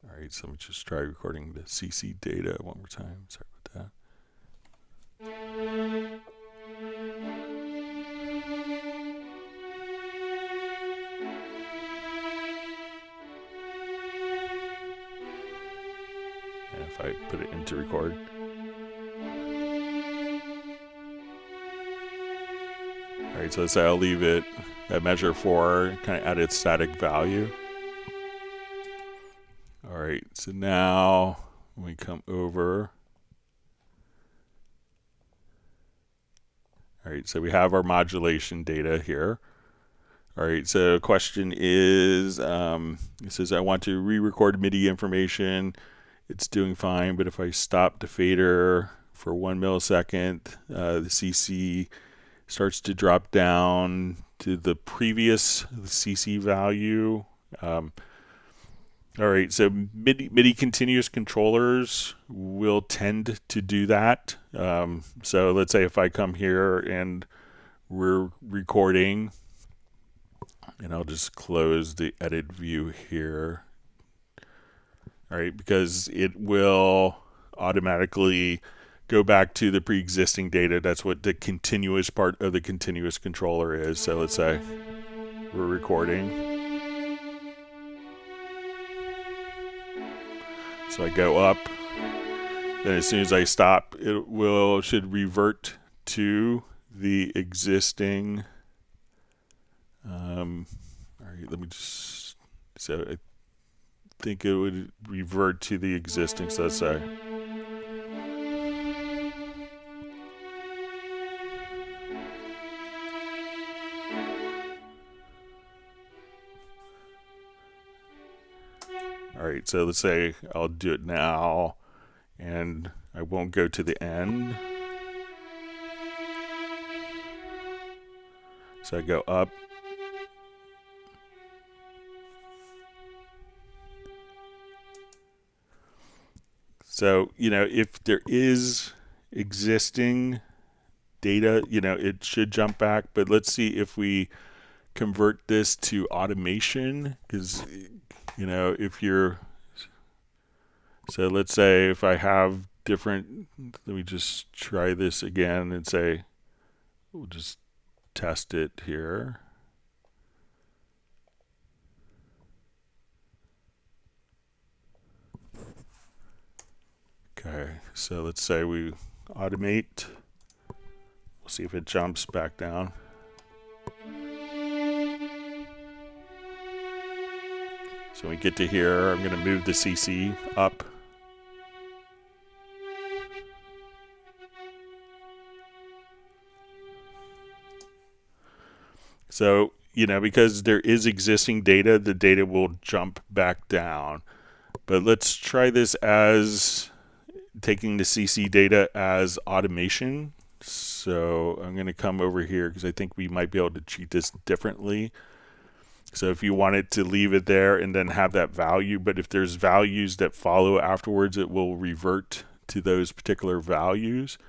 All right, so let me just try recording the CC data one more time. Sorry about that. And if I put it into record. All right, so let's say I'll leave it at measure 4, kind of at its static value. All right, so now when we come over, all right, so we have our modulation data here. All right, so the question is, it says I want to re-record MIDI information. It's doing fine, but if I stop the fader for 1 millisecond, the CC starts to drop down to the previous CC value. All right, so MIDI continuous controllers will tend to do that. So let's say if I come here and we're recording, and I'll just close the edit view here. All right, because it will automatically go back to the pre-existing data. That's what the continuous part of the continuous controller is. So let's say we're recording. So I go up, then as soon as I stop, it should revert to the existing. All right, let me just, so I think it would revert to the existing, so let's say. All right, so let's say I'll do it now, and I won't go to the end. So I go up. So, if there is existing data, it should jump back, but let's see if we convert this to automation, because if you're, so let's say if I have different, let me just try this again and say, we'll just test it here. Okay, so let's say we automate. We'll see if it jumps back down. So when we get to here, I'm going to move the CC up. So, because there is existing data, the data will jump back down. But let's try this as taking the CC data as automation. So I'm going to come over here because I think we might be able to treat this differently. So if you wanted to leave it there and then have that value, but if there's values that follow afterwards, it will revert to those particular values.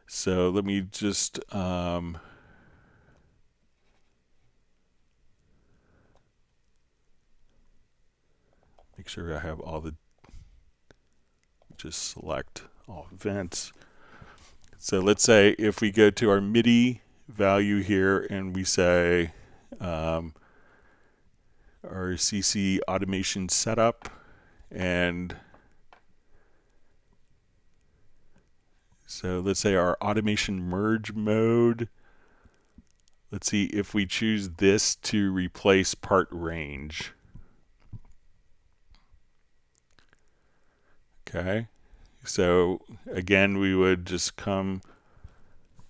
So let me just make sure I have all the, just select all events. So let's say if we go to our MIDI value here and we say our CC automation setup, and so let's say our automation merge mode, let's see if we choose this to replace part range. Okay, so again we would just come,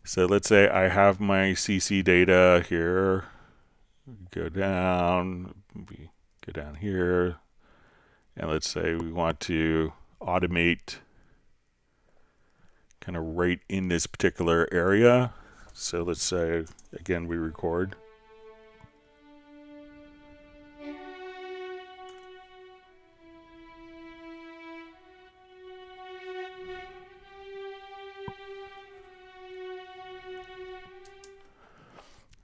so let's say I have my CC data here, go down, we go down here, and let's say we want to automate kind of right in this particular area. So let's say again we record.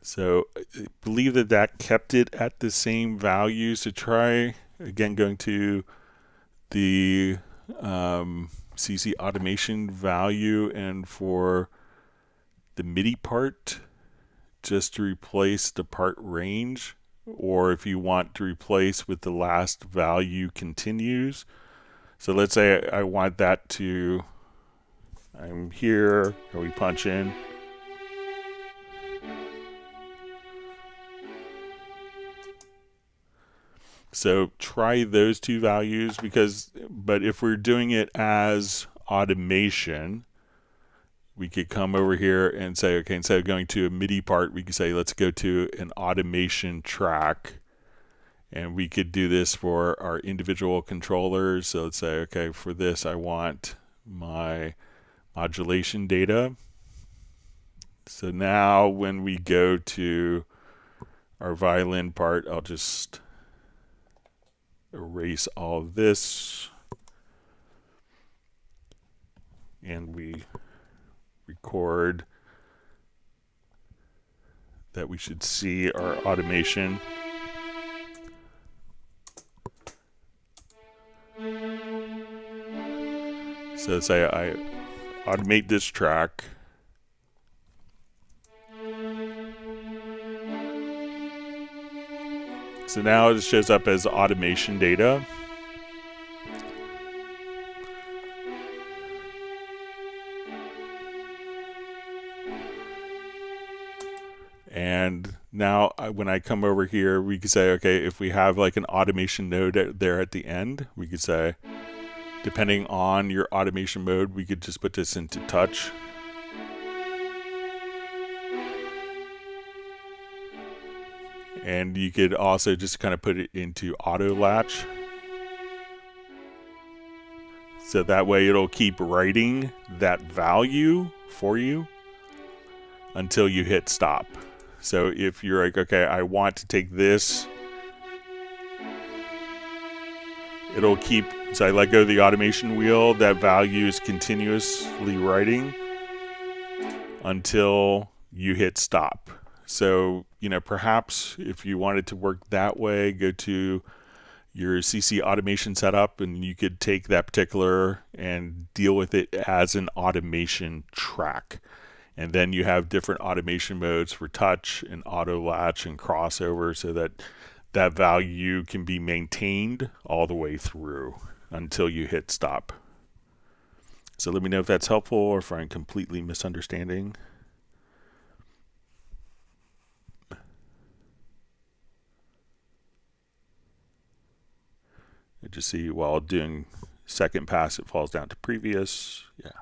So I believe that that kept it at the same value. So try again going to the CC automation value, and for the MIDI part, just to replace the part range, or if you want to replace with the last value continues. So let's say I want that to, I'm here, or we punch in. So try those two values, because, but if we're doing it as automation, we could come over here and say, okay, instead of going to a MIDI part, we could say, let's go to an automation track. And we could do this for our individual controllers. So let's say, okay, for this, I want my modulation data. So now when we go to our violin part, I'll just erase all of this, and we record that we should see our automation. So say I automate this track. So now it shows up as automation data. And now when I come over here, we could say, okay, if we have like an automation node there at the end, we could say, depending on your automation mode, we could just put this into touch. And you could also just kind of put it into auto latch. So that way it'll keep writing that value for you until you hit stop. So if you're like, okay, I want to take this, it'll keep, so I let go of the automation wheel, that value is continuously writing until you hit stop. So, you know, perhaps if you wanted to work that way, go to your CC automation setup and you could take that particular and deal with it as an automation track. And then you have different automation modes for touch and auto latch and crossover, so that that value can be maintained all the way through until you hit stop. So let me know if that's helpful or if I'm completely misunderstanding. I just see while doing second pass, it falls down to previous. Yeah.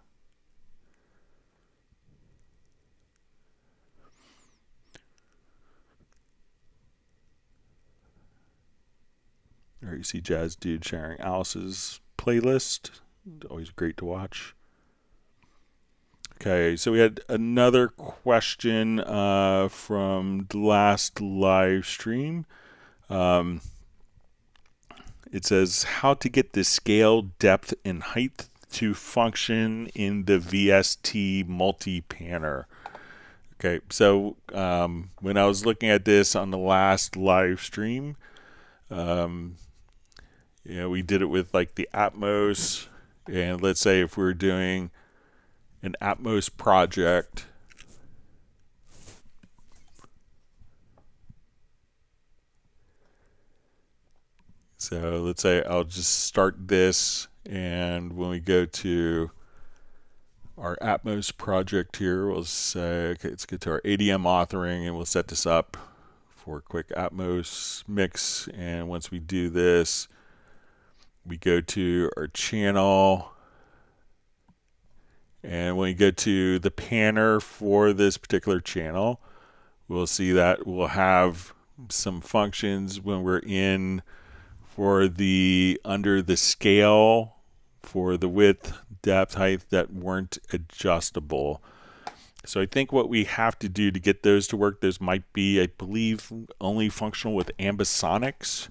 Or you see Jazz Dude sharing Alice's playlist. Always great to watch. Okay, so we had another question from the last live stream. It says how to get the scale, depth, and height to function in the VST multi-panner. Okay, so when I was looking at this on the last live stream, we did it with like the Atmos, and let's say if we're doing an Atmos project, so let's say I'll just start this, and when we go to our Atmos project here, we'll say, okay, let's get to our ADM authoring, and we'll set this up for a quick Atmos mix. And once we do this, we go to our channel, and when we go to the panner for this particular channel, we'll see that we'll have some functions when we're in for the under the scale for the width, depth, height that weren't adjustable. So I think what we have to do to get those to work, those might be, I believe, only functional with ambisonics.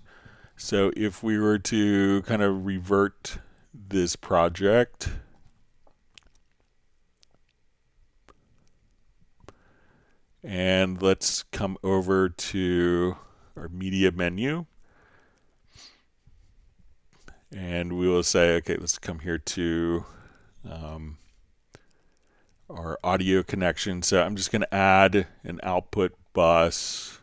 So if we were to kind of revert this project, and let's come over to our media menu, and we will say, okay, let's come here to our audio connection. So I'm just going to add an output bus,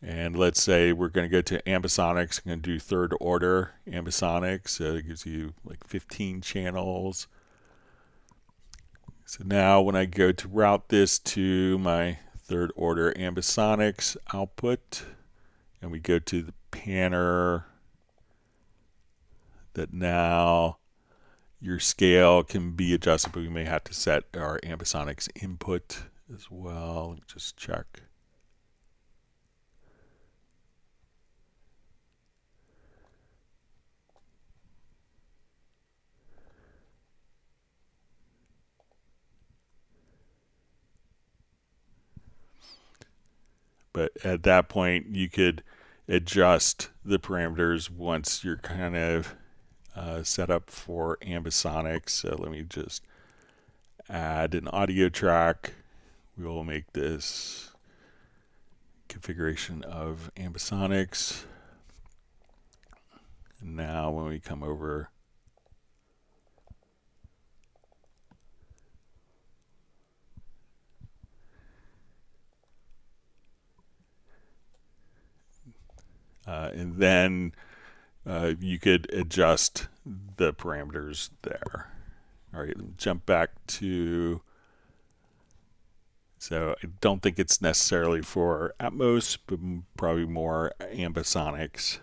and let's say we're going to go to ambisonics. I'm going to do third order ambisonics. So it gives you like 15 channels. So now when I go to route this to my third order ambisonics output, and we go to the panner, that now your scale can be adjusted, but we may have to set our ambisonics input as well. Let me just check. But at that point, you could adjust the parameters once you're kind of set up for ambisonics. So let me just add an audio track. We will make this configuration of ambisonics. And now when we come over, and then you could adjust the parameters there. All right, let me jump back to, so I don't think it's necessarily for Atmos, but probably more ambisonics.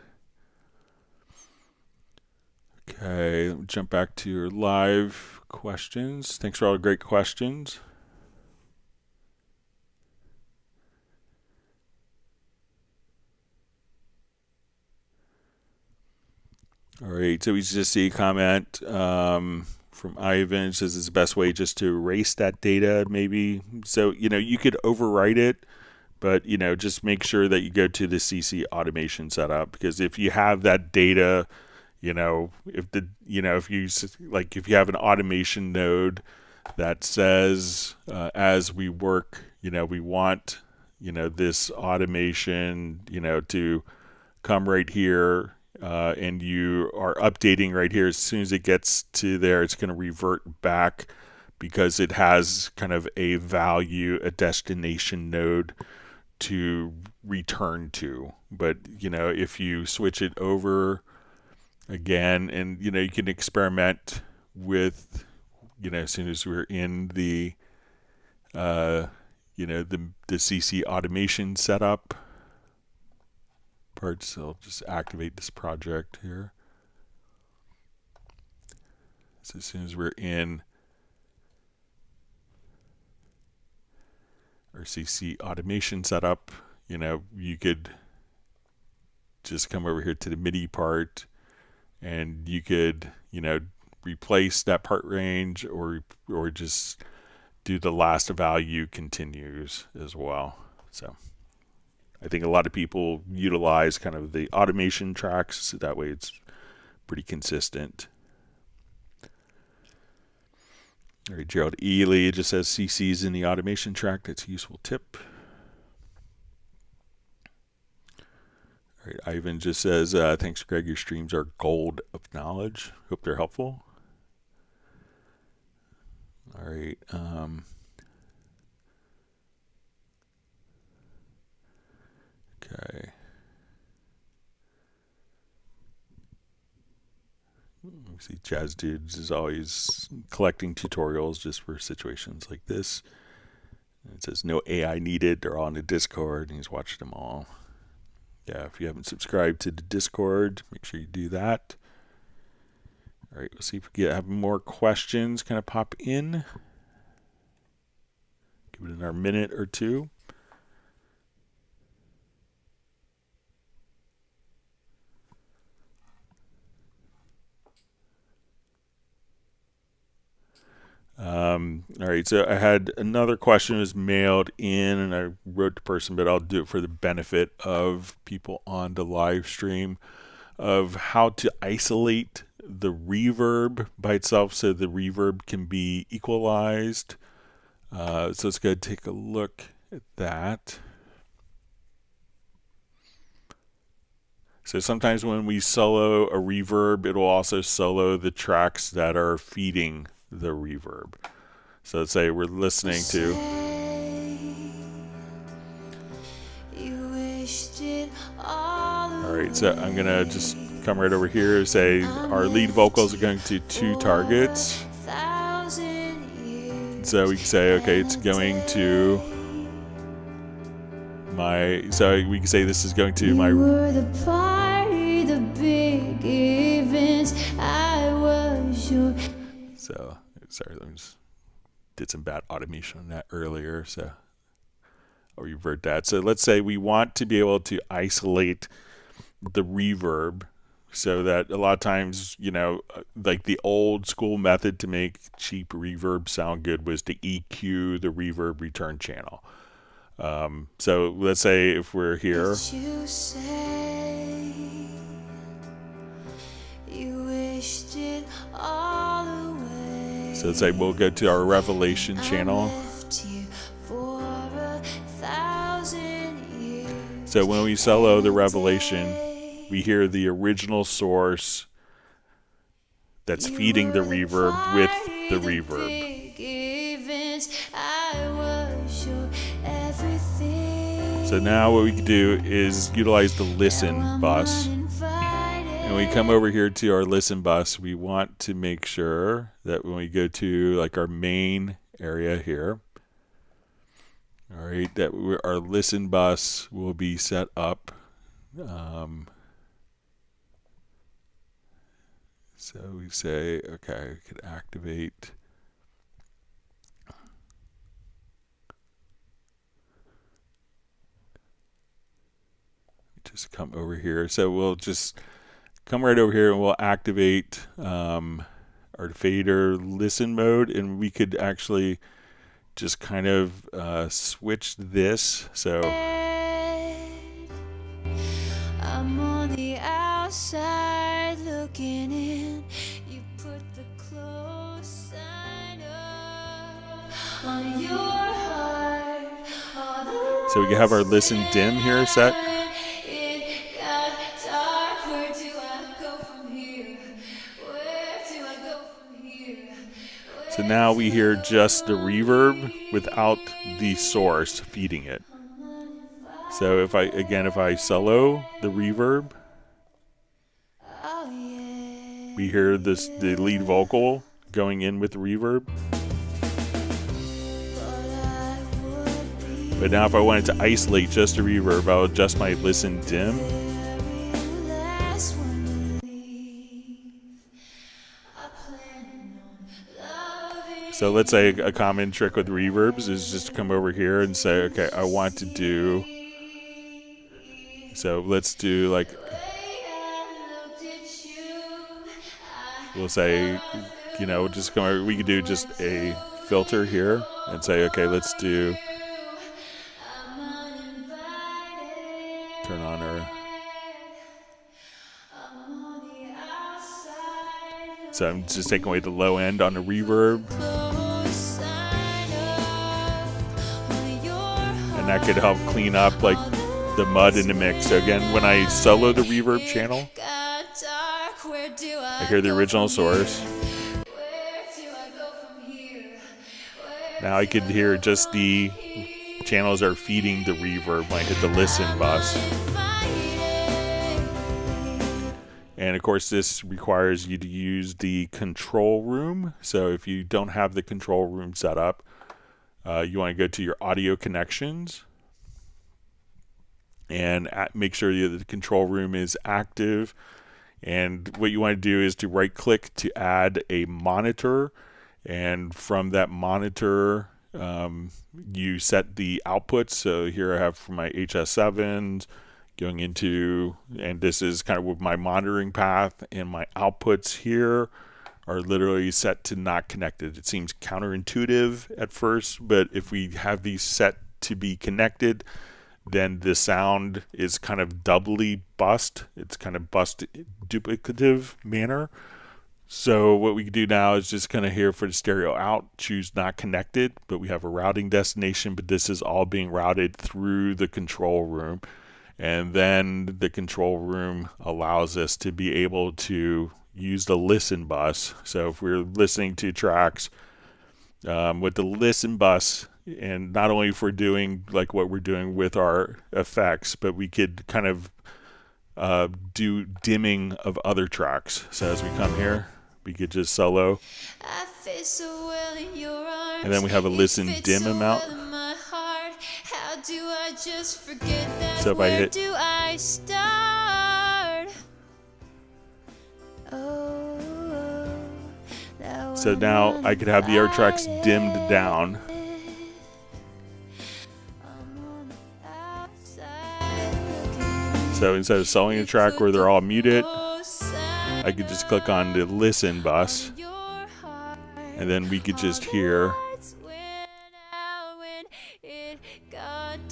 Okay, let me jump back to your live questions. Thanks for all the great questions. All right, so we just see a comment from Ivan. It says it's the best way just to erase that data, maybe. So, you could overwrite it, but, just make sure that you go to the CC automation setup, because if you have that data, if you have an automation node that says, as we work, we want, this automation, to come right here, and you are updating right here. As soon as it gets to there, it's going to revert back because it has kind of a value, a destination node to return to. But, if you switch it over again, and, you can experiment with, as soon as we're in the, the CC automation setup part. So I'll just activate this project here. So as soon as we're in our CC automation setup, you could just come over here to the MIDI part, and you could, replace that part range, or just do the last value continues as well. So I think a lot of people utilize kind of the automation tracks, so that way it's pretty consistent. All right, Gerald Ely just says CC's in the automation track. That's a useful tip. All right, Ivan just says, thanks, Greg. Your streams are gold of knowledge. Hope they're helpful. All right. Okay. We see Jazz Dudes is always collecting tutorials just for situations like this. And it says no AI needed. They're all in the Discord, and he's watched them all. Yeah, if you haven't subscribed to the Discord, make sure you do that. All right, let's see if we have more questions kind of pop in. Give it another minute or two. All right, so I had another question was mailed in, and I wrote the person, but I'll do it for the benefit of people on the live stream, of how to isolate the reverb by itself so the reverb can be equalized. So let's go take a look at that. So sometimes when we solo a reverb, it will also solo the tracks that are feeding the reverb. So let's say we're listening to. All right, so I'm gonna just come right over here and say our lead vocals are going to 2 targets. So we can say, okay, it's going to my, so we can say this is going to my. So, sorry, let me just did some bad automation on that earlier, so I'll revert that. So let's say we want to be able to isolate the reverb so that a lot of times, you know, like the old school method to make cheap reverb sound good was to EQ the reverb return channel. So let's say if we're here. So let's say we'll go to our Revelation channel. So when we solo the Revelation, we hear the original source that's feeding the reverb with the reverb. So now what we can do is utilize the listen bus. And we come over here to our listen bus, we want to make sure that when we go to like our main area here, all right, that our listen bus will be set up. So we say, okay, we could activate. Just come over here. So we'll just come right over here and we'll activate our fader listen mode, and we could actually just kind of switch this. So I'm on the outside looking in. You put the close sign up on your heart. So we can have our listen dim here set. So now we hear just the reverb without the source feeding it. So if I solo the reverb, we hear the lead vocal going in with the reverb. But now if I wanted to isolate just the reverb, I'll adjust my listen dim. So let's say a common trick with reverbs is just to come over here and say, okay, I want to do, so let's do like, we'll say, you know, just come over, we could do just a filter here and say, okay, let's do, So I'm just taking away the low end on the reverb. And that could help clean up like the mud in the mix. So again, when I solo the reverb channel, I hear the original source. Now I could hear just the channels are feeding the reverb when I hit the listen bus. And of course this requires you to use the control room. So if you don't have the control room set up, you want to go to your audio connections and make sure that the control room is active. And what you want to do is to right click to add a monitor, and from that monitor you set the outputs. So here I have for my HS7s going into, and this is kind of with my monitoring path, and my outputs here are literally set to not connected. It seems counterintuitive at first, but if we have these set to be connected, then the sound is kind of doubly bust. It's kind of bust duplicative manner. So what we can do now is just kind of here for the stereo out, choose not connected, but we have a routing destination, but this is all being routed through the control room. And then the control room allows us to be able to use the listen bus. So if we're listening to tracks with the listen bus, and not only if we're doing like what we're doing with our effects, but we could kind of do dimming of other tracks. So as we come here, we could just solo, and then we have a listen dim amount. So if I hit, so now I could have the other tracks dimmed down. So instead of soloing a track where they're all muted, I could just click on the listen bus, and then we could just hear,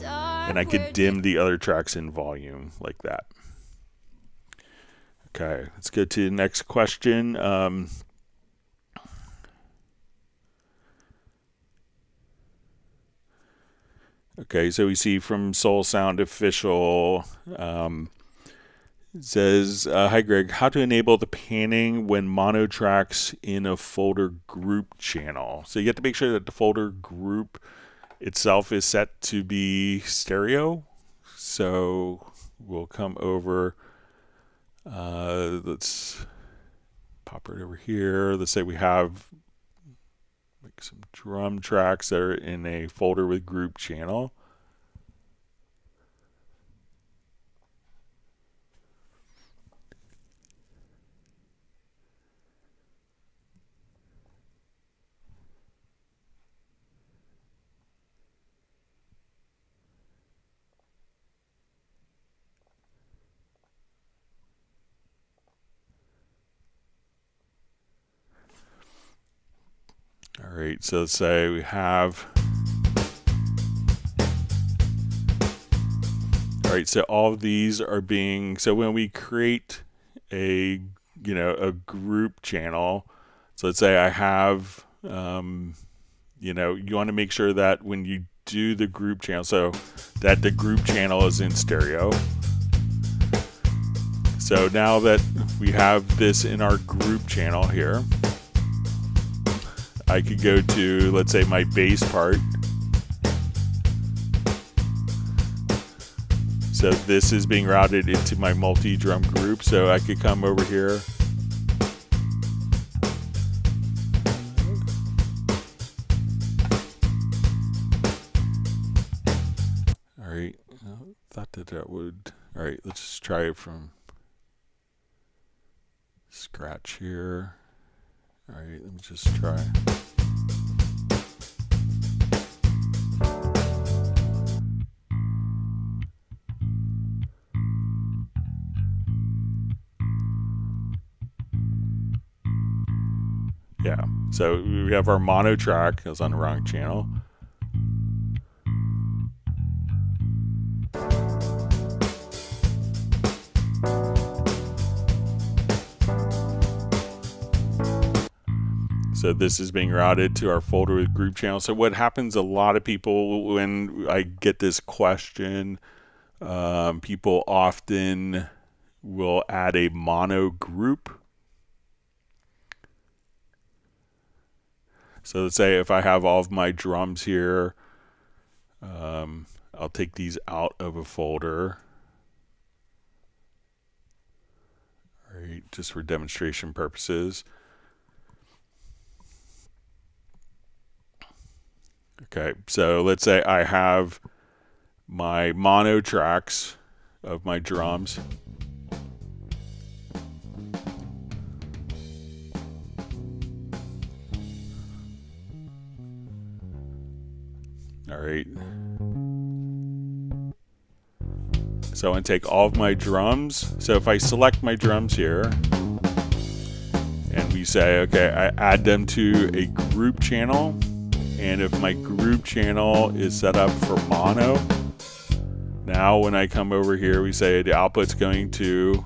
and I could dim the other tracks in volume like that. Okay, let's go to the next question. Okay, so we see from Soul Sound Official, it says, hi Greg, how to enable the panning when mono tracks in a folder group channel. So you have to make sure that the folder group itself is set to be stereo. So we'll come over, let's pop right over here. Let's say we have like some drum tracks that are in a folder with group channel. All right, so let's say we have, all right, so all of these are being, so when we create a, a group channel, so let's say I have, you want to make sure that when you do the group channel, so that the group channel is in stereo. So now that we have this in our group channel here, I could go to, let's say, my bass part. So this is being routed into my multi-drum group. So I could come over here. All right. I thought that would. All right. Let's just try it from scratch here. All right. Let me just try. Yeah, so we have our mono track. It was on the wrong channel. So this is being routed to our folder with group channel. So what happens, a lot of people, when I get this question, people often will add a mono group. So let's say if I have all of my drums here, I'll take these out of a folder. All right, just for demonstration purposes. Okay, so let's say I have my mono tracks of my drums. All right. So I'm going to take all of my drums. So if I select my drums here, and we say, okay, I add them to a group channel. And if my group channel is set up for mono, now when I come over here, we say the output's going to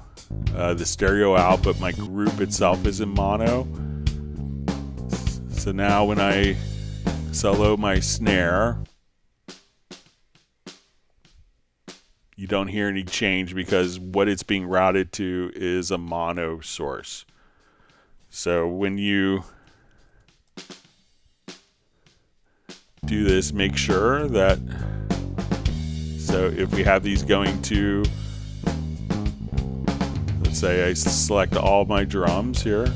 the stereo out, but my group itself is in mono. So now when I solo my snare, you don't hear any change because what it's being routed to is a mono source. So when you do this, make sure that, so if we have these going to, let's say I select all my drums here,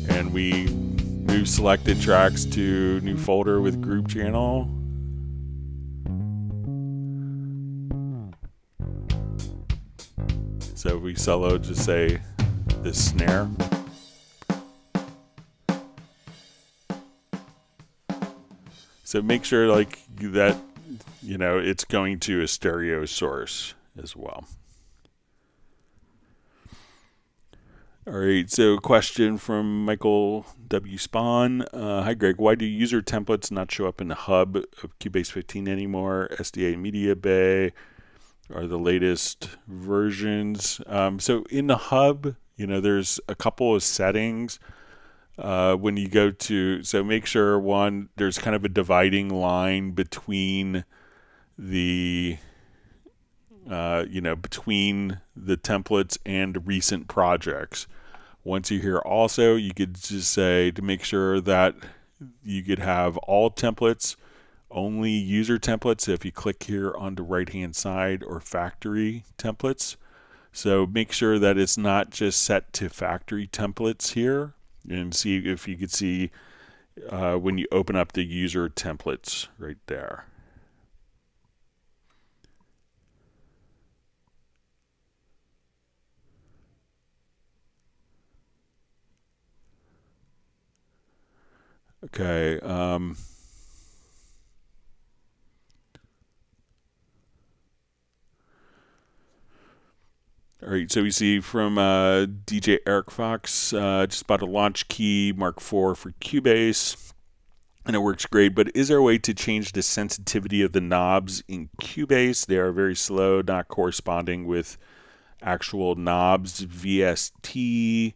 and we move selected tracks to new folder with group channel. So if we solo, just say this snare. So make sure like that, you know, it's going to a stereo source as well. All right, so question from Michael W. Spawn. Hi, Greg. Why do user templates not show up in the hub of Cubase 15 anymore? SDA Media Bay are the latest versions. So in the hub, you know, there's a couple of settings when you go to, so make sure one, there's kind of a dividing line between the, you know, between the templates and recent projects. Once you're here also, you could just say to make sure that you could have all templates, only user templates. If you click here on the right hand side, or factory templates. So make sure that it's not just set to factory templates here, and see if you could see when you open up the user templates right there. Okay. All right, so we see from DJ Eric Fox, just bought a launch key Mark IV for Cubase, and it works great, but is there a way to change the sensitivity of the knobs in Cubase? They are very slow, not corresponding with actual knobs, VST.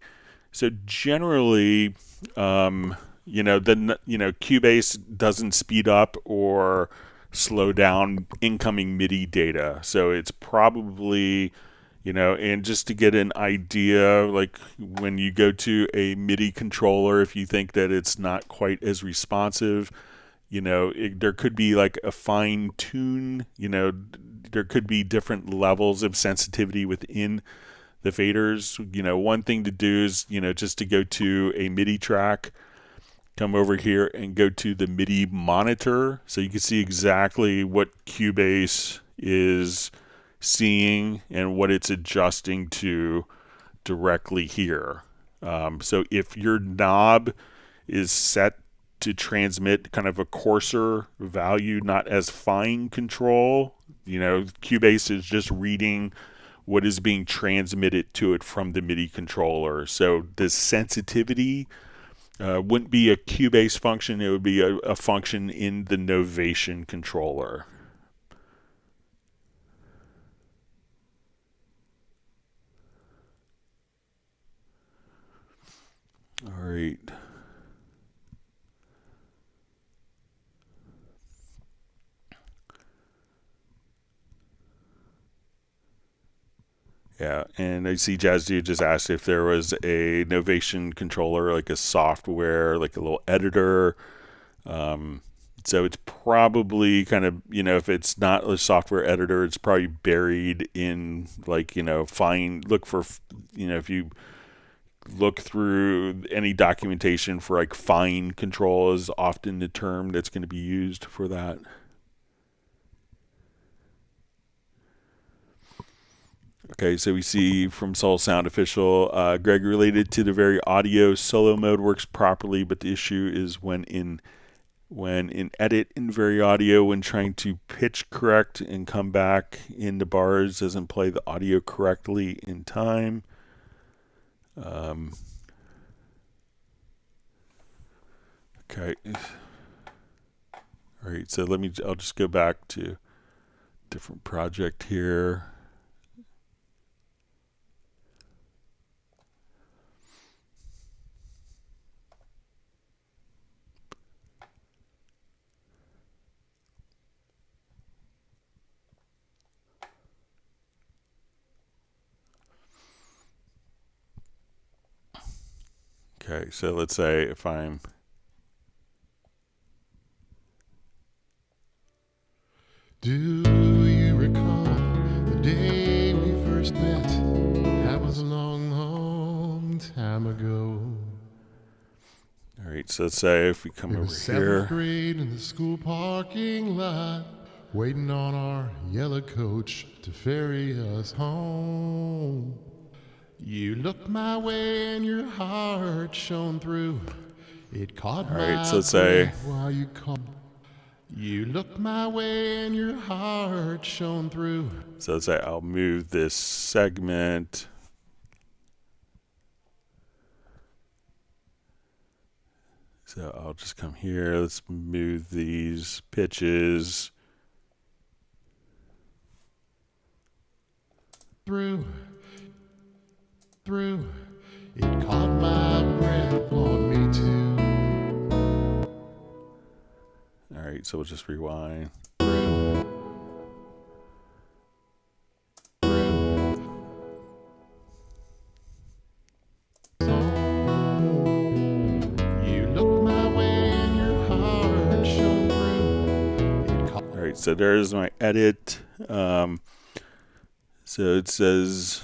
So generally, you know, Cubase doesn't speed up or slow down incoming MIDI data. So it's probably, you know, and just to get an idea, like when you go to a MIDI controller, if you think that it's not quite as responsive, you know, there could be like a fine tune, you know, there could be different levels of sensitivity within the faders. You know, one thing to do is, you know, just to go to a MIDI track, come over here and go to the MIDI monitor, so you can see exactly what Cubase is seeing and what it's adjusting to directly here. So if your knob is set to transmit kind of a coarser value, not as fine control, you know, Cubase is just reading what is being transmitted to it from the MIDI controller. So the sensitivity wouldn't be a Cubase function, it would be a function in the Novation controller. Yeah, and I see Jazz Dude just asked if there was a Novation controller, like a software, like a little editor. So it's probably kind of, if it's not a software editor, it's probably buried in, like, look for, if you look through any documentation for, like, fine control is often the term that's going to be used for that. Okay, so we see from Soul Sound Official, Greg, related to the VariAudio, solo mode works properly, but the issue is when in edit in VariAudio, when trying to pitch correct and come back into bars, doesn't play the audio correctly in time. Okay. All right, so I'll just go back to different project here. Okay, so let's say if I'm Do you recall the day we first met? That was a long, long time ago. all right, so let's say if we come It over was here. 7th grade in the school parking lot, waiting on our yellow coach to ferry us home. You looked my way and your heart shone through. It caught All my right, so let's say breath while you called. You looked my way and your heart shone through. So let's say I'll move this segment. So I'll just come here. Let's move these pitches. Through. It caught my breath on me too. All right, so we'll just rewind. So there's my edit. So it says,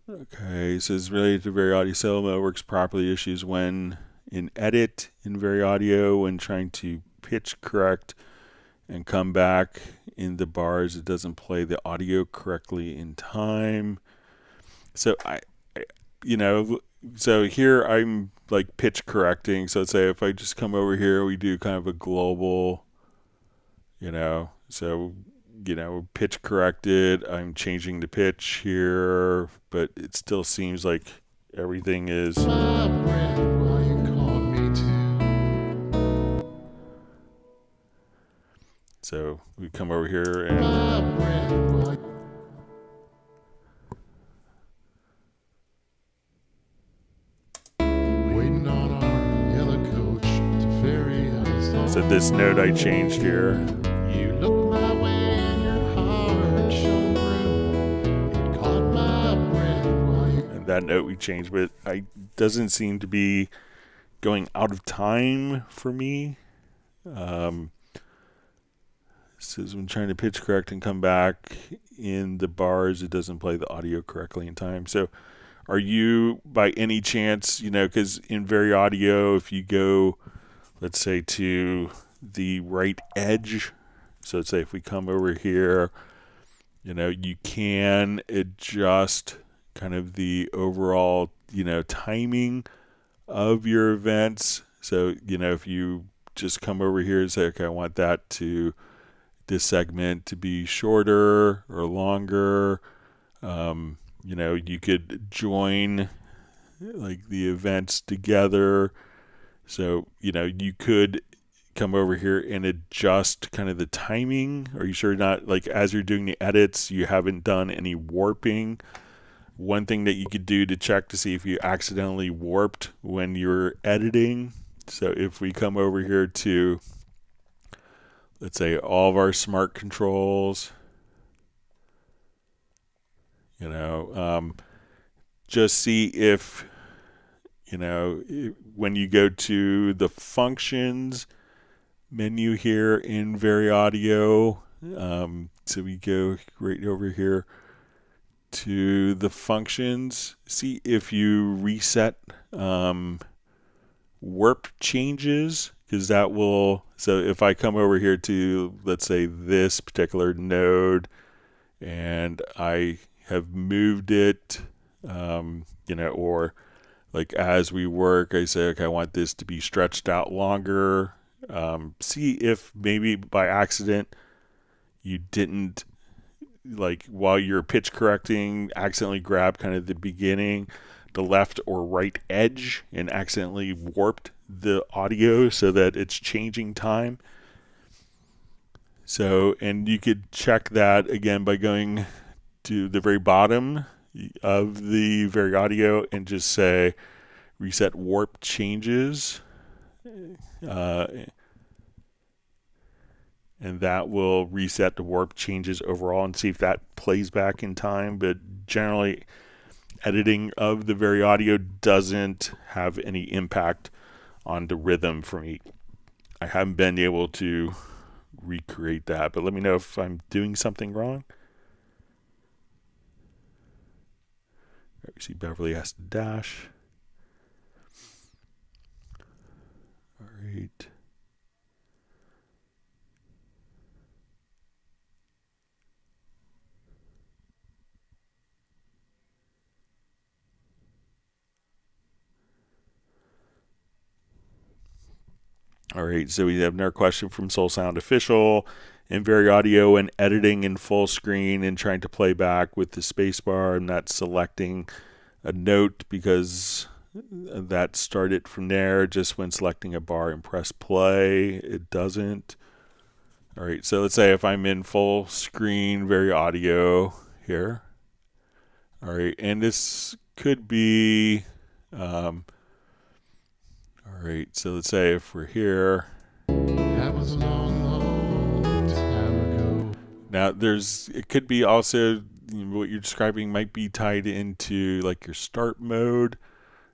okay, it says related to VariAudio solo mode works properly. Issues when in edit in VariAudio when trying to pitch correct and come back in the bars, it doesn't play the audio correctly in time. So so here I'm like pitch correcting. So let's say if I just come over here, we do kind of a global, so, pitch corrected. I'm changing the pitch here, but it still seems like everything is. So we come over here and. So this note I changed here. You look my way and your heart shone through. It caught my breath while you. And that note we changed, but it doesn't seem to be going out of time for me. Says when trying to pitch correct and come back in the bars, it doesn't play the audio correctly in time. So are you by any chance, because in VariAudio, if you go, let's say, to the right edge, so let's say if we come over here, you can adjust kind of the overall, timing of your events. So, if you just come over here and say, okay, I want this segment to be shorter or longer, you could join like the events together. So, you could come over here and adjust kind of the timing. Are you sure not, like, as you're doing the edits, you haven't done any warping? One thing that you could do to check to see if you accidentally warped when you're editing. So if we come over here to, let's say all of our smart controls, just see if, when you go to the functions menu here in VariAudio, so we go right over here to the functions, see if you reset warp changes, because that will, so if I come over here to, let's say, this particular node, and I have moved it, or like as we work, I say, okay, I want this to be stretched out longer. See if maybe by accident you didn't, like while you're pitch correcting, accidentally grab kind of the beginning, the left or right edge, and accidentally warped the audio so that it's changing time. So, and you could check that again by going to the very bottom of the VariAudio and just say reset warp changes, and that will reset the warp changes overall and see if that plays back in time. But generally, editing of the VariAudio doesn't have any impact on the rhythm for me. I haven't been able to recreate that, but let me know if I'm doing something wrong. See, Beverly has to dash. All right. All right, so we have another question from Soul Sound Official. In VariAudio and editing in full screen and trying to play back with the spacebar, I'm not selecting a note because that started from there. Just when selecting a bar and press play, it doesn't. All right, so let's say if I'm in full screen VariAudio here. All right, and this could be, all right, so let's say if we're here. That was a long, long time ago. Now it could be also, what you're describing might be tied into like your start mode.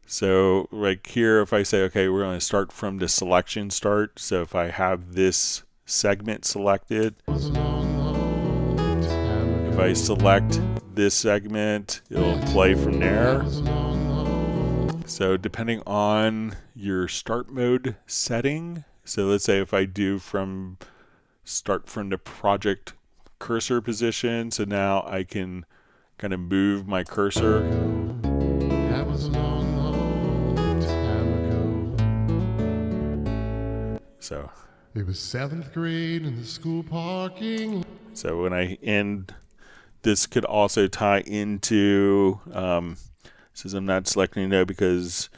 So like here, if I say, okay, we're going to start from the selection start. So if I have this segment selected, if I select this segment, it'll play from there. So depending on your start mode setting, so let's say if I do start from the project cursor position, so now I can kind of move my cursor. That was a long, long time ago. So it was 7th grade in the school parking. So when I end, this could also tie into, says I'm not selecting a note because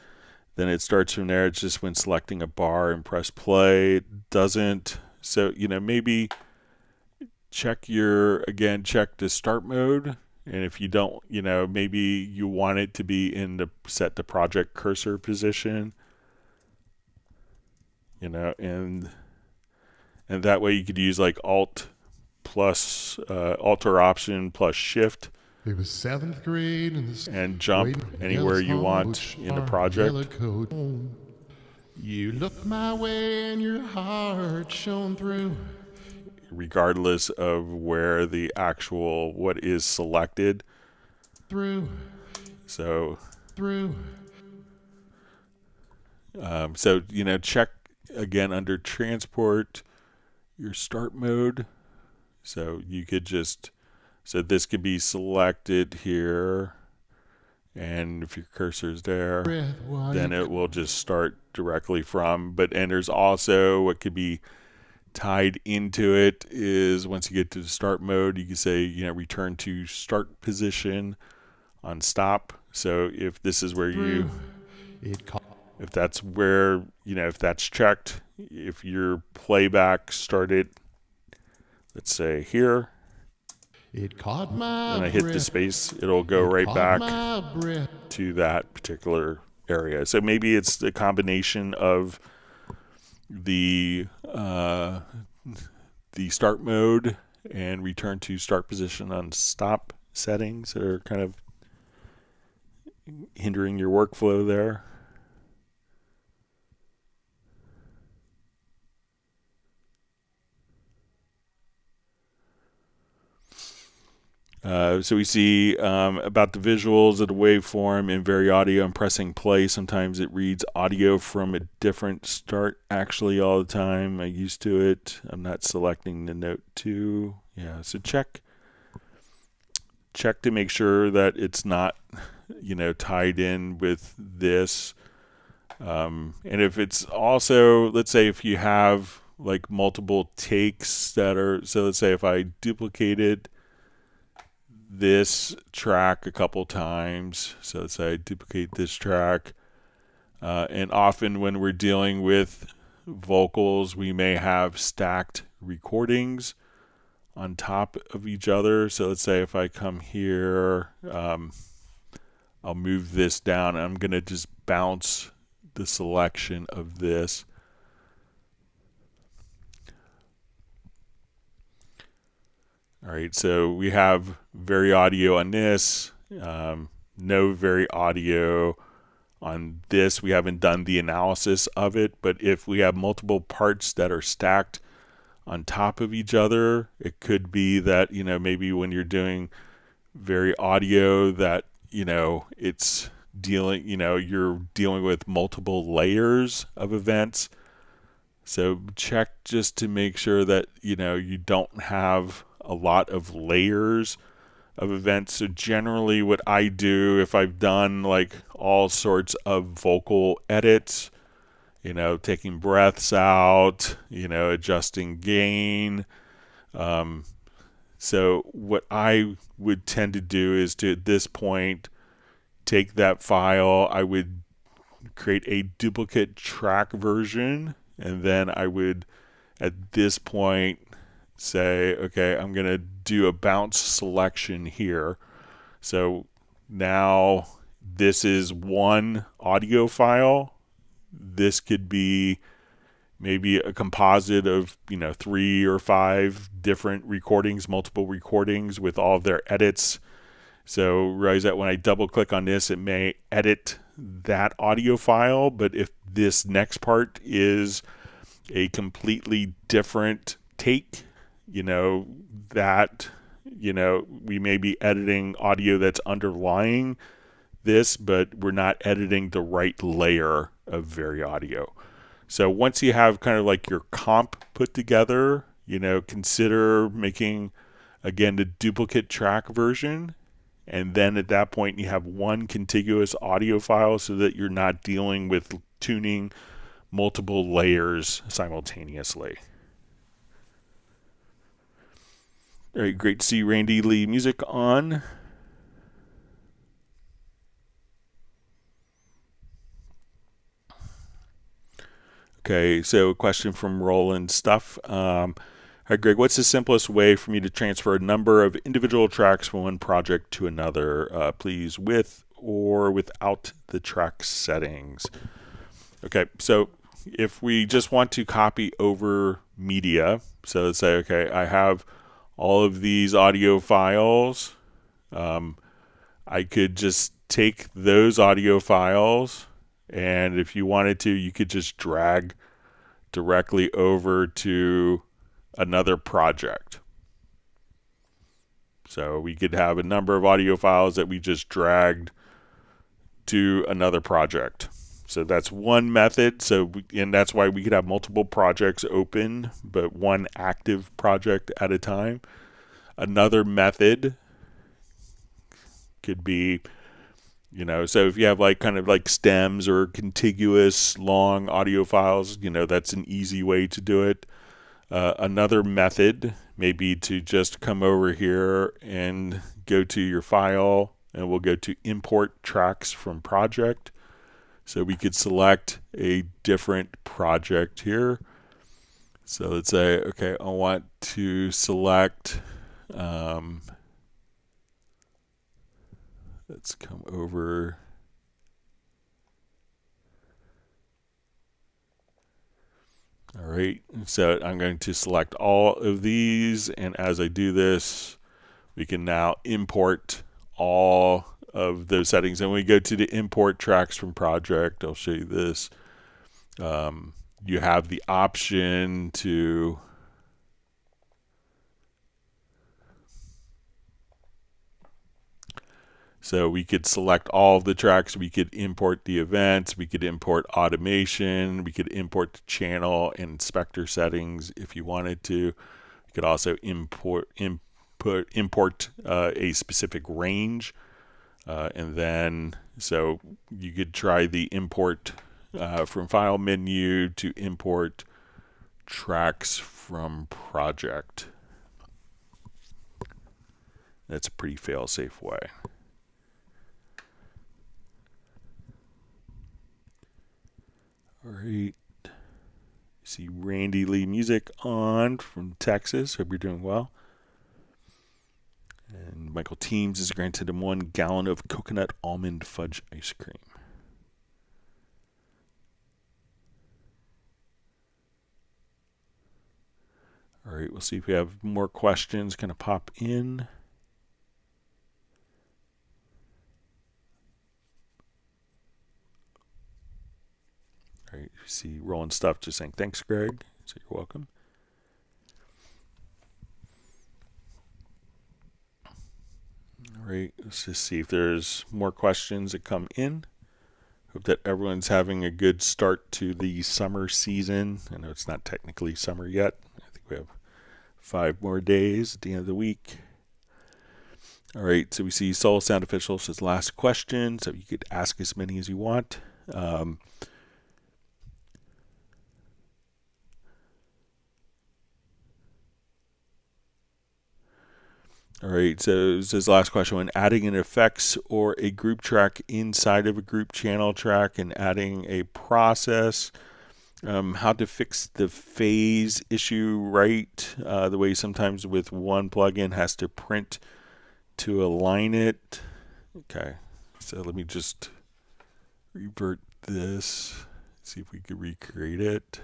then it starts from there. It's just when selecting a bar and press play, it doesn't. So, maybe check the start mode. And if you don't, maybe you want it to be in set the project cursor position, and that way you could use like Alt or Option plus Shift. It was 7th grade and jump anywhere you want in the project. You looked my way and your heart shone through. Regardless of where what is selected. So check again under transport your start mode. So you could so this could be selected here, and if your cursor's there, then it will just start directly from. And there's also what could be tied into it is once you get to the start mode, you can say, return to start position on stop. So if this is where if that's where, if that's checked, if your playback started, let's say here, it caught my and I hit the space, it'll go right back to that particular area. So maybe it's the combination of the the start mode and return to start position on stop settings that are kind of hindering your workflow there. So we see about the visuals of the waveform in VariAudio. I'm pressing play. Sometimes it reads audio from a different start actually all the time. I'm used to it. I'm not selecting the note 2. Yeah, so check to make sure that it's not, tied in with this. And if it's also, let's say if you have like multiple takes that are, so let's say if I duplicated this track a couple times, so let's say I duplicate this track, and often when we're dealing with vocals, we may have stacked recordings on top of each other. So let's say if I come here, I'll move this down, and I'm going to just bounce the selection of this. All right, so we have VariAudio on this, no VariAudio on this. We haven't done the analysis of it, but if we have multiple parts that are stacked on top of each other, it could be that, maybe when you're doing VariAudio that, it's dealing, you're dealing with multiple layers of events. So check just to make sure that, you don't have a lot of layers of events. So generally what I do, if I've done like all sorts of vocal edits, taking breaths out, adjusting gain. So what I would tend to do is to, at this point, take that file, I would create a duplicate track version, and then I would, at this point, say, okay, I'm going to do a bounce selection here. So now this is one audio file. This could be maybe a composite of, 3 or 5 different recordings, multiple recordings with all of their edits. So realize that when I double click on this, it may edit that audio file. But if this next part is a completely different take, that, we may be editing audio that's underlying this, but we're not editing the right layer of VariAudio. So once you have kind of like your comp put together, consider making, again, the duplicate track version. And then at that point, you have one contiguous audio file so that you're not dealing with tuning multiple layers simultaneously. All right, great to see Randy Lee music on. Okay, so a question from Roland Stuff. Hi, Greg. What's the simplest way for me to transfer a number of individual tracks from one project to another, please, with or without the track settings? Okay, so if we just want to copy over media, so let's say, okay, I have all of these audio files. I could just take those audio files, and if you wanted to, you could just drag directly over to another project. So we could have a number of audio files that we just dragged to another project. So that's one method. And that's why we could have multiple projects open, but one active project at a time. Another method could be, so if you have like kind of like stems or contiguous long audio files, that's an easy way to do it. Another method may be to just come over here and go to your file, and we'll go to import tracks from project. So we could select a different project here. So let's say, okay, I want to select, let's come over. All right, so I'm going to select all of these, and as I do this, we can now import all of those settings. And when we go to the import tracks from project, I'll show you this. You have the option to so we could select all of the tracks, we could import the events, we could import automation, we could import the channel and inspector settings if you wanted to. You could also import a specific range, and then so you could try the import from file menu to import tracks from project. That's a pretty fail-safe way. All right. See Randy Lee Music on from Texas. Hope you're doing well. And Michael Teams is granted him 1 gallon of coconut almond fudge ice cream. All right, we'll see if we have more questions kind of pop in. All right, you see Rolling Stuff just saying, thanks, Greg. So you're welcome. All right, let's just see if there's more questions that come in. Hope that everyone's having a good start to the summer season. I know it's not technically summer yet. I think we have 5 more days at the end of the week. All right, so we see Soul Sound Official says last question, so you could ask as many as you want. All right, so this is the last question. When adding an effects or a group track inside of a group channel track and adding a process, how to fix the phase issue right, the way sometimes with one plugin has to print to align it. Okay, so let me just revert this, see if we can recreate it.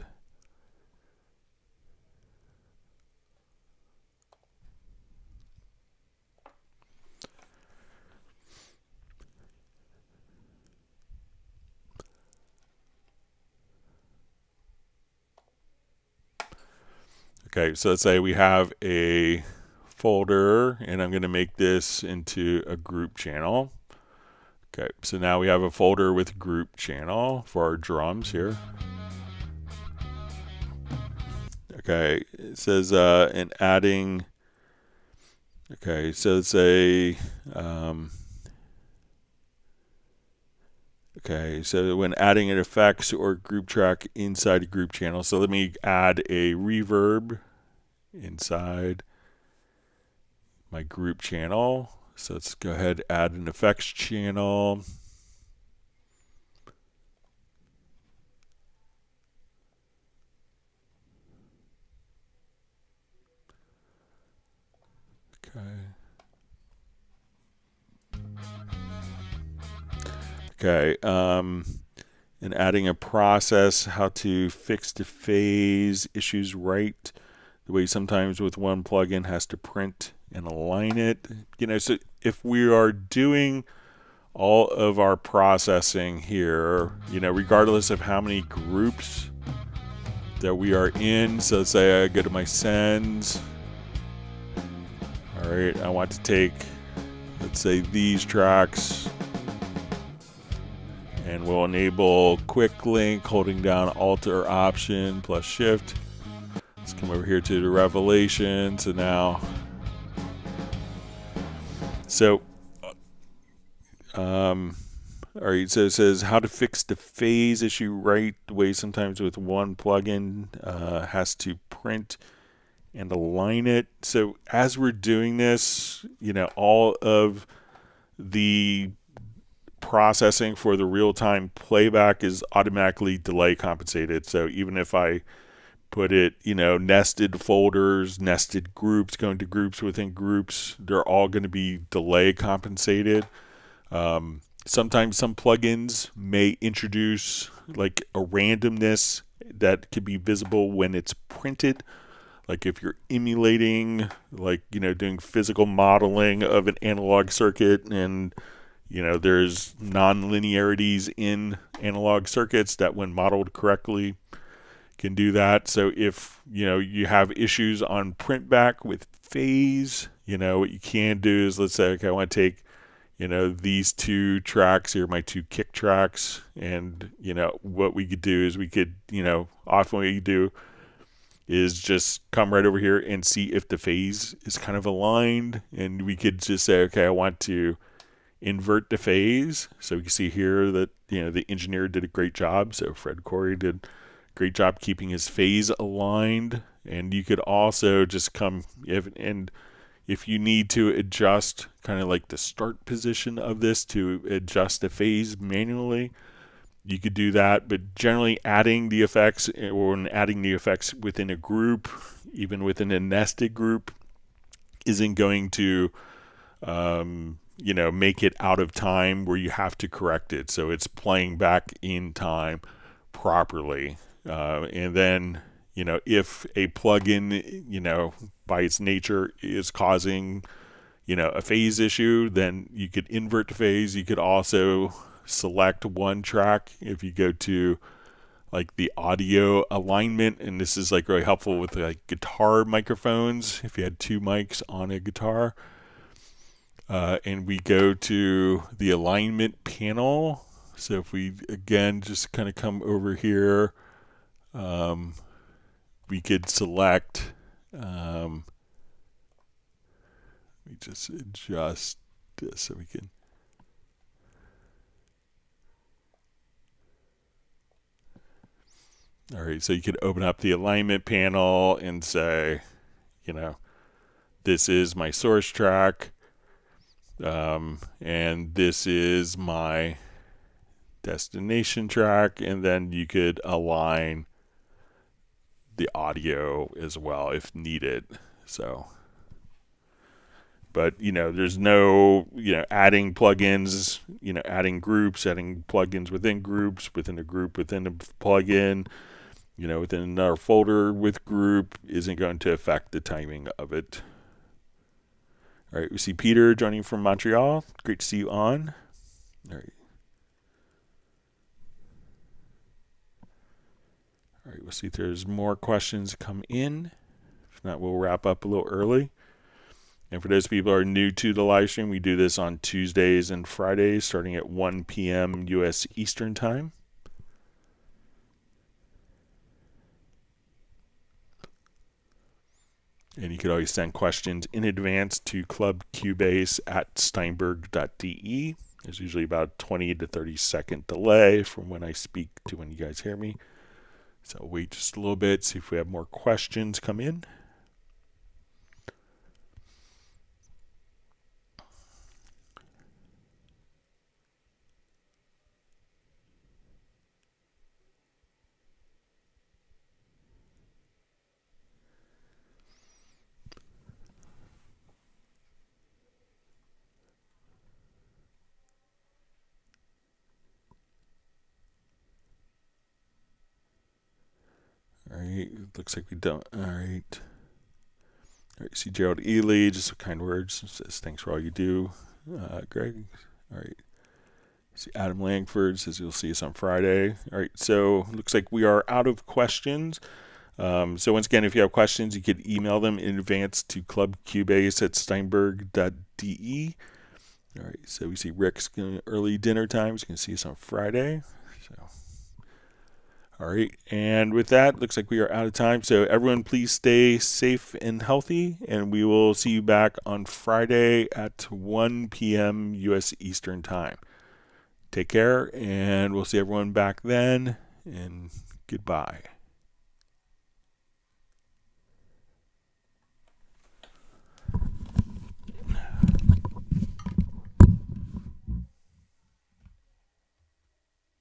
Okay, so let's say we have a folder, and I'm going to make this into a group channel. Okay, so now we have a folder with group channel for our drums here. Okay, it says in adding. Okay, so it's a. Okay, so when adding an effects or group track inside a group channel, so let me add a reverb inside my group channel. So let's go ahead and add an effects channel. Okay. Okay, and adding a process, how to fix the phase issues right, the way sometimes with one plugin has to print and align it. You know, so if we are doing all of our processing here, you know, regardless of how many groups that we are in, so let's say I go to my sends. All right, I want to take, let's say, these tracks. And we'll enable quick link, holding down Alt or Option plus Shift. Let's come over here to the Revelation. So now, all right, so it says how to fix the phase issue right, the way sometimes with one plugin has to print and align it. So as we're doing this, you know, all of the processing for the real-time playback is automatically delay compensated. So even if I put it, you know, nested folders, nested groups, going to groups within groups, they're all going to be delay compensated. Sometimes some plugins may introduce like a randomness that could be visible when it's printed. Like if you're emulating, like, doing physical modeling of an analog circuit, and, there's non-linearities in analog circuits that when modeled correctly can do that. So if, you have issues on print back with phase, what you can do is, let's say, okay, I want to take, these two tracks here, my two kick tracks, and, what we could do is we could, often what you do is just come right over here and see if the phase is kind of aligned, and we could just say, okay, I want to invert the phase. So we can see here that, the engineer did a great job. So Fred Corey did a great job keeping his phase aligned. And you could also just come, if you need to adjust kind of like the start position of this to adjust the phase manually, you could do that. But generally adding the effects, or adding the effects within a group, even within a nested group, isn't going to make it out of time where you have to correct it. So it's playing back in time properly. And then, if a plugin, by its nature is causing, a phase issue, then you could invert the phase. You could also select one track if you go to like the audio alignment, and this is like really helpful with like guitar microphones if you had two mics on a guitar. And we go to the alignment panel. So if we again just kind of come over here, we could select, we just adjust this so we can, all right, so you could open up the alignment panel and say, this is my source track, and this is my destination track, and then you could align the audio as well if needed. So, but there's no adding plugins, adding groups, adding plugins within groups, within a group, within a plugin, within another folder with group isn't going to affect the timing of it. All right, we see Peter joining from Montreal. Great to see you on. All right. All right, we'll see if there's more questions come in. If not, we'll wrap up a little early. And for those people who are new to the live stream, we do this on Tuesdays and Fridays starting at 1 p.m. U.S. Eastern Time. And you could always send questions in advance to clubcubase@steinberg.de. There's usually about a 20 to 30 second delay from when I speak to when you guys hear me. So I'll wait just a little bit, see if we have more questions come in. All right, looks like we don't. All right. All right, see Gerald Ely, just some kind words. Says thanks for all you do, Greg. All right. See Adam Langford says you'll see us on Friday. All right, so looks like we are out of questions. So once again, if you have questions, you could email them in advance to clubcubase@steinberg.de. All right, so we see Rick's early dinner time. He's going to see us on Friday. So. All right, and with that, looks like we are out of time. So everyone, please stay safe and healthy, and we will see you back on Friday at 1 p.m. U.S. Eastern Time. Take care, and we'll see everyone back then, and goodbye.